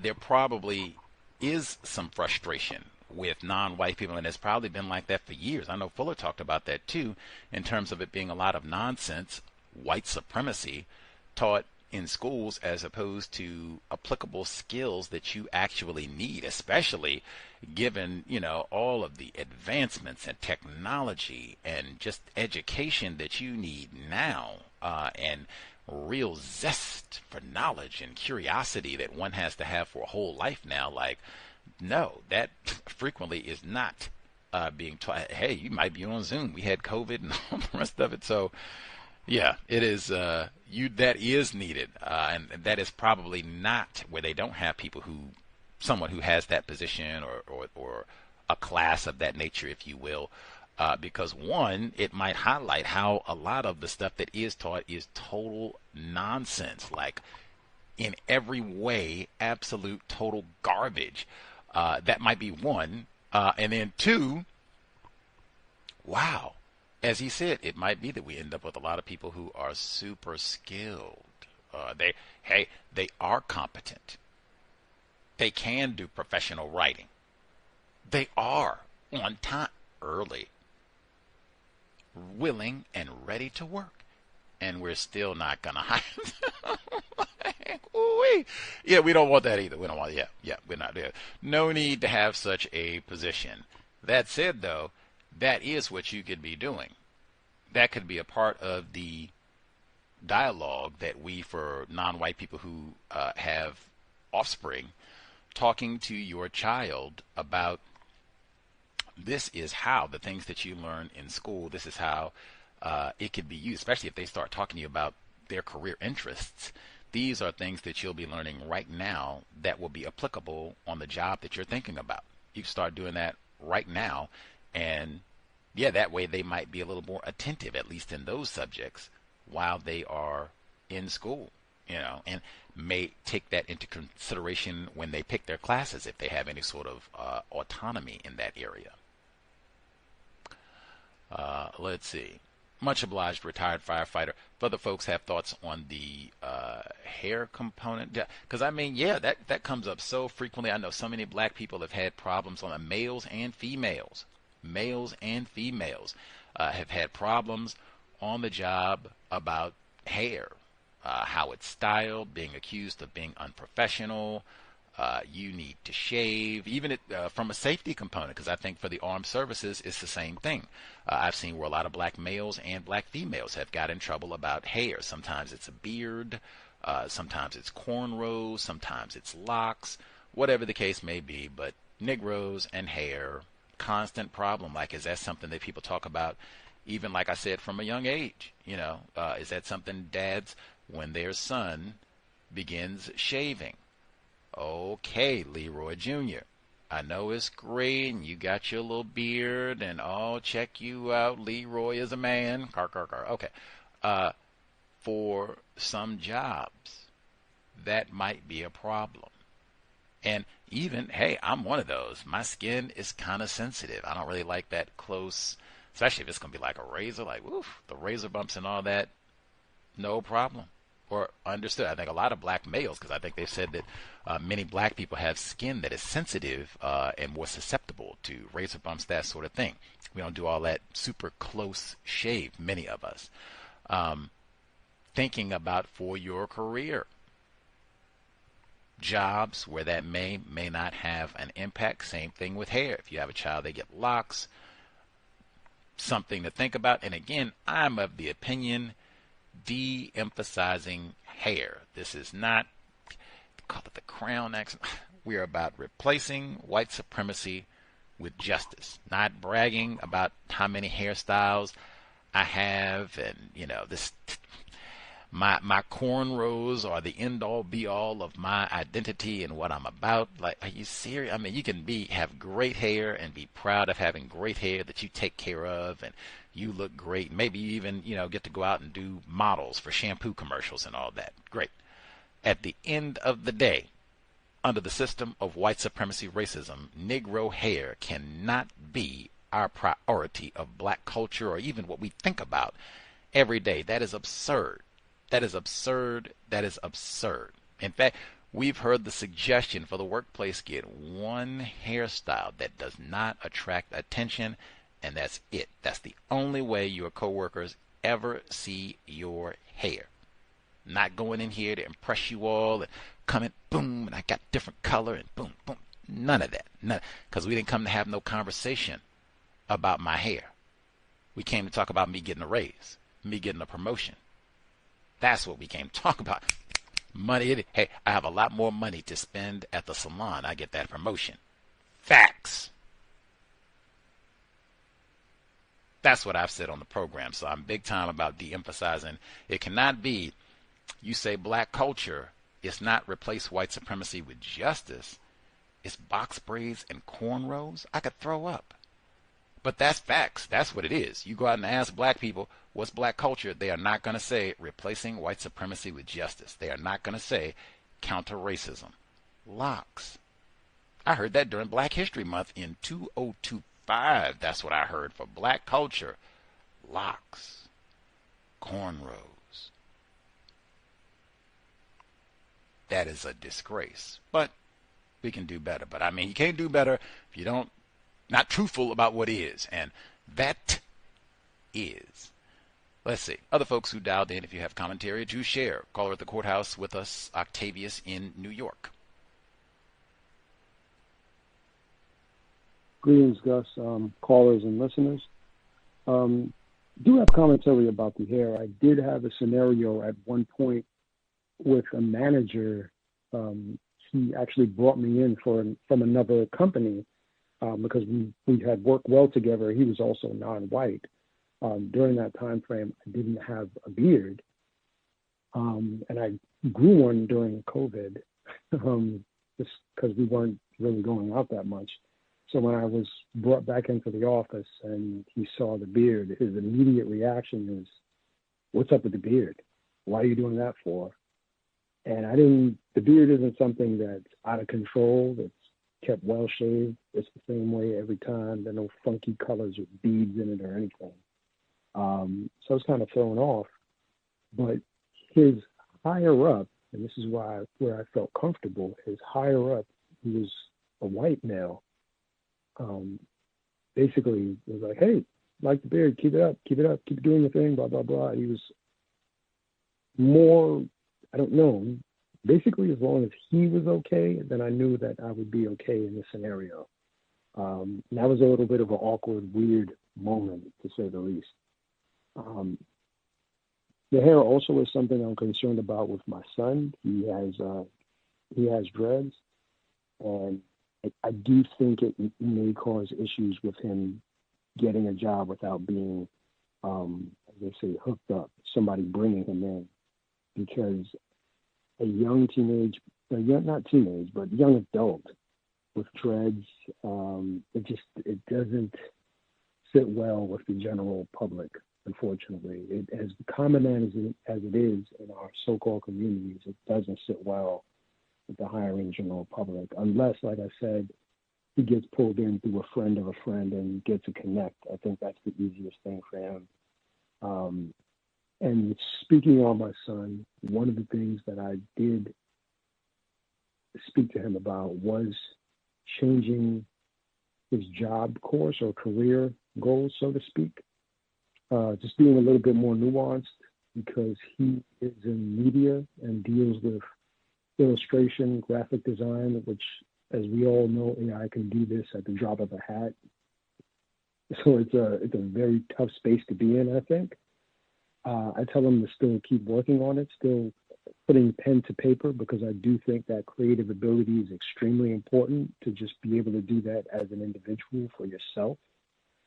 there probably is some frustration with non-white people, and it's probably been like that for years. I know Fuller talked about that too, in terms of it being a lot of nonsense, white supremacy taught in schools as opposed to applicable skills that you actually need, especially given, all of the advancements in technology and just education that you need now, and real zest for knowledge and curiosity that one has to have for a whole life now. Like, no, that frequently is not being taught. Hey, you might be on Zoom. We had COVID and all the rest of it. So, yeah, it is. That is needed, and that is probably not where they don't have someone who has that position or a class of that nature, if you will. Because one, it might highlight how a lot of the stuff that is taught is total nonsense, like in every way, absolute total garbage. That might be one. And then two, wow, as he said, it might be that we end up with a lot of people who are super skilled. They are competent. They can do professional writing. They are on time, early, willing and ready to work, and we're still not gonna hire them. Yeah, we don't want that either. We don't want. Yeah, we're not there. No need to have such a position. That said, though, that is what you could be doing. That could be a part of the dialogue that we, for non-white people who have offspring, talking to your child about. This is how the things that you learn in school, this is how it could be used, especially if they start talking to you about their career interests. These are things that you'll be learning right now that will be applicable on the job that you're thinking about. You can start doing that right now, and yeah, that way they might be a little more attentive, at least in those subjects, while they are in school, and may take that into consideration when they pick their classes if they have any sort of autonomy in that area. Let's see. Much obliged, retired firefighter. If other folks have thoughts on the hair component, because that comes up so frequently. I know so many black people have had problems on the males and females. Males and females have had problems on the job about hair, how it's styled, being accused of being unprofessional. You need to shave, even from a safety component, because I think for the armed services, it's the same thing. I've seen where a lot of black males and black females have got in trouble about hair. Sometimes it's a beard, sometimes it's cornrows, sometimes it's locks, whatever the case may be. But Negroes and hair, constant problem. Like, is that something that people talk about, even like I said, from a young age? Is that something dads, when their son begins shaving? Okay, Leroy Jr., I know it's great, and you got your little beard, and check you out. Leroy is a man. Car. Okay. For some jobs, that might be a problem. And even, hey, I'm one of those. My skin is kind of sensitive. I don't really like that close, especially if it's going to be like a razor, like, woof, the razor bumps and all that, no problem. Or understood. I think a lot of black males, because I think they've said that many black people have skin that is sensitive and more susceptible to razor bumps, that sort of thing. We don't do all that super close shave, many of us. Thinking about for your career, jobs where that may not have an impact. Same thing with hair. If you have a child, they get locks. Something to think about. And again, I'm of the opinion, de-emphasizing hair. This is not, call it the crown accent. We are about replacing white supremacy with justice, not bragging about how many hairstyles I have, and this my cornrows are the end all be all of my identity and what I'm about. Like, are you serious? I mean, you can have great hair and be proud of having great hair that you take care of, and you look great. Maybe you even, get to go out and do models for shampoo commercials and all that. Great. At the end of the day, under the system of white supremacy racism, Negro hair cannot be our priority of black culture, or even what we think about every day. That is absurd. That is absurd. That is absurd. In fact, We've heard the suggestion for the workplace: get one hairstyle that does not attract attention, and that's it. That's the only way your coworkers ever see your hair. Not going in here to impress you all and coming, boom, and I got different color and boom, boom. None of that. None, because we didn't come to have no conversation about my hair. We came to talk about me getting a raise, me getting a promotion. That's what we came to talk about. Money. Hey, I have a lot more money to spend at the salon. I get that promotion. Facts. That's what I've said on the program. So I'm big time about de-emphasizing. It cannot be, you say black culture, it's not replace white supremacy with justice. It's box braids and cornrows. I could throw up. But that's facts. That's what it is. You go out and ask black people, what's black culture? They are not going to say replacing white supremacy with justice. They are not going to say counter racism. Locks. I heard that during Black History Month in 2025. That's what I heard for black culture. Locks. Cornrows. That is a disgrace. But we can do better. But I mean, you can't do better if you don't, not truthful about what is. And that is. Let's see. Other folks who dialed in, if you have commentary to share, caller at the courthouse with us, Octavius in New York. Greetings, Gus, callers and listeners. Do have commentary about the hair. I did have a scenario at one point with a manager. He actually brought me in from another company because we had worked well together. He was also non-white. During that time frame, I didn't have a beard, and I grew one during COVID just because we weren't really going out that much. So when I was brought back into the office and he saw the beard, his immediate reaction was, "What's up with the beard? Why are you doing that for?" And the beard isn't something that's out of control. It's kept well shaved. It's the same way every time. There are no funky colors with beads in it or anything. So I was kind of thrown off. But his higher up, and this is where I felt comfortable, his higher up, he was a white male, basically was like, "Hey, like the beard, keep it up, keep doing your thing, blah, blah, blah." He was more, I don't know, basically as long as he was okay, then I knew that I would be okay in this scenario. And that was a little bit of an awkward, weird moment, to say the least. The hair also is something I'm concerned about with my son. He has dreads, and I do think it may cause issues with him getting a job without being, as they say, hooked up, somebody bringing him in, because a young adult with dreads, it doesn't sit well with the general public, unfortunately. As common as it is in our so-called communities, it doesn't sit well with the higher-end general public, unless, like I said, he gets pulled in through a friend of a friend and gets a connect. I think that's the easiest thing for him. And speaking on my son, one of the things that I did speak to him about was changing his job course or career goals, so to speak. Just being a little bit more nuanced, because he is in media and deals with illustration, graphic design, which, as we all know, AI can do this at the drop of a hat. So it's a very tough space to be in, I think. I tell him to still keep working on it, still putting pen to paper, because I do think that creative ability is extremely important to just be able to do that as an individual for yourself.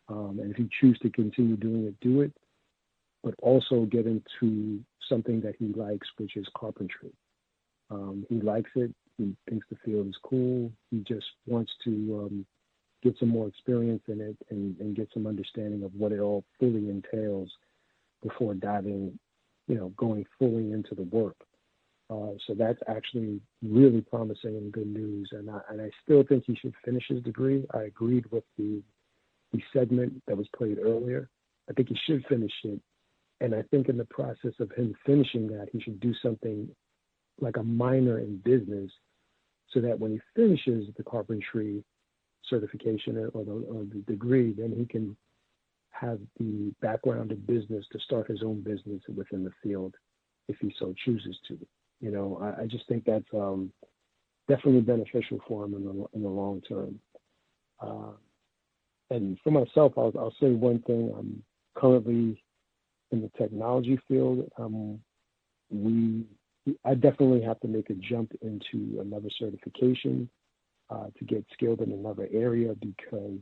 And if you choose to continue doing it, do it, but also get into something that he likes, which is carpentry. He likes it. He thinks the field is cool. He just wants to get some more experience in it and get some understanding of what it all fully entails before diving, going fully into the work. So that's actually really promising and good news. And I still think he should finish his degree. I agreed with the segment that was played earlier. I think he should finish it. And I think in the process of him finishing that, he should do something like a minor in business, so that when he finishes the carpentry certification or the degree, then he can have the background in business to start his own business within the field if he so chooses to. You know, I just think that's definitely beneficial for him in the long term. And for myself, I'll say one thing. I'm currently in the technology field. I definitely have to make a jump into another certification to get skilled in another area, because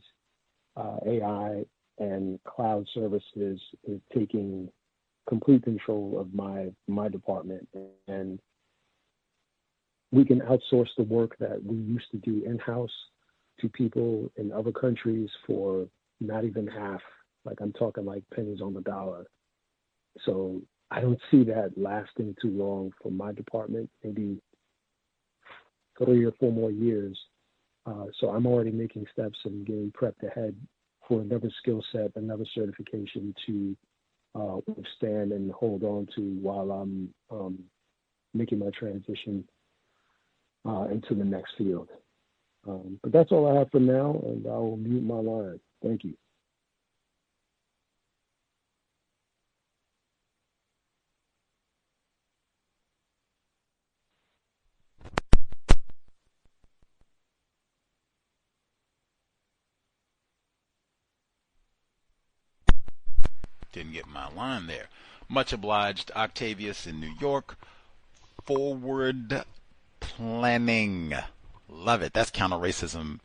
AI and cloud services is taking complete control of my department, and we can outsource the work that we used to do in-house to people in other countries for not even half. Like, I'm talking like pennies on the dollar. So I don't see that lasting too long for my department, maybe 3 or 4 more years. So I'm already making steps and getting prepped ahead for another skill set, another certification to withstand and hold on to while I'm making my transition into the next field. But that's all I have for now, and I will mute my line. Thank you. Didn't get my line there. Much obliged, Octavius in New York. Forward planning. Love it. That's counter racism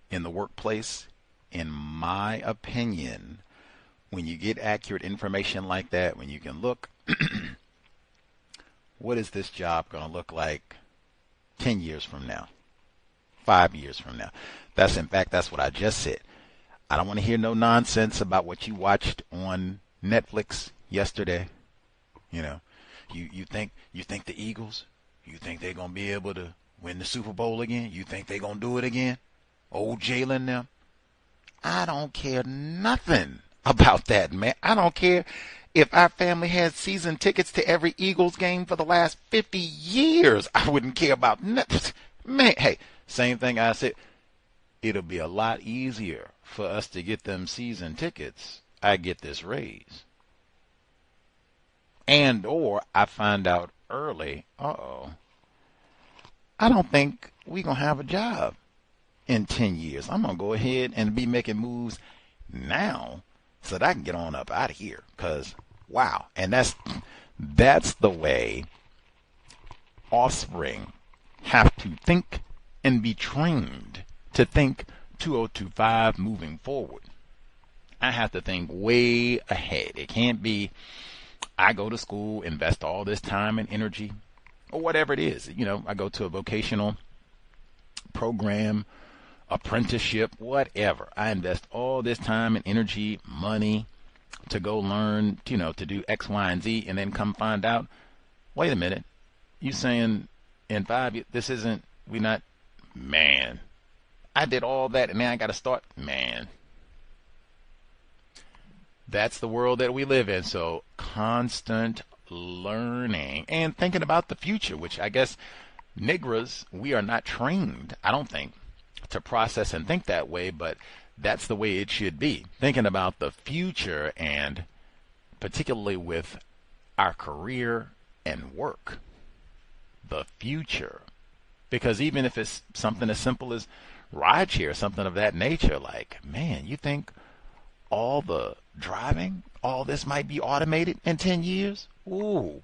in the workplace. In my opinion, when you get accurate information like that, when you can look, what is this job going to look like 10 years from now, 5 years from now? That's what I just said. I don't want to hear no nonsense about what you watched on Netflix yesterday. You know, you think the Eagles, you think they're going to be able to win the Super Bowl again? You think they're going to do it again? Old Jalen them? I don't care nothing about that, man. I don't care if our family had season tickets to every Eagles game for the last 50 years. I wouldn't care about nothing. Man, hey, same thing I said. It'll be a lot easier for us to get them season tickets. I get this raise. And or I find out early, I don't think we're going to have a job in 10 years. I'm going to go ahead and be making moves now so that I can get on up out of here. Because, wow. And that's the way offspring have to think and be trained to think 2025 moving forward. I have to think way ahead. It can't be I go to school, invest all this time and energy, or whatever it is. You know, I go to a vocational program, apprenticeship, whatever. I invest all this time and energy, money to go learn, you know, to do X, Y, and Z, and then come find out, wait a minute, you saying in 5 years, this isn't, we're not, man. I did all that, and now I got to start. Man, that's the world that we live in. So constant learning and thinking about the future, which I guess Negras, we are not trained, I don't think, to process and think that way, but that's the way it should be. Thinking about the future, and particularly with our career and work. The future. Because even if it's something as simple as rideshare, something of that nature, like, man, you think all the driving, all this might be automated in 10 years? Ooh.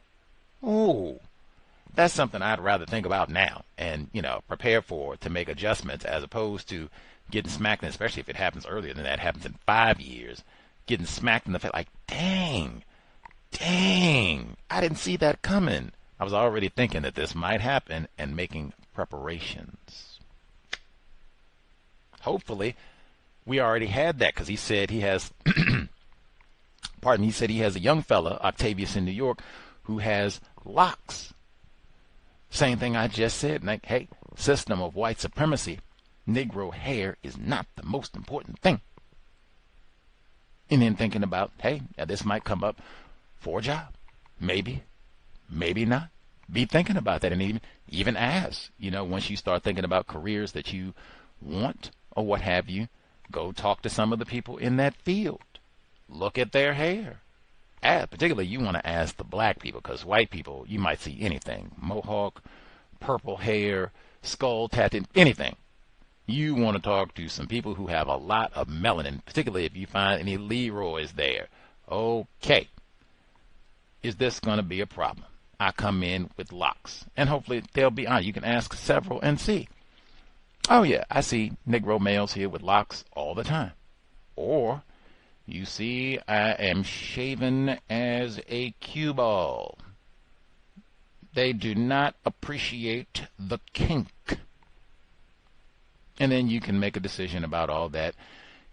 That's something I'd rather think about now and, you know, prepare for, to make adjustments, as opposed to getting smacked, and especially if it happens earlier than that, happens in 5 years, getting smacked in the face like, dang, I didn't see that coming. I was already thinking that this might happen and making preparations. Hopefully, we already had that, because he said he has, he said he has a young fella, Octavius in New York, who has locks. Same thing I just said, like, hey, system of white supremacy, Negro hair is not the most important thing. And then thinking about, hey, this might come up for a job. Maybe not. be thinking about that, and even ask, once you start thinking about careers that you want or what have you, go talk to some of the people in that field. Look at their hair. Particularly, you want to ask the black people, because white people, you might see anything. Mohawk, purple hair, skull tattoo, anything. You want to talk to some people who have a lot of melanin, particularly if you find any Leroy's there. Okay. Is this going to be a problem? I come in with locks, and hopefully they'll be on. You can ask several and see. Oh, yeah, I see Negro males here with locks all the time. Or, you see, I am shaven as a cue ball. They do not appreciate the kink. And then you can make a decision about all that,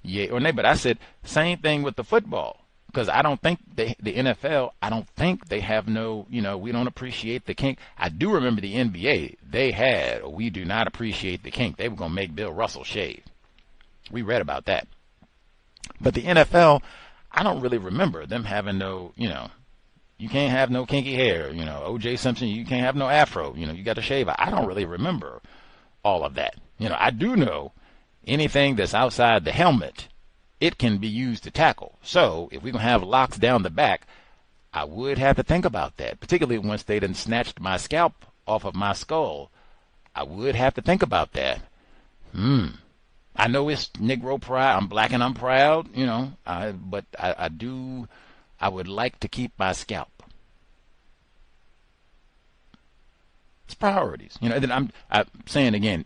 yay or nay. But I said, same thing with the football. Because I don't think the NFL, I don't think they have no, we don't appreciate the kink. I do remember the NBA, they had, we do not appreciate the kink. They were going to make Bill Russell shave. We read about that. But the NFL, I don't really remember them having no, you can't have no kinky hair. O.J. Simpson, you can't have no afro. You got to shave. I don't really remember all of that. I do know anything that's outside the helmet, it can be used to tackle. So if we're going to have locks down the back, I would have to think about that, particularly once they done snatched my scalp off of my skull. I would have to think about that. I know it's Negro pride. I'm black and I'm proud, but I would like to keep my scalp. It's priorities. Then I'm saying again,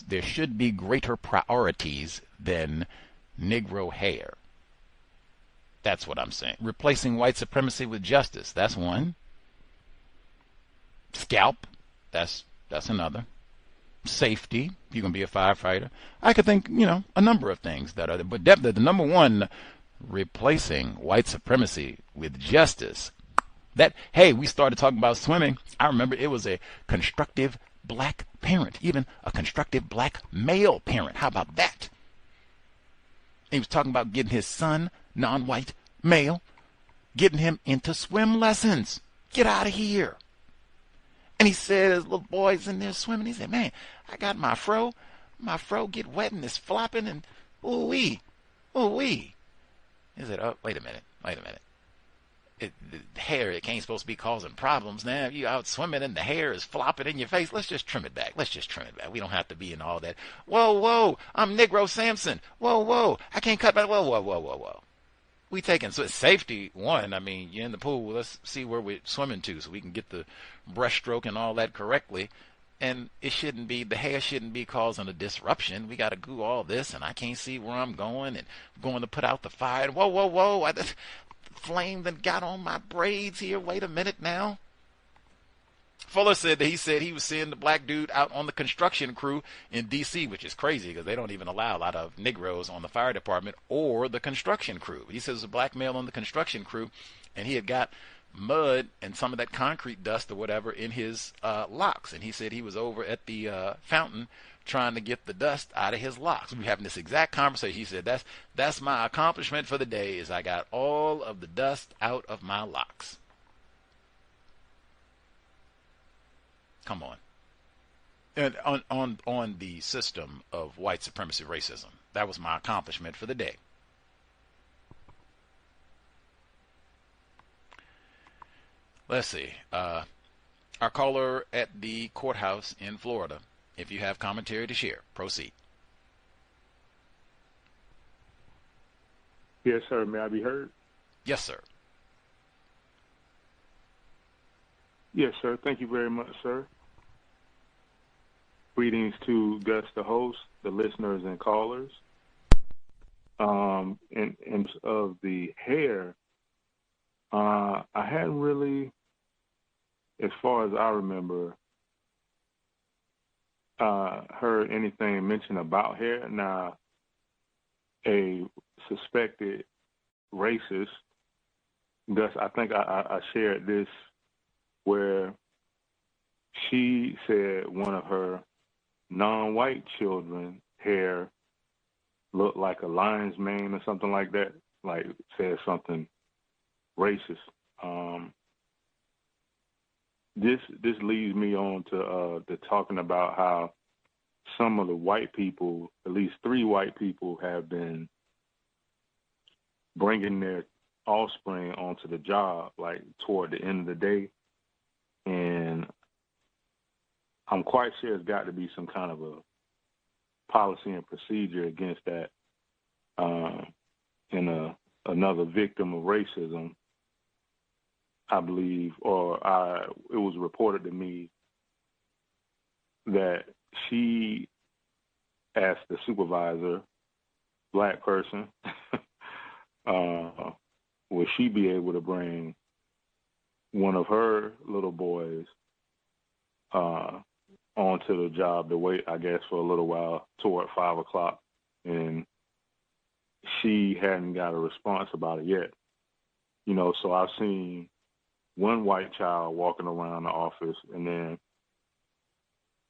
there should be greater priorities than Negro hair. That's what I'm saying. Replacing white supremacy with justice. That's one. Scalp. That's another. Safety. You're going to be a firefighter. I could think, a number of things that are, but definitely the number one, replacing white supremacy with justice. That, hey, we started talking about swimming. I remember it was a constructive black parent, even a constructive black male parent. How about that? He was talking about getting his son, non-white male, getting him into swim lessons. Get out of here. And he said, his little boy's in there swimming. He said, man, I got my fro get wet and it's flopping and ooh-wee. He said, oh, wait a minute. The hair, it ain't supposed to be causing problems now. You out swimming and the hair is flopping in your face. Let's just trim it back. We don't have to be in all that. Whoa, I'm Negro Samson. Whoa, I can't cut back. Whoa. We taking, so it's safety, one. I mean, you're in the pool. Let's see where we're swimming to so we can get the breaststroke and all that correctly. And the hair shouldn't be causing a disruption. We got to do all this, and I can't see where I'm going, and going to put out the fire. Whoa. Flame that got on my braids here. Wait a minute now. Fuller said that he was seeing the black dude out on the construction crew in D.C., which is crazy because they don't even allow a lot of Negroes on the fire department or the construction crew. He says a black male on the construction crew, and he had got mud and some of that concrete dust or whatever in his locks. And he said he was over at the fountain trying to get the dust out of his locks. We were having this exact conversation. He said, that's my accomplishment for the day, is I got all of the dust out of my locks. Come on. And on the system of white supremacy racism, that was my accomplishment for the day. Let's see. Our caller at the courthouse in Florida, if you have commentary to share, proceed. Yes, sir. May I be heard? Yes, sir. Yes, sir. Thank you very much, sir. Greetings to Gus, the host, the listeners and callers. In of the hair, I hadn't really, as far as I remember, heard anything mentioned about hair. Now, a suspected racist, Gus, I think I shared this, where she said one of her non-white children hair looked like a lion's mane or something like that, like said something racist. this leads me on to talking about how some of the white people, at least 3 white people, have been bringing their offspring onto the job, like toward the end of the day. And I'm quite sure there's got to be some kind of a policy and procedure against that. And another victim of racism, I believe, it was reported to me that she asked the supervisor, black person, would she be able to bring one of her little boys onto the job to wait, I guess, for a little while toward 5 o'clock. And she hadn't got a response about it yet. You know, so I've seen one white child walking around the office, and then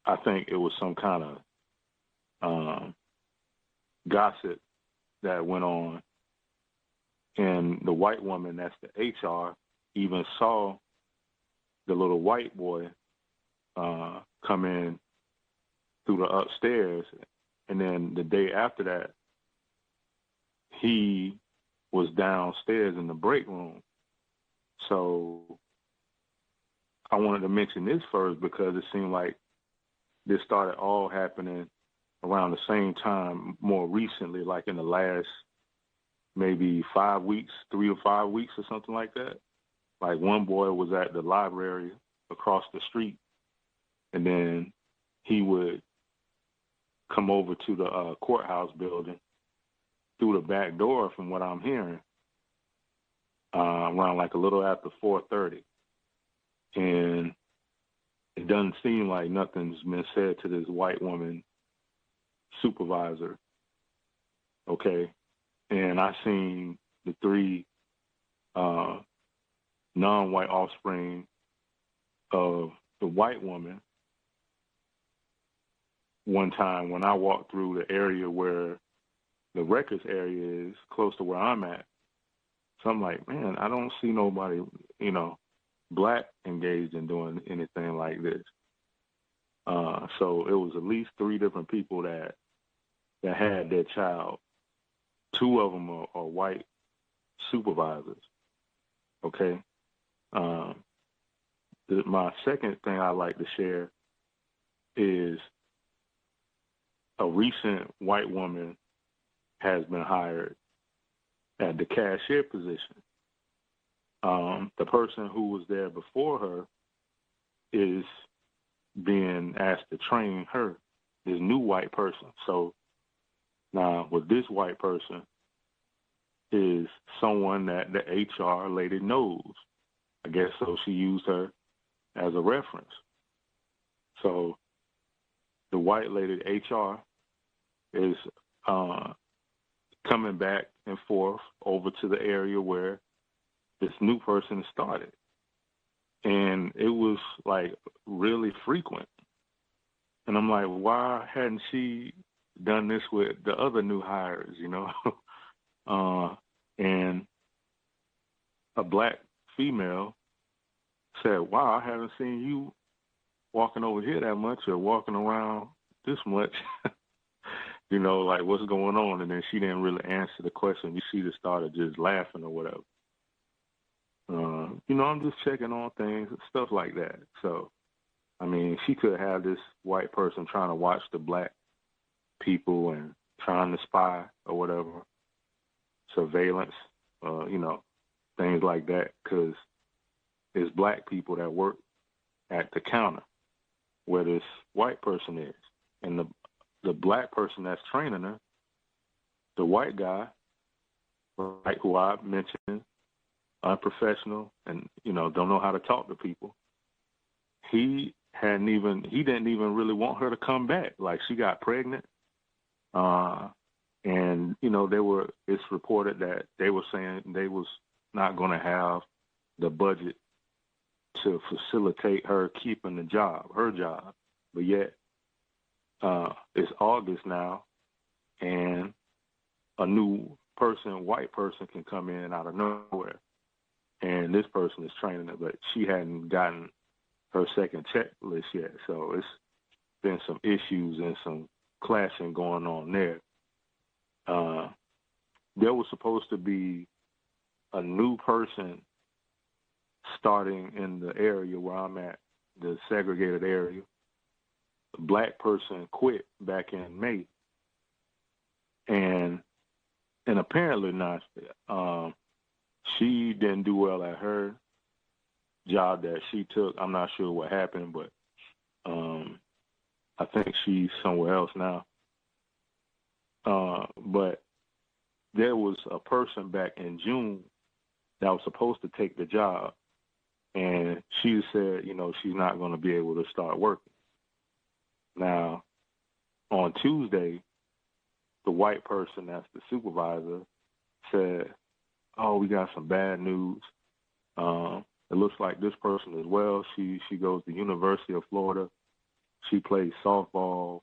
I think it was some kind of gossip that went on. And the white woman, that's the HR, even saw the little white boy come in through the upstairs. And then the day after that, he was downstairs in the break room. So I wanted to mention this first because it seemed like this started all happening around the same time more recently, like in the last maybe 5 weeks, 3 or 5 weeks or something like that. Like one boy was at the library across the street, and then he would come over to the courthouse building through the back door, from what I'm hearing, around like a little after 4:30. And it doesn't seem like nothing's been said to this white woman supervisor, okay? And I seen the 3 non-white offspring of the white woman one time when I walked through the area where the records area is, close to where I'm at. So I'm like, man, I don't see nobody, you know, black engaged in doing anything like this. So it was at least 3 different people that had their child. 2 of them are white supervisors. Okay. My second thing I'd like to share is a recent white woman has been hired at the cashier position. The person who was there before her is being asked to train her, this new white person. So now with this white person is someone that the HR lady knows. I guess so she used her as a reference. So the white lady HR is coming back and forth over to the area where this new person started. And it was like really frequent. And I'm like, why hadn't she done this with the other new hires, you know? And a black female said, wow, I haven't seen you walking over here that much or walking around this much. You know, like, what's going on? And then she didn't really answer the question. She just started just laughing or whatever. You know, I'm just checking on things, stuff like that. So, I mean, she could have this white person trying to watch the black people and trying to spy or whatever, surveillance, you know, things like that, because there's black people that work at the counter where this white person is. And the black person that's training her, the white guy, right, who I mentioned, unprofessional and, you know, don't know how to talk to people, he didn't even really want her to come back. Like, she got pregnant. And, you know, it's reported that they were saying they was not going to have the budget to facilitate her keeping her job. But yet, it's August now, and a new person, white person, can come in out of nowhere. And this person is training her, but she hadn't gotten her second checklist yet. So it's been some issues and some clashing going on there. There was supposed to be a new person starting in the area where I'm at, the segregated area. A black person quit back in May. And apparently not. She didn't do well at her job that she took. I'm not sure what happened, but I think she's somewhere else now. But there was a person back in June that was supposed to take the job, and she said, she's not going to be able to start working. Now, on Tuesday, the white person that's the supervisor said, "Oh, we got some bad news. It looks like this person as well. She goes to the University of Florida. She plays softball.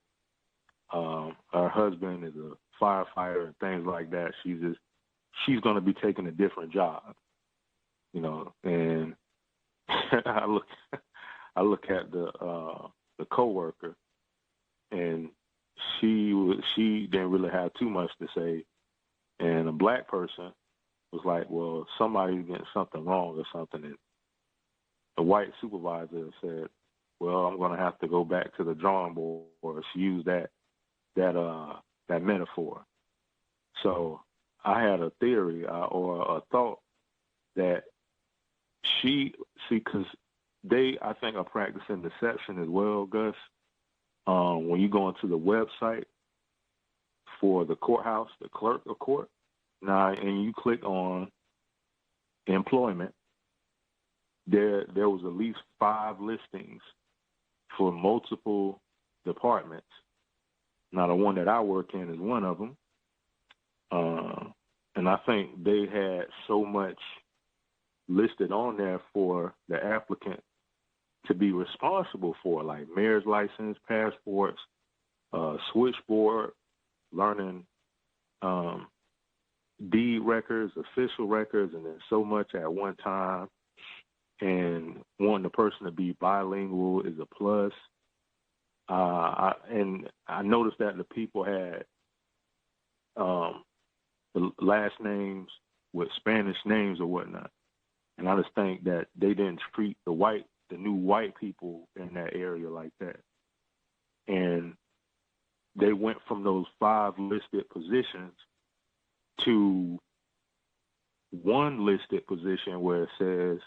Her husband is a firefighter and things like that. She's going to be taking a different job, And I look at the coworker, and she didn't really have too much to say, and a black person was like, "Well, somebody's getting something wrong or something." And the white supervisor said, "Well, I'm going to have to go back to the drawing board." She used that metaphor. So I had a theory or a thought that because they, I think, are practicing deception as well, Gus. When you go into the website for the courthouse, the clerk of court, now, and you click on employment, there was at least 5 listings for multiple departments. Now, the one that I work in is one of them. And I think they had so much listed on there for the applicant to be responsible for, like mayor's license, passports, switchboard, learning deed records, official records, and then so much at one time. And wanting the person to be bilingual is a plus. And I noticed that the people had the last names with Spanish names or whatnot. And I just think that they didn't treat the new white people in that area like that. And they went from those 5 listed positions to one listed position where it says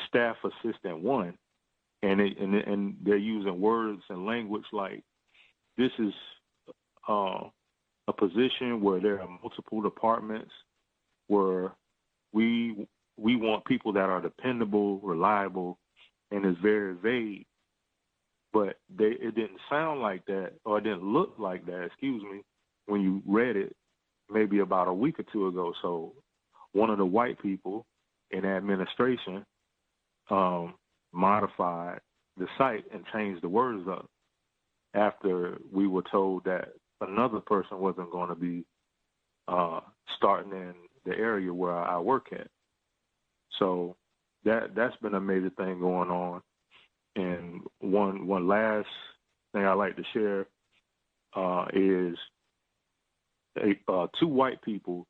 staff assistant 1. And they're using words and language like, this is a position where there are multiple departments, where we want people that are dependable, reliable, and it's very vague. But it didn't sound like that, or it didn't look like that, when you read it maybe about a week or 2 ago. So one of the white people in administration modified the site and changed the words up after we were told that another person wasn't going to be starting in the area where I work at. So that's been a major thing going on. And one last thing I like to share is 2 white people,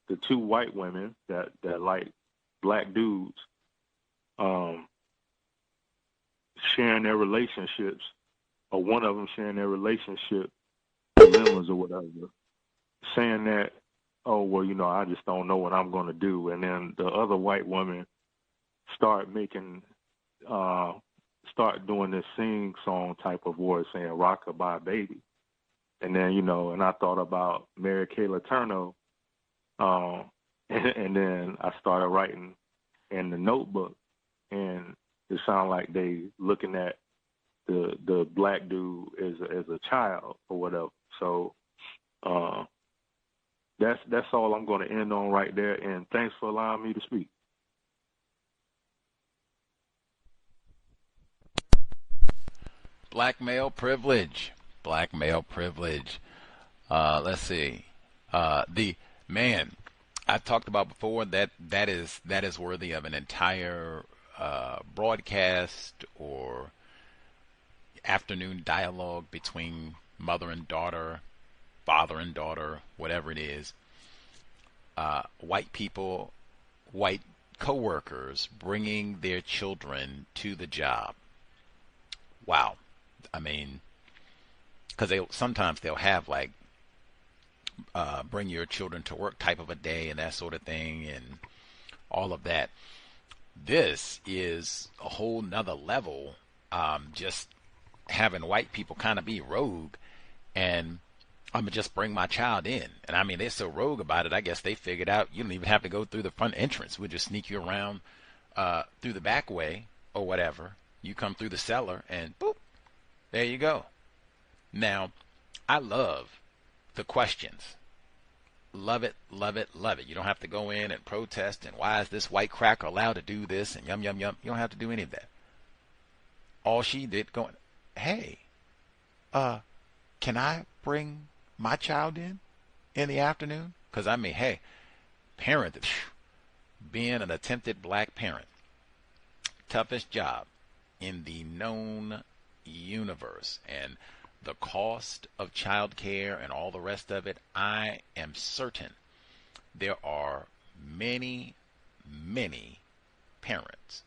the 2 white women that like black dudes, sharing their relationships, or one of them sharing their relationship dilemmas or whatever, saying that, "Oh, well, I just don't know what I'm going to do." And then the other white woman start doing this sing-song type of voice, saying "Rockabye Baby." And then, and I thought about Mary Kay Letourneau, and then I started writing in the notebook, and it sounded like they looking at the black dude as a child or whatever. So that's all I'm going to end on right there. And thanks for allowing me to speak. Black male privilege. Let's see. The man I've talked about before, that is worthy of an entire broadcast or afternoon dialogue between mother and daughter, father and daughter, whatever it is, white people, white coworkers bringing their children to the job. Wow. I mean, because sometimes they'll have like bring your children to work type of a day and that sort of thing and all of that. This is a whole nother level. Just having white people kind of be rogue, and I'm gonna just bring my child in. And I mean, they're so rogue about it, I guess they figured out you don't even have to go through the front entrance. We'll just sneak you around through the back way or whatever. You come through the cellar and boop, there you go. Now, I love the questions. Love it, love it, love it. You don't have to go in and protest and why is this white cracker allowed to do this and yum, yum, yum. You don't have to do any of that. All she did going, hey, can I bring my child in the afternoon? Because I mean, hey, parent, being an attempted black parent, toughest job in the known universe. And the cost of child care and all the rest of it, I am certain there are many, many parents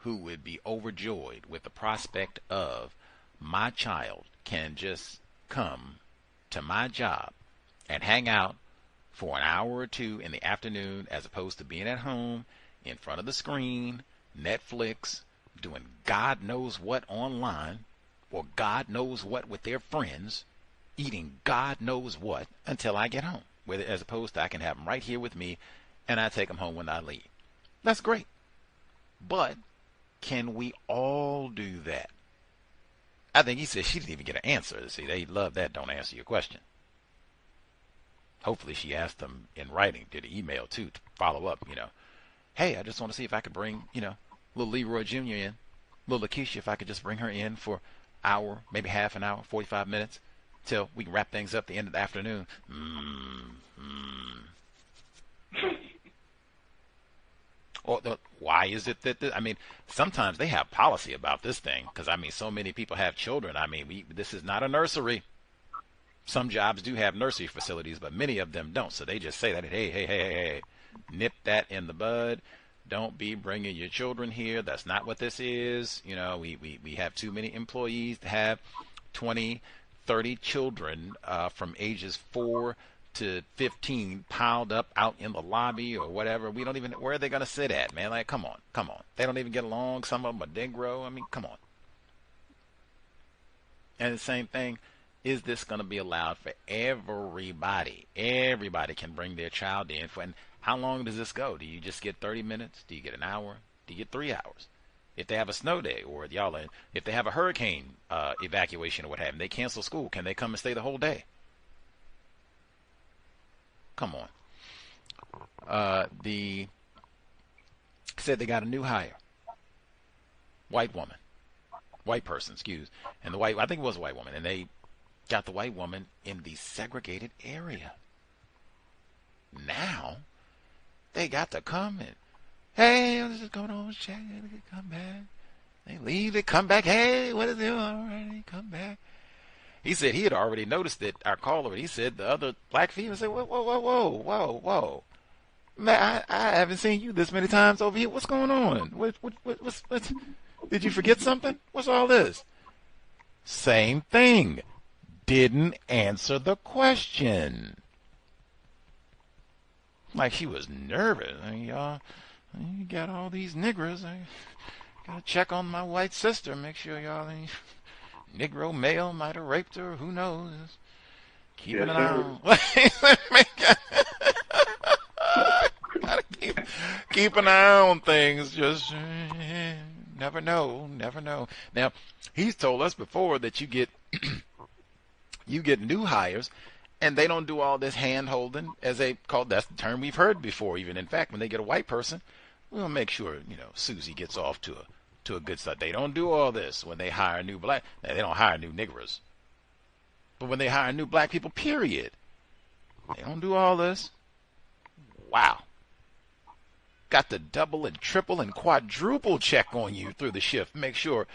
who would be overjoyed with the prospect of my child can just come to my job and hang out for an hour or two in the afternoon as opposed to being at home in front of the screen, Netflix, doing God knows what online, or God knows what with their friends, eating God knows what until I get home. As opposed to I can have them right here with me and I take them home when I leave. That's great. But can we all do that? I think he said she didn't even get an answer. See, they love that don't answer your question. Hopefully she asked them in writing, did an email too, to follow up, Hey, I just want to see if I could bring, little Leroy Jr. in, little Lakeisha, if I could just bring her in for hour, maybe half an hour, 45 minutes, till we can wrap things up at the end of the afternoon. Why is it that, I mean, sometimes they have policy about this thing, because, I mean, so many people have children. I mean, this is not a nursery. Some jobs do have nursery facilities, but many of them don't. So they just say that, hey, nip that in the bud. Don't be bringing your children here. That's not what this is. We have too many employees to have 20, 30 children from ages 4 to 15 piled up out in the lobby or whatever. We don't even, where are they going to sit at, man? Like, come on. They don't even get along. Some of them are Negro. I mean, come on. And the same thing, is this going to be allowed for everybody? Everybody can bring their child in and how long does this go? Do you just get 30 minutes? Do you get an hour? Do you get 3 hours? If they have a snow day or if they have a hurricane evacuation or what have you, they cancel school, can they come and stay the whole day? Come on. Said they got a new hire. White person, and I think it was a white woman, and they got the white woman in the segregated area. Now they got to come and, hey, this is going on, check, come back. They leave, they come back, hey, what is it? All right, they come back. He said he had already noticed that our caller, he said the other black female said, whoa. Man, I haven't seen you this many times over here. What's going on? What's did you forget something? What's all this? Same thing. Didn't answer the question. Like she was nervous. You got all these niggers. I gotta check on my white sister, make sure y'all ain't Negro male might have raped her. Who knows? Keeping an eye on. Gotta keep an eye on things. Just never know. Now he's told us before that you get new hires. And they don't do all this hand-holding, as they call it. That's the term we've heard before. Even in fact, when they get a white person, we'll make sure Susie gets off to a good start. They don't do all this when they hire new black. They don't hire new niggers, but when they hire new black people, period, they don't do all this. Wow. got to double and triple and quadruple check on you through the shift, make sure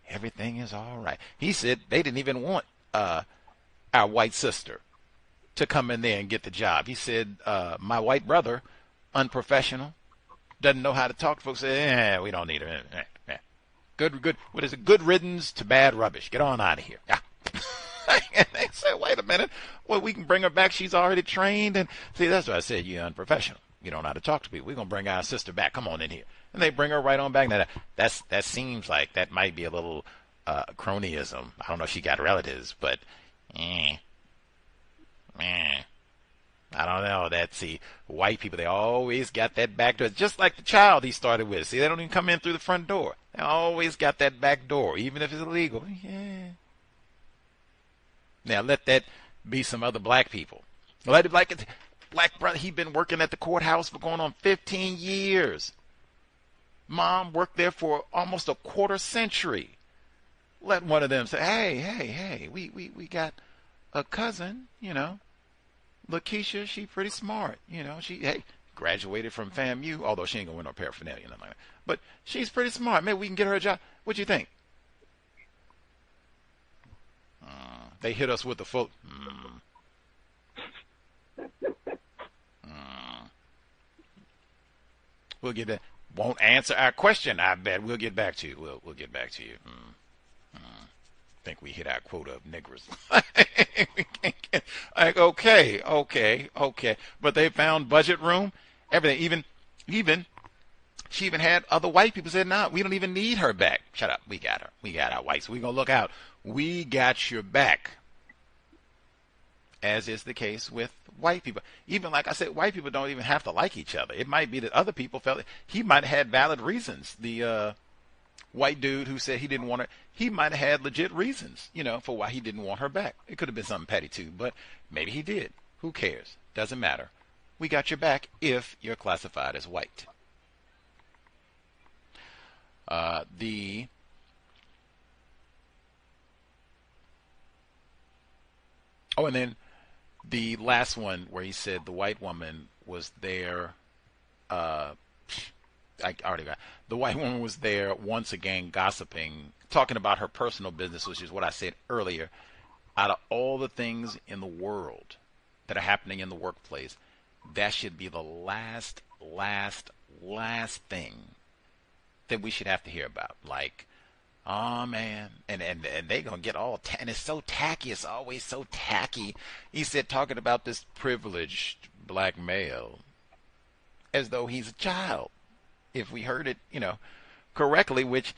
everything is all right. He said they didn't even want our white sister to come in there and get the job. He said, my white brother, unprofessional, doesn't know how to talk to folks. Say, we don't need her. Good. What is it? Good riddance to bad rubbish. Get on out of here. Yeah. And they said, wait a minute. Well, we can bring her back. She's already trained. And see, that's what I said. You're unprofessional. You don't know how to talk to people. We're going to bring our sister back. Come on in here. And they bring her right on back. Now, that seems like that might be a little cronyism. I don't know if she got relatives, but I don't know. See, white people, they always got that back door. Just like the child he started with. See, they don't even come in through the front door. They always got that back door, even if it's illegal. Yeah. Now, let that be some other black people. Let it like it. Black brother, he'd been working at the courthouse for going on 15 years. Mom worked there for almost a quarter century. Let one of them say, hey, we got a cousin, Lakeisha, she pretty smart, she graduated from FAMU, although she ain't gonna win no paraphernalia, nothing like that. But she's pretty smart. Maybe we can get her a job. What you think? They hit us with the full. We'll get that. Won't answer our question. I bet we'll get back to you. We'll get back to you. Think we hit our quota of niggers. Like, okay. But they found budget room, everything. Even she even had other white people said, "Nah, we don't even need her back. Shut up. We got her. We got our whites. We're gonna look out. We got your back." As is the case with white people. Even like I said, white people don't even have to like each other. It might be that other people felt he might have had valid reasons. The white dude who said he didn't want her, he might have had legit reasons, for why he didn't want her back. It could have been something petty too, but maybe he did. Who cares? Doesn't matter. We got your back if you're classified as white. And then the last one where he said the white woman was there. The white woman was there once again gossiping, talking about her personal business, which is what I said earlier. Out of all the things in the world that are happening in the workplace, that should be the last thing that we should have to hear about. Like, oh man, and they gonna get all and it's so tacky. It's always so tacky. He said talking about this privileged black male as though he's a child. If we heard it, correctly, which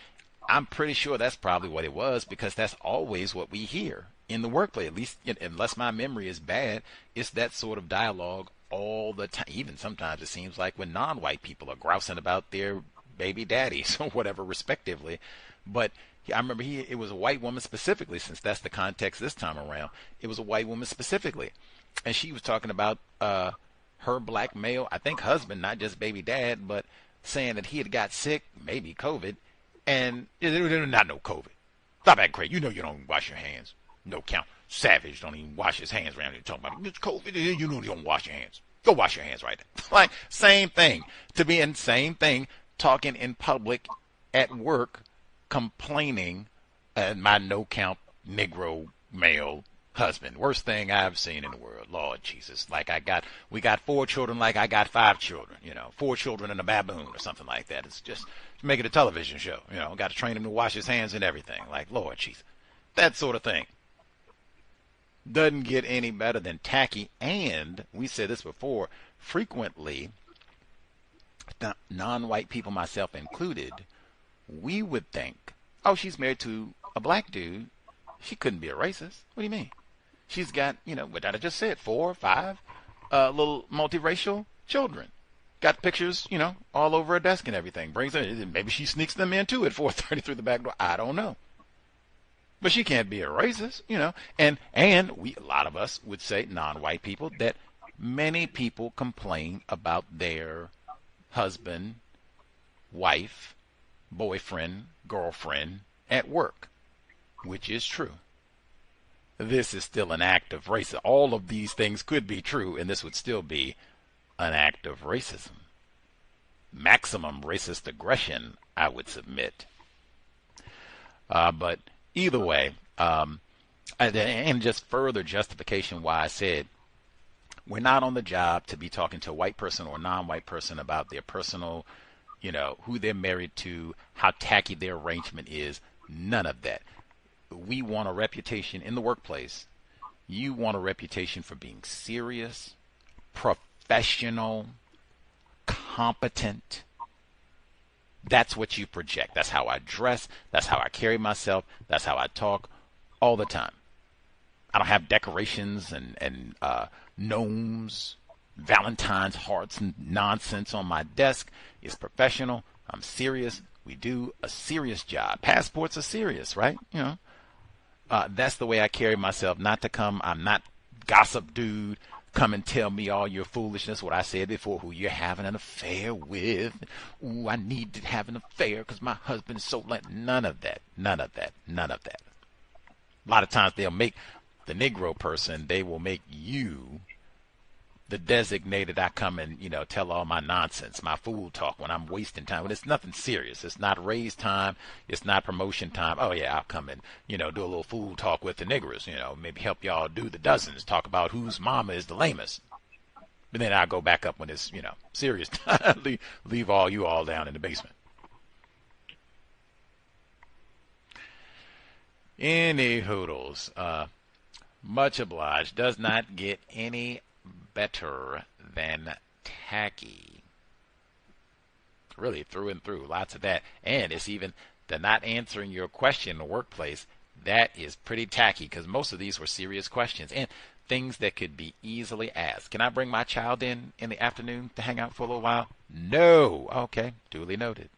I'm pretty sure that's probably what it was, because that's always what we hear in the workplace. At least, unless my memory is bad, it's that sort of dialogue all the time. Even sometimes it seems like when non-white people are grousing about their baby daddies or whatever, respectively. But I remember it was a white woman specifically, since that's the context this time around. It was a white woman specifically, and she was talking about her black male, I think husband, not just baby dad, but saying that he had got sick, maybe COVID, and not no COVID. Stop acting crazy. You don't wash your hands. No count. Savage don't even wash his hands around here talking about it's COVID. You don't wash your hands. Go wash your hands right now. Like, same thing. Same thing, talking in public at work, complaining my no count Negro male husband. Worst thing I've seen in the world. Lord Jesus. Like we got 4 children like I got 5 children, 4 children and a baboon or something like that. It's just make it a television show, got to train him to wash his hands and everything. Like, Lord Jesus. That sort of thing. Doesn't get any better than tacky. And we said this before, frequently, non-white people, myself included, we would think, oh, she's married to a black dude. She couldn't be a racist. What do you mean? She's got, what I just said, 4 or 5 little multiracial children. Got pictures, all over her desk and everything. Brings them, maybe she sneaks them in too at 4:30 through the back door. I don't know. But she can't be a racist, And a lot of us would say, non-white people, that many people complain about their husband, wife, boyfriend, girlfriend at work, which is true. This is still an act of racism. All of these things could be true, and this would still be an act of racism. maximum racist aggression, I would submit. But either way, and just further justification why I said we're not on the job to be talking to a white person or a non-white person about their personal, who they're married to, how tacky their arrangement is. None of that. We want a reputation in the workplace. You want a reputation for being serious, professional, competent. That's what you project. That's how I dress. That's how I carry myself. That's how I talk all the time. I don't have decorations and gnomes, Valentine's hearts and nonsense on my desk. It's professional. I'm serious. We do a serious job. Passports are serious, right? That's the way I carry myself. I'm not gossip dude. Come and tell me all your foolishness, what I said before, who you're having an affair with. Ooh, I need to have an affair because my husband is so like. None of that. None of that. None of that. A lot of times they'll make the Negro person, they will make you the designated. I come and, tell all my nonsense, my fool talk when I'm wasting time. But it's nothing serious. It's not raise time. It's not promotion time. Oh, yeah, I'll come and, do a little fool talk with the niggers, maybe help y'all do the dozens, talk about whose mama is the lamest. But then I'll go back up when it's, serious time. leave you all down in the basement. Any hoodles. Much obliged. Does not get any better than tacky. Really, through and through. Lots of that. And it's even the not answering your question in the workplace. That is pretty tacky because most of these were serious questions and things that could be easily asked. Can I bring my child in the afternoon to hang out for a little while? No. Okay. Duly noted.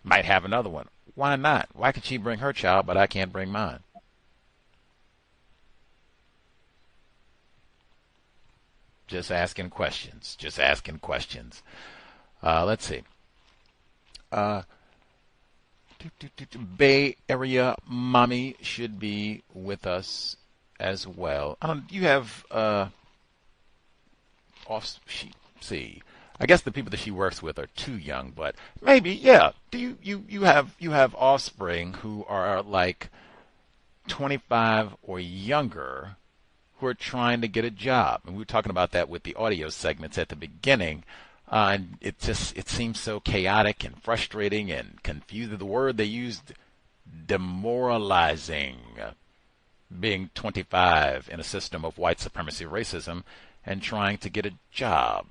Might have another one. Why not? Why could she bring her child, but I can't bring mine? Just asking questions. Just asking questions. Let's see. Bay Area mommy should be with us as well. You have see. I guess the people that she works with are too young, but maybe, yeah. Do you have offspring who are like 25 or younger who are trying to get a job? And we were talking about that with the audio segments at the beginning. And it seems so chaotic and frustrating and confusing. The word they used, demoralizing, being 25 in a system of white supremacy racism and trying to get a job.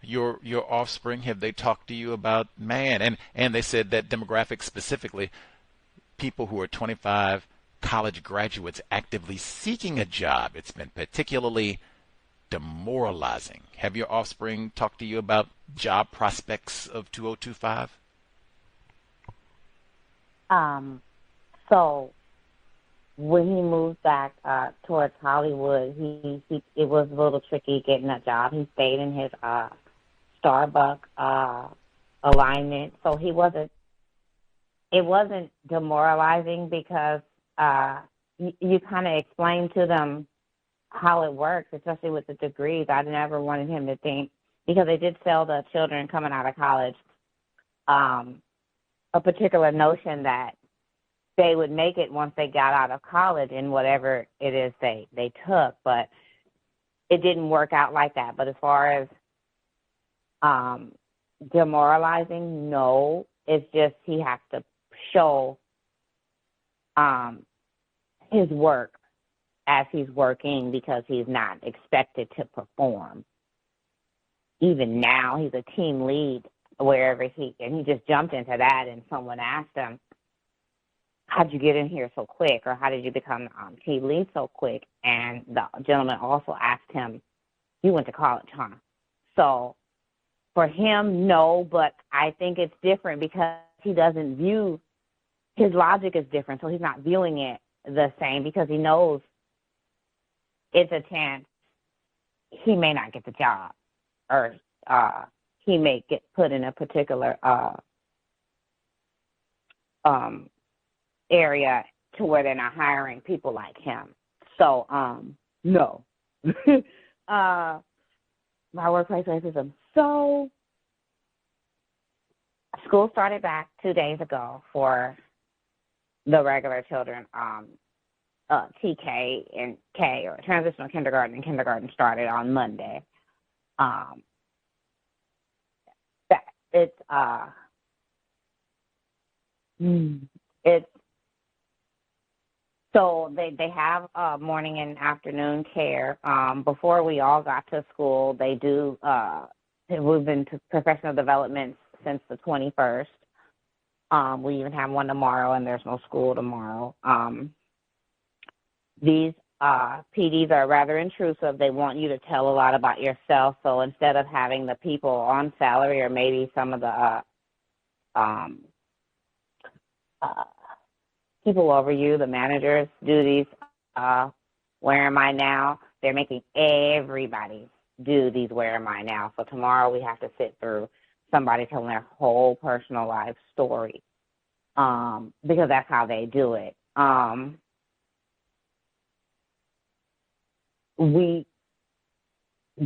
Your offspring, have they talked to you about, man? And they said that demographic specifically, people who are 25, college graduates actively seeking a job, it's been particularly demoralizing. Have your offspring talked to you about job prospects of 2025? So when he moved back towards Hollywood, it was a little tricky getting a job. He stayed in his Starbucks alignment, so it wasn't demoralizing because you kind of explain to them how it works, especially with the degrees. I never wanted him to think, because they did sell the children coming out of college a particular notion that they would make it once they got out of college in whatever it is they took, but it didn't work out like that. But as far as demoralizing, no, it's just he has to show his work as he's working, because he's not expected to perform. Even now, he's a team lead wherever he just jumped into that, and someone asked him, how'd you get in here so quick, or how did you become team lead so quick? And the gentleman also asked him, you went to college, huh? So for him, no, but I think it's different because he doesn't view, his logic is different, so he's not viewing it the same, because he knows it's a chance he may not get the job, or he may get put in a particular area to where they're not hiring people like him. So, no. My workplace racism. So, School started back 2 days ago for the regular children. TK and K, or transitional kindergarten, and kindergarten started on Monday. It's so they have morning and afternoon care. Before we all got to school, they do we've been to professional development since the 21st. We even have one tomorrow, and there's no school tomorrow. These PDs are rather intrusive. They want you to tell a lot about yourself. So instead of having the people on salary, or maybe some of the people over you, the managers, do these where am I now, they're making everybody do these where am I now. So tomorrow we have to sit through somebody telling their whole personal life story, because that's how they do it.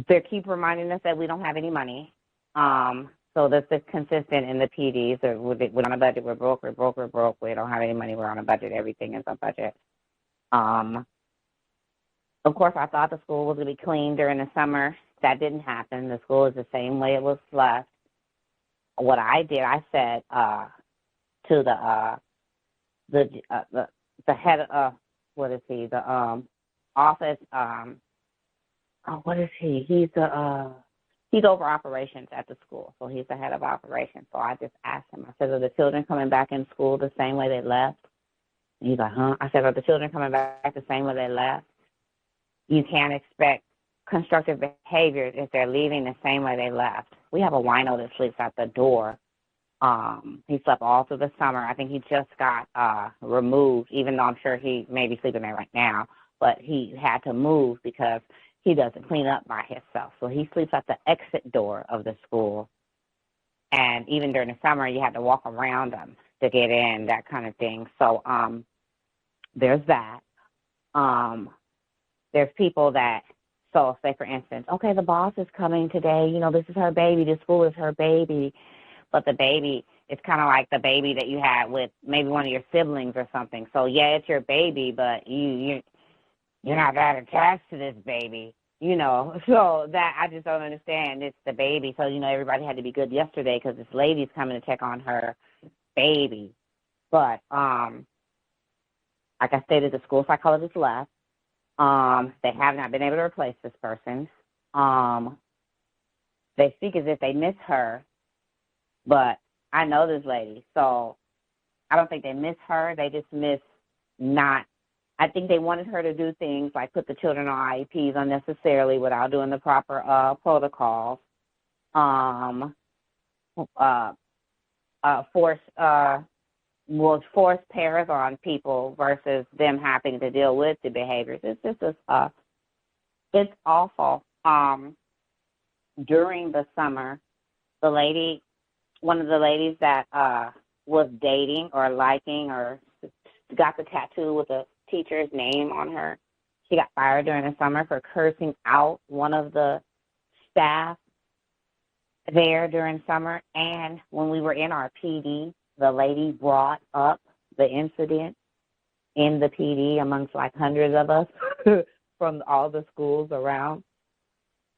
They keep reminding us that we don't have any money. So this is consistent in the PDs. We're on a budget, we're broke, we don't have any money, we're on a budget, everything is a budget. Of course, I thought the school was going to be clean during the summer. That didn't happen. The school is the same way it was left. What I did, I said to the head of, what is he, the office, what is he? He's over operations at the school, so he's the head of operations. So I just asked him, I said, are the children coming back in school the same way they left? And he's like, huh? I said, are the children coming back the same way they left? You can't expect constructive behavior if they're leaving the same way they left. We have a wino that sleeps at the door. He slept all through the summer. I think he just got removed, even though I'm sure he may be sleeping there right now, but he had to move because he doesn't clean up by himself. So he sleeps at the exit door of the school. And even during the summer, you have to walk around them to get in, that kind of thing. So there's that. There's people that, so say for instance, okay, the boss is coming today, this is her baby, the school is her baby, but the baby, it's kind of like the baby that you had with maybe one of your siblings or something. So yeah, it's your baby, but you're not that attached to this baby, so that I just don't understand. It's the baby. So, everybody had to be good yesterday because this lady's coming to check on her baby. But, like I stated, the school psychologist left. They have not been able to replace this person. They speak as if they miss her, but I know this lady, so I don't think they miss her. They just miss not. I think they wanted her to do things like put the children on IEPs unnecessarily without doing the proper protocols. Force pairs on people versus them having to deal with the behaviors. It's just it's awful. During the summer, one of the ladies that was dating or liking or got the tattoo with a teacher's name on her, she got fired during the summer for cursing out one of the staff there during summer. And when we were in our PD, the lady brought up the incident in the PD amongst like hundreds of us from all the schools around.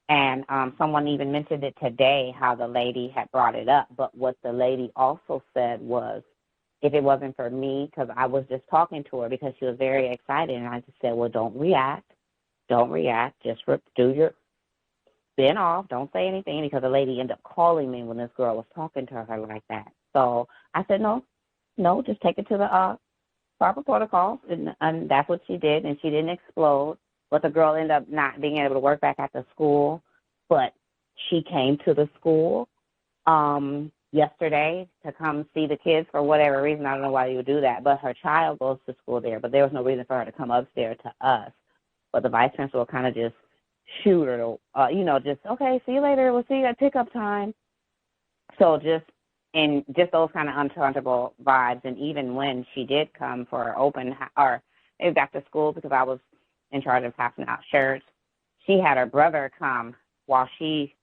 And someone even mentioned it today, how the lady had brought it up. But what the lady also said was, if it wasn't for me, because I was just talking to her because she was very excited, and I just said, well, don't react, just do your spin off, don't say anything, because the lady ended up calling me when this girl was talking to her like that. So I said, no, just take it to the proper protocols, and that's what she did, and she didn't explode. But the girl ended up not being able to work back at the school, but she came to the school yesterday to come see the kids for whatever reason. I don't know why you would do that, but her child goes to school there, but there was no reason for her to come upstairs to us. But the vice principal kind of just shoot her, just, okay, see you later, we'll see you at pickup time. So just those kind of uncomfortable vibes. And even when she did come for open, or maybe back to school, because I was in charge of passing out shirts, she had her brother come while she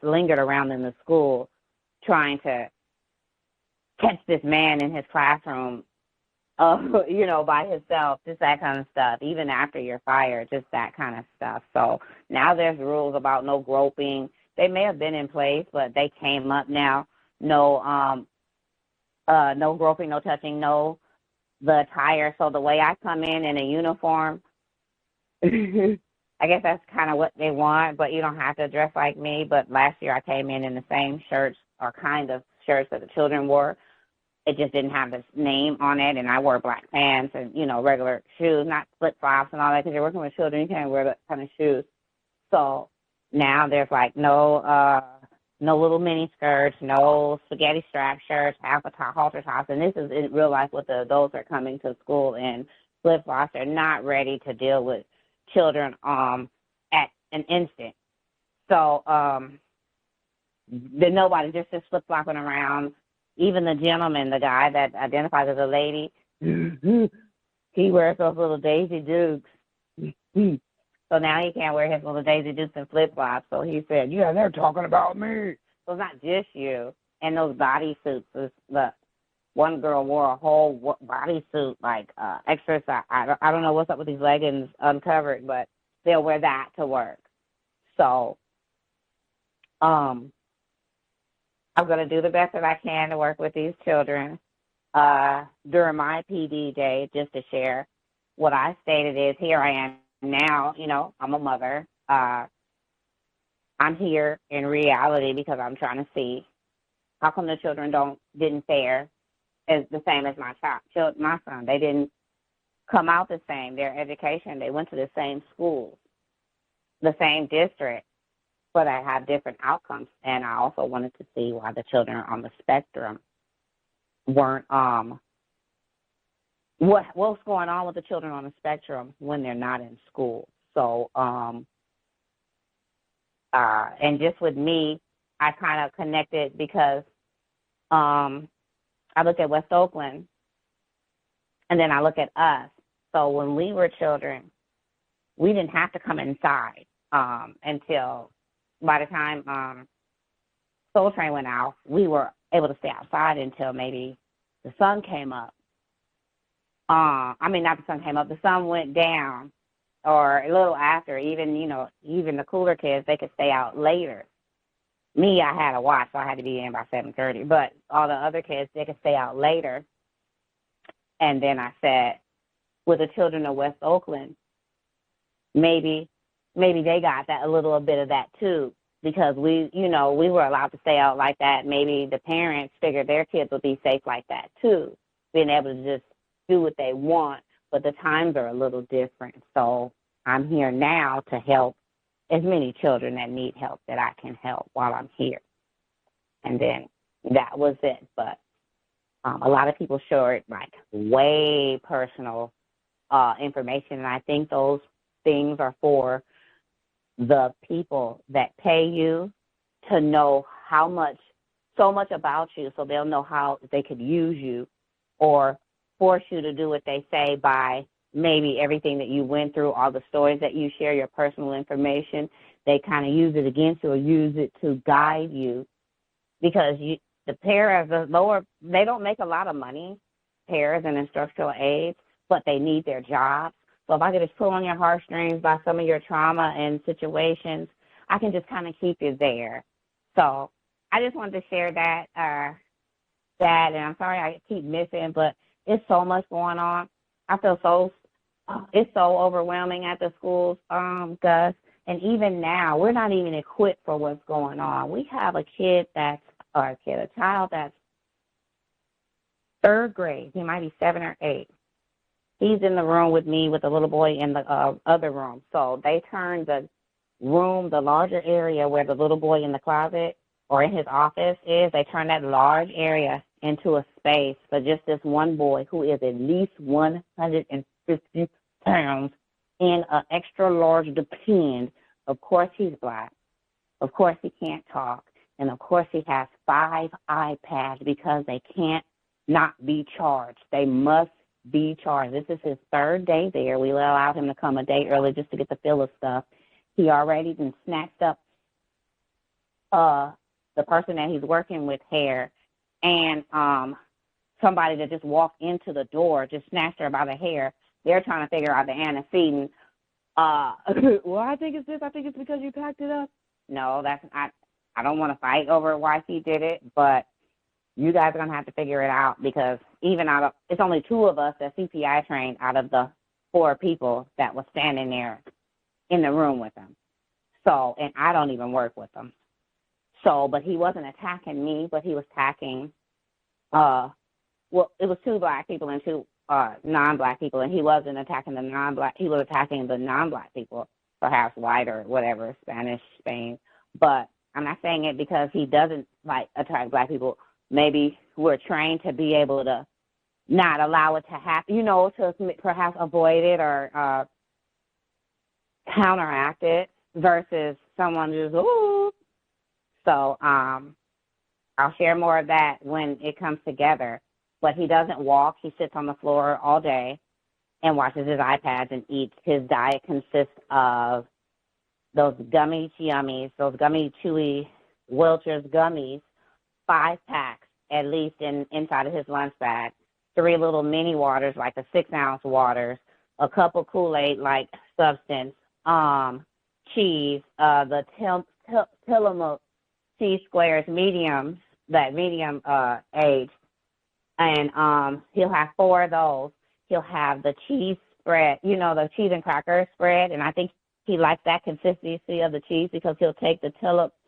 lingered around in the school trying to catch this man in his classroom, by himself, just that kind of stuff. Even after you're fired, just that kind of stuff. So now there's rules about no groping. They may have been in place, but they came up now. No groping, no touching, no the attire. So the way I come in a uniform, I guess that's kind of what they want, but you don't have to dress like me. But last year I came in the same shirts or kind of shirts that the children wore. It just didn't have this name on it, and I wore black pants and, regular shoes, not flip-flops and all that, because you're working with children, you can't wear that kind of shoes. So now there's like no little mini skirts, no spaghetti strap shirts, halter tops, and this is in real life what the adults are coming to school in flip-flops. They're not ready to deal with children at an instant. So then nobody just flip-flopping around. Even the gentleman, the guy that identifies as a lady, he wears those little Daisy Dukes. So now he can't wear his little Daisy Dukes and flip-flops. So he said, yeah, they're talking about me. So it's not just you. And those bodysuits, the one girl wore a whole bodysuit, like exercise. I don't know what's up with these leggings uncovered, but they'll wear that to work. So I'm going to do the best that I can to work with these children during my PD day, just to share what I stated is here I am now. I'm a mother. I'm here in reality because I'm trying to see how come the children didn't fare as the same as my son. They didn't come out the same. Their education, they went to the same school, the same district, but I have different outcomes. And I also wanted to see why the children on the spectrum weren't, what's going on with the children on the spectrum when they're not in school. So, and just with me, I kind of connected because I look at West Oakland and then I look at us. So when we were children, we didn't have to come inside until by the time Soul Train went out, we were able to stay outside until maybe the sun came up. Not the sun came up, the sun went down, or a little after. Even the cooler kids, they could stay out later. Me, I had a watch, so I had to be in by 7:30. But all the other kids, they could stay out later. And then I said, with the children of West Oakland, maybe they got that a little bit of that too, because we were allowed to stay out like that. Maybe the parents figured their kids would be safe like that too, being able to just do what they want, but the times are a little different. So I'm here now to help as many children that need help that I can help while I'm here. And then that was it. But a lot of people shared like way personal information, and I think those things are for the people that pay you to know so much about you, so they'll know how they could use you or force you to do what they say by maybe everything that you went through, all the stories that you share, your personal information. They kind of use it against you or use it to guide you, because the paras, they don't make a lot of money, paras and instructional aides, but they need their jobs. So if I could just pull on your heartstrings by some of your trauma and situations, I can just kind of keep you there. So I just wanted to share that, and I'm sorry I keep missing, but it's so much going on. I feel it's so overwhelming at the schools, Gus. And even now, we're not even equipped for what's going on. We have a child that's third grade. He might be 7 or 8. He's in the room with me with the little boy in the other room. So they turned the room, the larger area where the little boy in the closet or in his office is, they turned that large area into a space for just this one boy who is at least 150 pounds in an extra large Depend. Of course he's black. Of course he can't talk. And of course he has 5 iPads because they can't not be charged. They must be charged. This is his 3rd day there. We allowed him to come a day early just to get the fill of stuff. He already been snatched up the person that he's working with hair, and somebody to just walk into the door, just snatched her by the hair. They're trying to figure out the antecedent. Well, I think it's this. I think it's because you packed it up. No, I don't want to fight over why she did it, but you guys are going to have to figure it out, because it's only 2 of us that CPI trained out of the 4 people that was standing there in the room with them. So, and I don't even work with them. So, but he wasn't attacking me, but he was attacking, it was 2 black people and 2 non-black people, and he wasn't attacking the non-black, he was attacking the non-black people, perhaps white or whatever, Spanish, Spain. But I'm not saying it because he doesn't like attack black people. Maybe we're trained to be able to not allow it to happen, to perhaps avoid it or counteract it, versus someone just, ooh. So I'll share more of that when it comes together. But he doesn't walk. He sits on the floor all day and watches his iPads and eats. His diet consists of those gummy yummies, those gummy chewy Welch's gummies, 5 packs at least inside of his lunch bag, 3 little mini waters like the 6-ounce waters, a cup of Kool-Aid like substance, cheese, the Tillamook cheese squares medium age, and he'll have 4 of those. He'll have the cheese spread, the cheese and cracker spread, and I think he likes that consistency of the cheese because he'll take the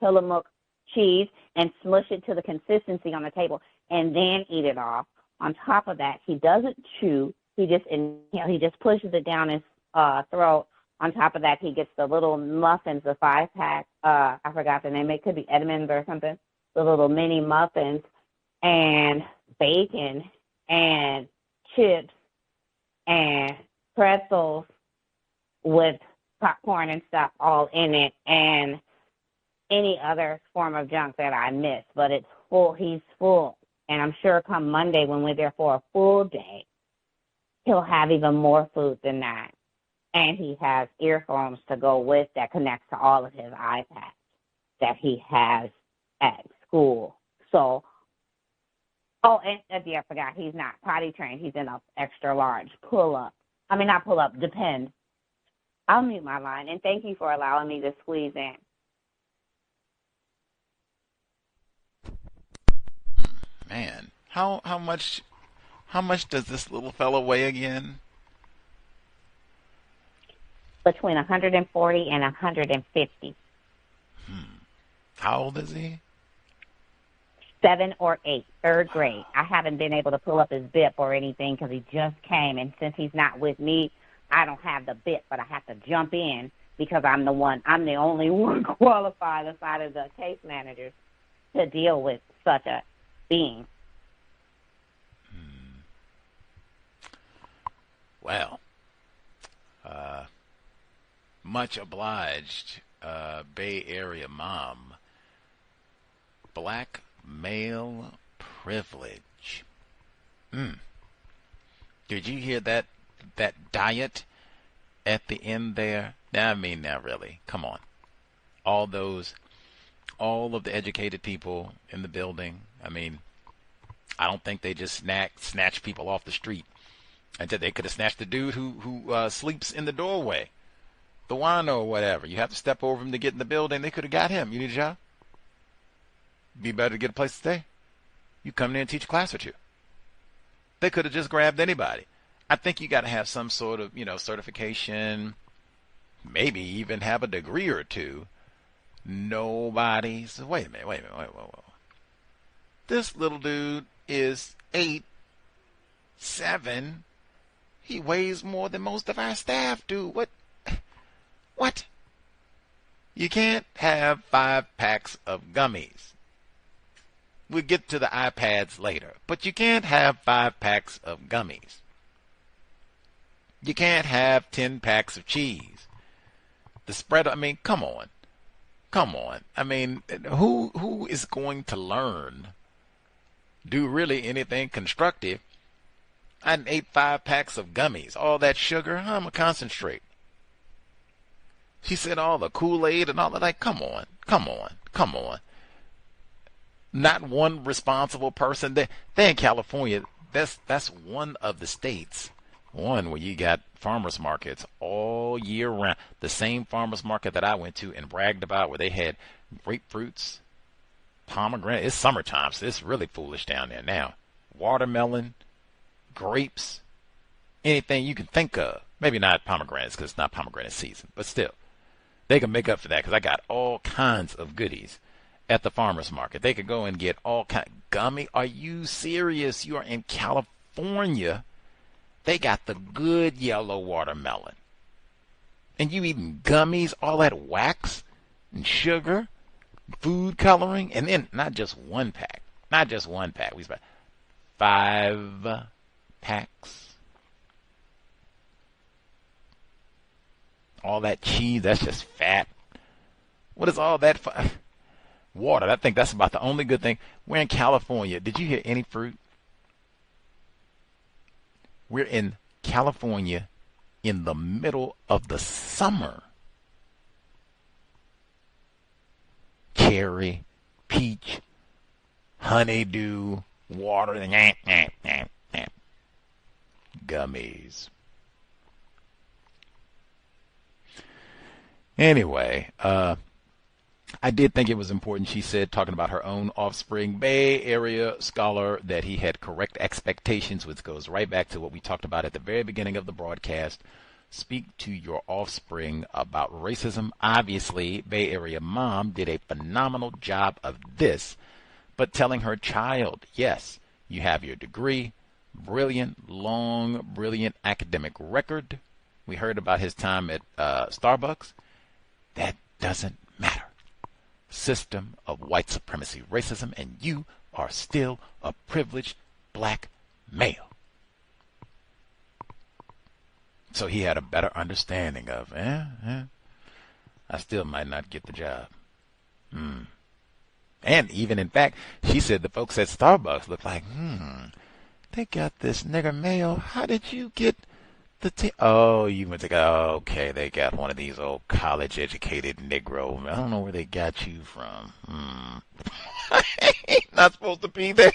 Tillamook cheese and smush it to the consistency on the table and then eat it off. On top of that, he doesn't chew. He just pushes it down his throat. On top of that, he gets the little muffins, the 5-pack. I forgot the name. It could be Edmonds or something. The little mini muffins and bacon and chips and pretzels with popcorn and stuff all in it, and any other form of junk that I miss. But it's full. He's full. And I'm sure come Monday when we're there for a full day, he'll have even more food than that. And he has earphones to go with that connects to all of his iPads that he has at school. So, I forgot, he's not potty trained. He's in an extra large pull-up. I mean, not pull-up, depend. I'll mute my line, and thank you for allowing me to squeeze in. Man, how much does this little fellow weigh again? Between 140 and 150. How old is he? 7 or 8, 3rd grade. I haven't been able to pull up his BIP or anything because he just came, and since he's not with me, I don't have the BIP, but I have to jump in because I'm the only one qualified aside of the case managers to deal with such a being. Well, much obliged, Bay Area mom. Black male privilege. Did you hear that diet at the end there? Now, I mean, now really, come on. All of the educated people in the building. I mean, I don't think they just snatch people off the street. Until they could have snatched the dude who sleeps in the doorway, the wino or whatever. You have to step over him to get in the building. They could have got him. You need a job? Be better to get a place to stay. You come there and teach a class or two. They could have just grabbed anybody. I think you got to have some sort of, certification, maybe even have a degree or two. Nobody. So wait a minute. This little dude is 8, 7. He weighs more than most of our staff do. What? You can't have 5 packs of gummies. We'll get to the iPads later, but you can't have 5 packs of gummies. You can't have 10 packs of cheese. The spread, I mean, come on. I mean, who is going to learn, do really anything constructive? I ate 5 packs of gummies. All that sugar, I'm going to concentrate. She said all the Kool-Aid and all that. Like, come on. Not one responsible person. They're in California. that's one of the states, one where you got farmers markets all year round. The same farmers market that I went to and bragged about, where they had grapefruits, pomegranate. It's summertime, so it's really foolish down there now. Watermelon, grapes, anything you can think of. Maybe not pomegranates because it's not pomegranate season, but still, they can make up for that because I got all kinds of goodies at the farmers market. They could go and get all kind gummy. Are you serious? You are in California. They got the good yellow watermelon. And you eating gummies, all that wax and sugar, food coloring, and then not just one pack. Not just one pack. We spent 5 packs. All that cheese, that's just fat. What is all that for? Water. I think that's about the only good thing. We're in California. Did you hear any fruit? We're in California in the middle of the summer. Cherry, peach, honeydew, water, gummies. Anyway, I did think it was important, she said, talking about her own offspring, Bay Area scholar, that he had correct expectations, which goes right back to what we talked about at the very beginning of the broadcast. Speak to your offspring about racism. Obviously, Bay Area mom did a phenomenal job of this, but telling her child, yes, you have your degree, brilliant, long, brilliant academic record. We heard about his time at Starbucks. That doesn't matter. System of white supremacy racism, and you are still a privileged black male. So he had a better understanding of, I still might not get the job. And even, in fact, she said the folks at Starbucks look like, they got this nigger male. How did you get the oh, you went to go, okay, they got one of these old college-educated Negro. I don't know where they got you from. Not supposed to be there.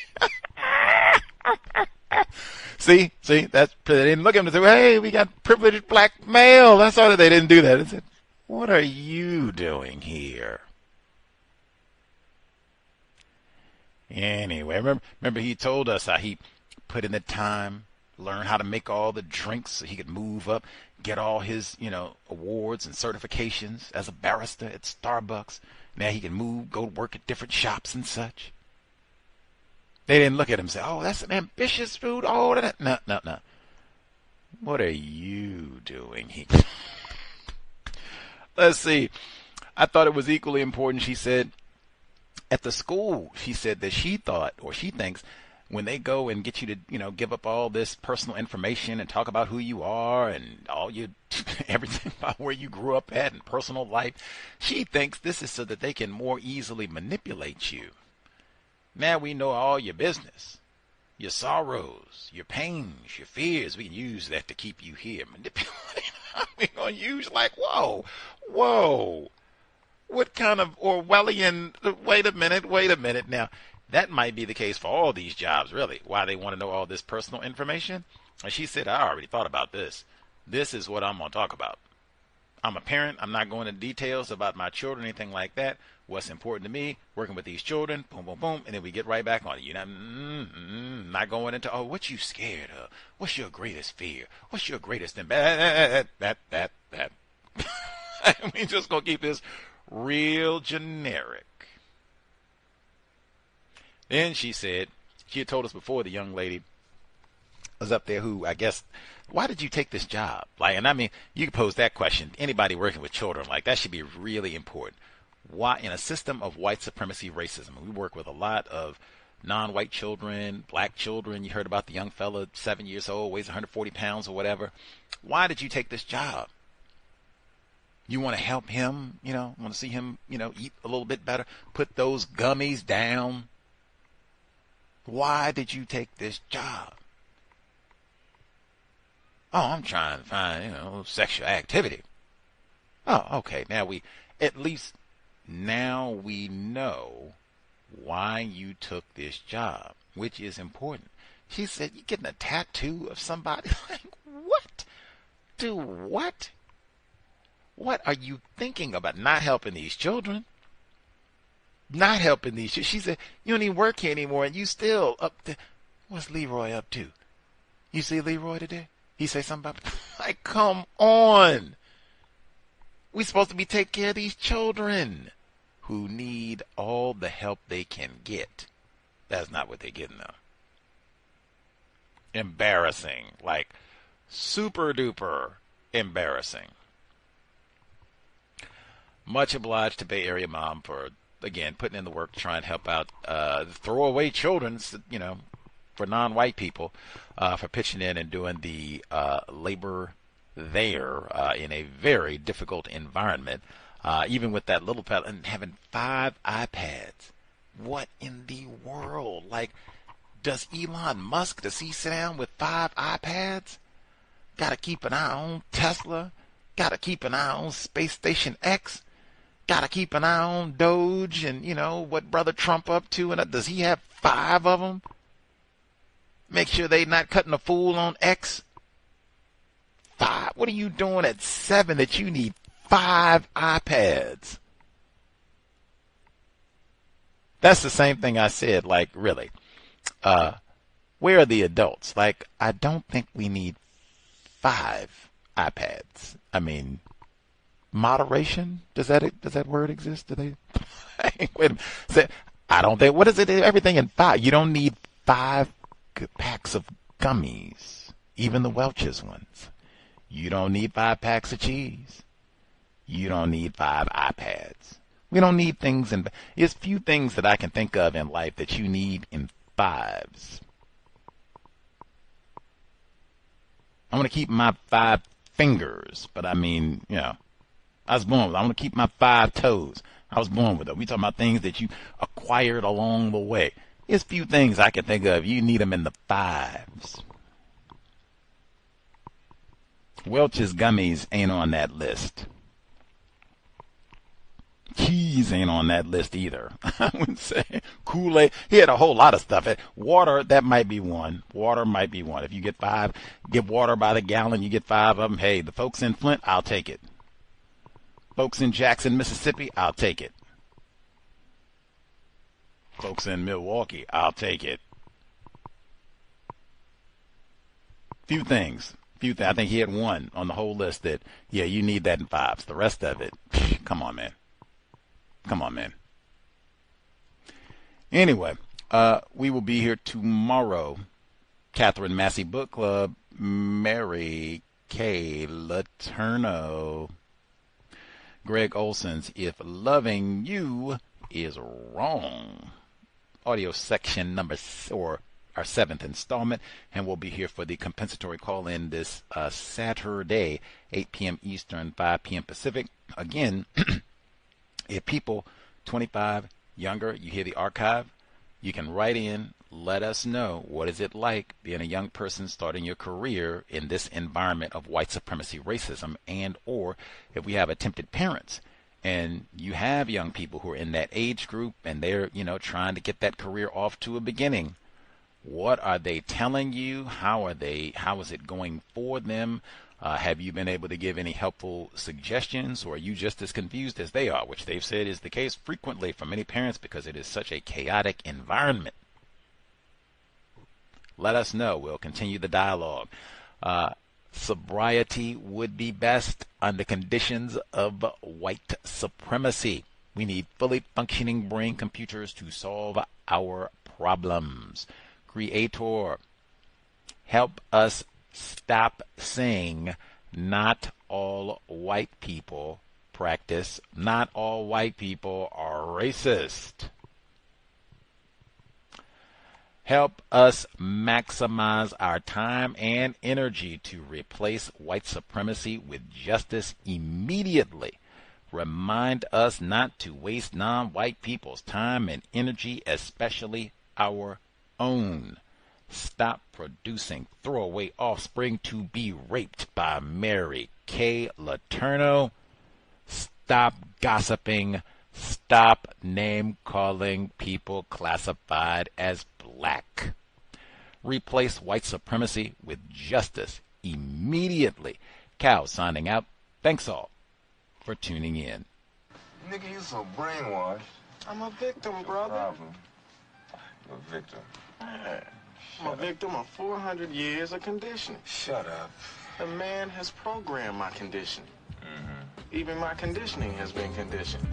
See, that's, they didn't look at him and say, hey, we got privileged black male. That's all. They didn't do that. They said, what are you doing here? Anyway, remember he told us how he put in the time, learn how to make all the drinks so he could move up, get all his, awards and certifications as a barrister at Starbucks. Now he can move, go to work at different shops and such. They didn't look at him and say, oh, that's an ambitious food. Oh, no. What are you doing here? Let's see. I thought it was equally important, she said, at the school, she said that she thought, or she thinks, when they go and get you to, give up all this personal information and talk about who you are and all your everything about where you grew up at and personal life, she thinks this is so that they can more easily manipulate you. Now we know all your business, your sorrows, your pains, your fears. We can use that to keep you here. Manipulate. We're going to use whoa. What kind of Orwellian, wait a minute now. That might be the case for all these jobs, really. Why they want to know all this personal information? And she said, I already thought about this. This is what I'm going to talk about. I'm a parent. I'm not going into details about my children, anything like that. What's important to me, working with these children, boom, boom, boom, and then we get right back on it. You're not going into, what you scared of? What's your greatest fear? What's your greatest that. We just going to keep this real generic. Then she said, she had told us before, the young lady was up there who, I guess, why did you take this job? And I mean, you could pose that question. Anybody working with children, that should be really important. Why, in a system of white supremacy racism, we work with a lot of non-white children, black children. You heard about the young fella, 7 years old, weighs 140 pounds or whatever. Why did you take this job? You want to help him, want to see him, eat a little bit better, put those gummies down. Why did you take this job? Oh, I'm trying to find, sexual activity. Oh, okay. Now we know why you took this job, which is important. She said, "You getting a tattoo of somebody?" Like, what? Do what? What are you thinking about? Not helping these children. Not helping these. She said, "You don't even work here anymore, and you still up there." What's Leroy up to? You see Leroy today? He say something about, like, come on. We supposed to be taking care of these children who need all the help they can get. That's not what they're getting, though. Embarrassing. Like, super duper embarrassing. Much obliged to Bay Area Mom for, again, putting in the work to try and help out throwaway children, you know, for non-white people, for pitching in and doing the labor there in a very difficult environment, even with that little pet and having 5 iPads. What in the world? Like, does Elon Musk, does he sit down with 5 iPads? Got to keep an eye on Tesla. Got to keep an eye on Space Station X. Got to keep an eye on Doge and, you know, what Brother Trump up to. And does he have 5 of them? Make sure they not cutting a fool on X. 5. What are you doing at 7 that you need 5 iPads? That's the same thing I said. Like, really, where are the adults? Like, I don't think we need 5 iPads. I mean, moderation. Does that word exist? Do they? Wait a minute. I don't think. What is it? Everything in 5. You don't need 5 packs of gummies, even the Welch's ones. You don't need 5 packs of cheese. You don't need 5 iPads. We don't need things in. There's few things that I can think of in life that you need in 5s. I'm going to keep my 5 fingers, but I mean, you know, I was born with it. I want to keep my 5 toes. I was born with it. We talking about things that you acquired along the way. There's few things I can think of. You need them in the 5s. Welch's gummies ain't on that list. Cheese ain't on that list either. I would say Kool-Aid. He had a whole lot of stuff. Water, that might be one. Water might be one. If you get 5, get water by the gallon, you get 5 of them. Hey, the folks in Flint, I'll take it. Folks in Jackson, Mississippi, I'll take it. Folks in Milwaukee, I'll take it. Few things. I think he had one on the whole list that, yeah, you need that in 5s. The rest of it, come on, man. Come on, man. Anyway, we will be here tomorrow. Catherine Massey Book Club, Mary Kay Letourneau, Greg Olson's If Loving You Is Wrong. Audio section number, or our 7th installment, and we'll be here for the compensatory call-in this Saturday, 8 p.m. Eastern, 5 p.m. Pacific. Again, if people 25 younger, you hear the archive, you can write in, let us know what is it like being a young person starting your career in this environment of white supremacy racism, and or if we have attempted parents and you have young people who are in that age group and they're, you know, trying to get that career off to a beginning. What are they telling you? How is it going for them? Have you been able to give any helpful suggestions, or are you just as confused as they are, which they've said is the case frequently for many parents because it is such a chaotic environment? Let us know. We'll continue the dialogue. Sobriety would be best under conditions of white supremacy. We need fully functioning brain computers to solve our problems. Creator, help us stop saying not all white people practice, not all white people are racist. Help us maximize our time and energy to replace white supremacy with justice immediately. Remind us not to waste non-white people's time and energy, especially our own. Stop producing throwaway offspring to be raped by Mary Kay Letourneau. Stop gossiping. Stop name-calling people classified as black. Replace white supremacy with justice immediately. Cal signing out. Thanks all for tuning in. Nigga, you so brainwashed. I'm a victim, brother. Problem. You're a victim. Man, I'm a victim of 400 years of conditioning. Shut up. The man has programmed my conditioning. Even my conditioning has been conditioned.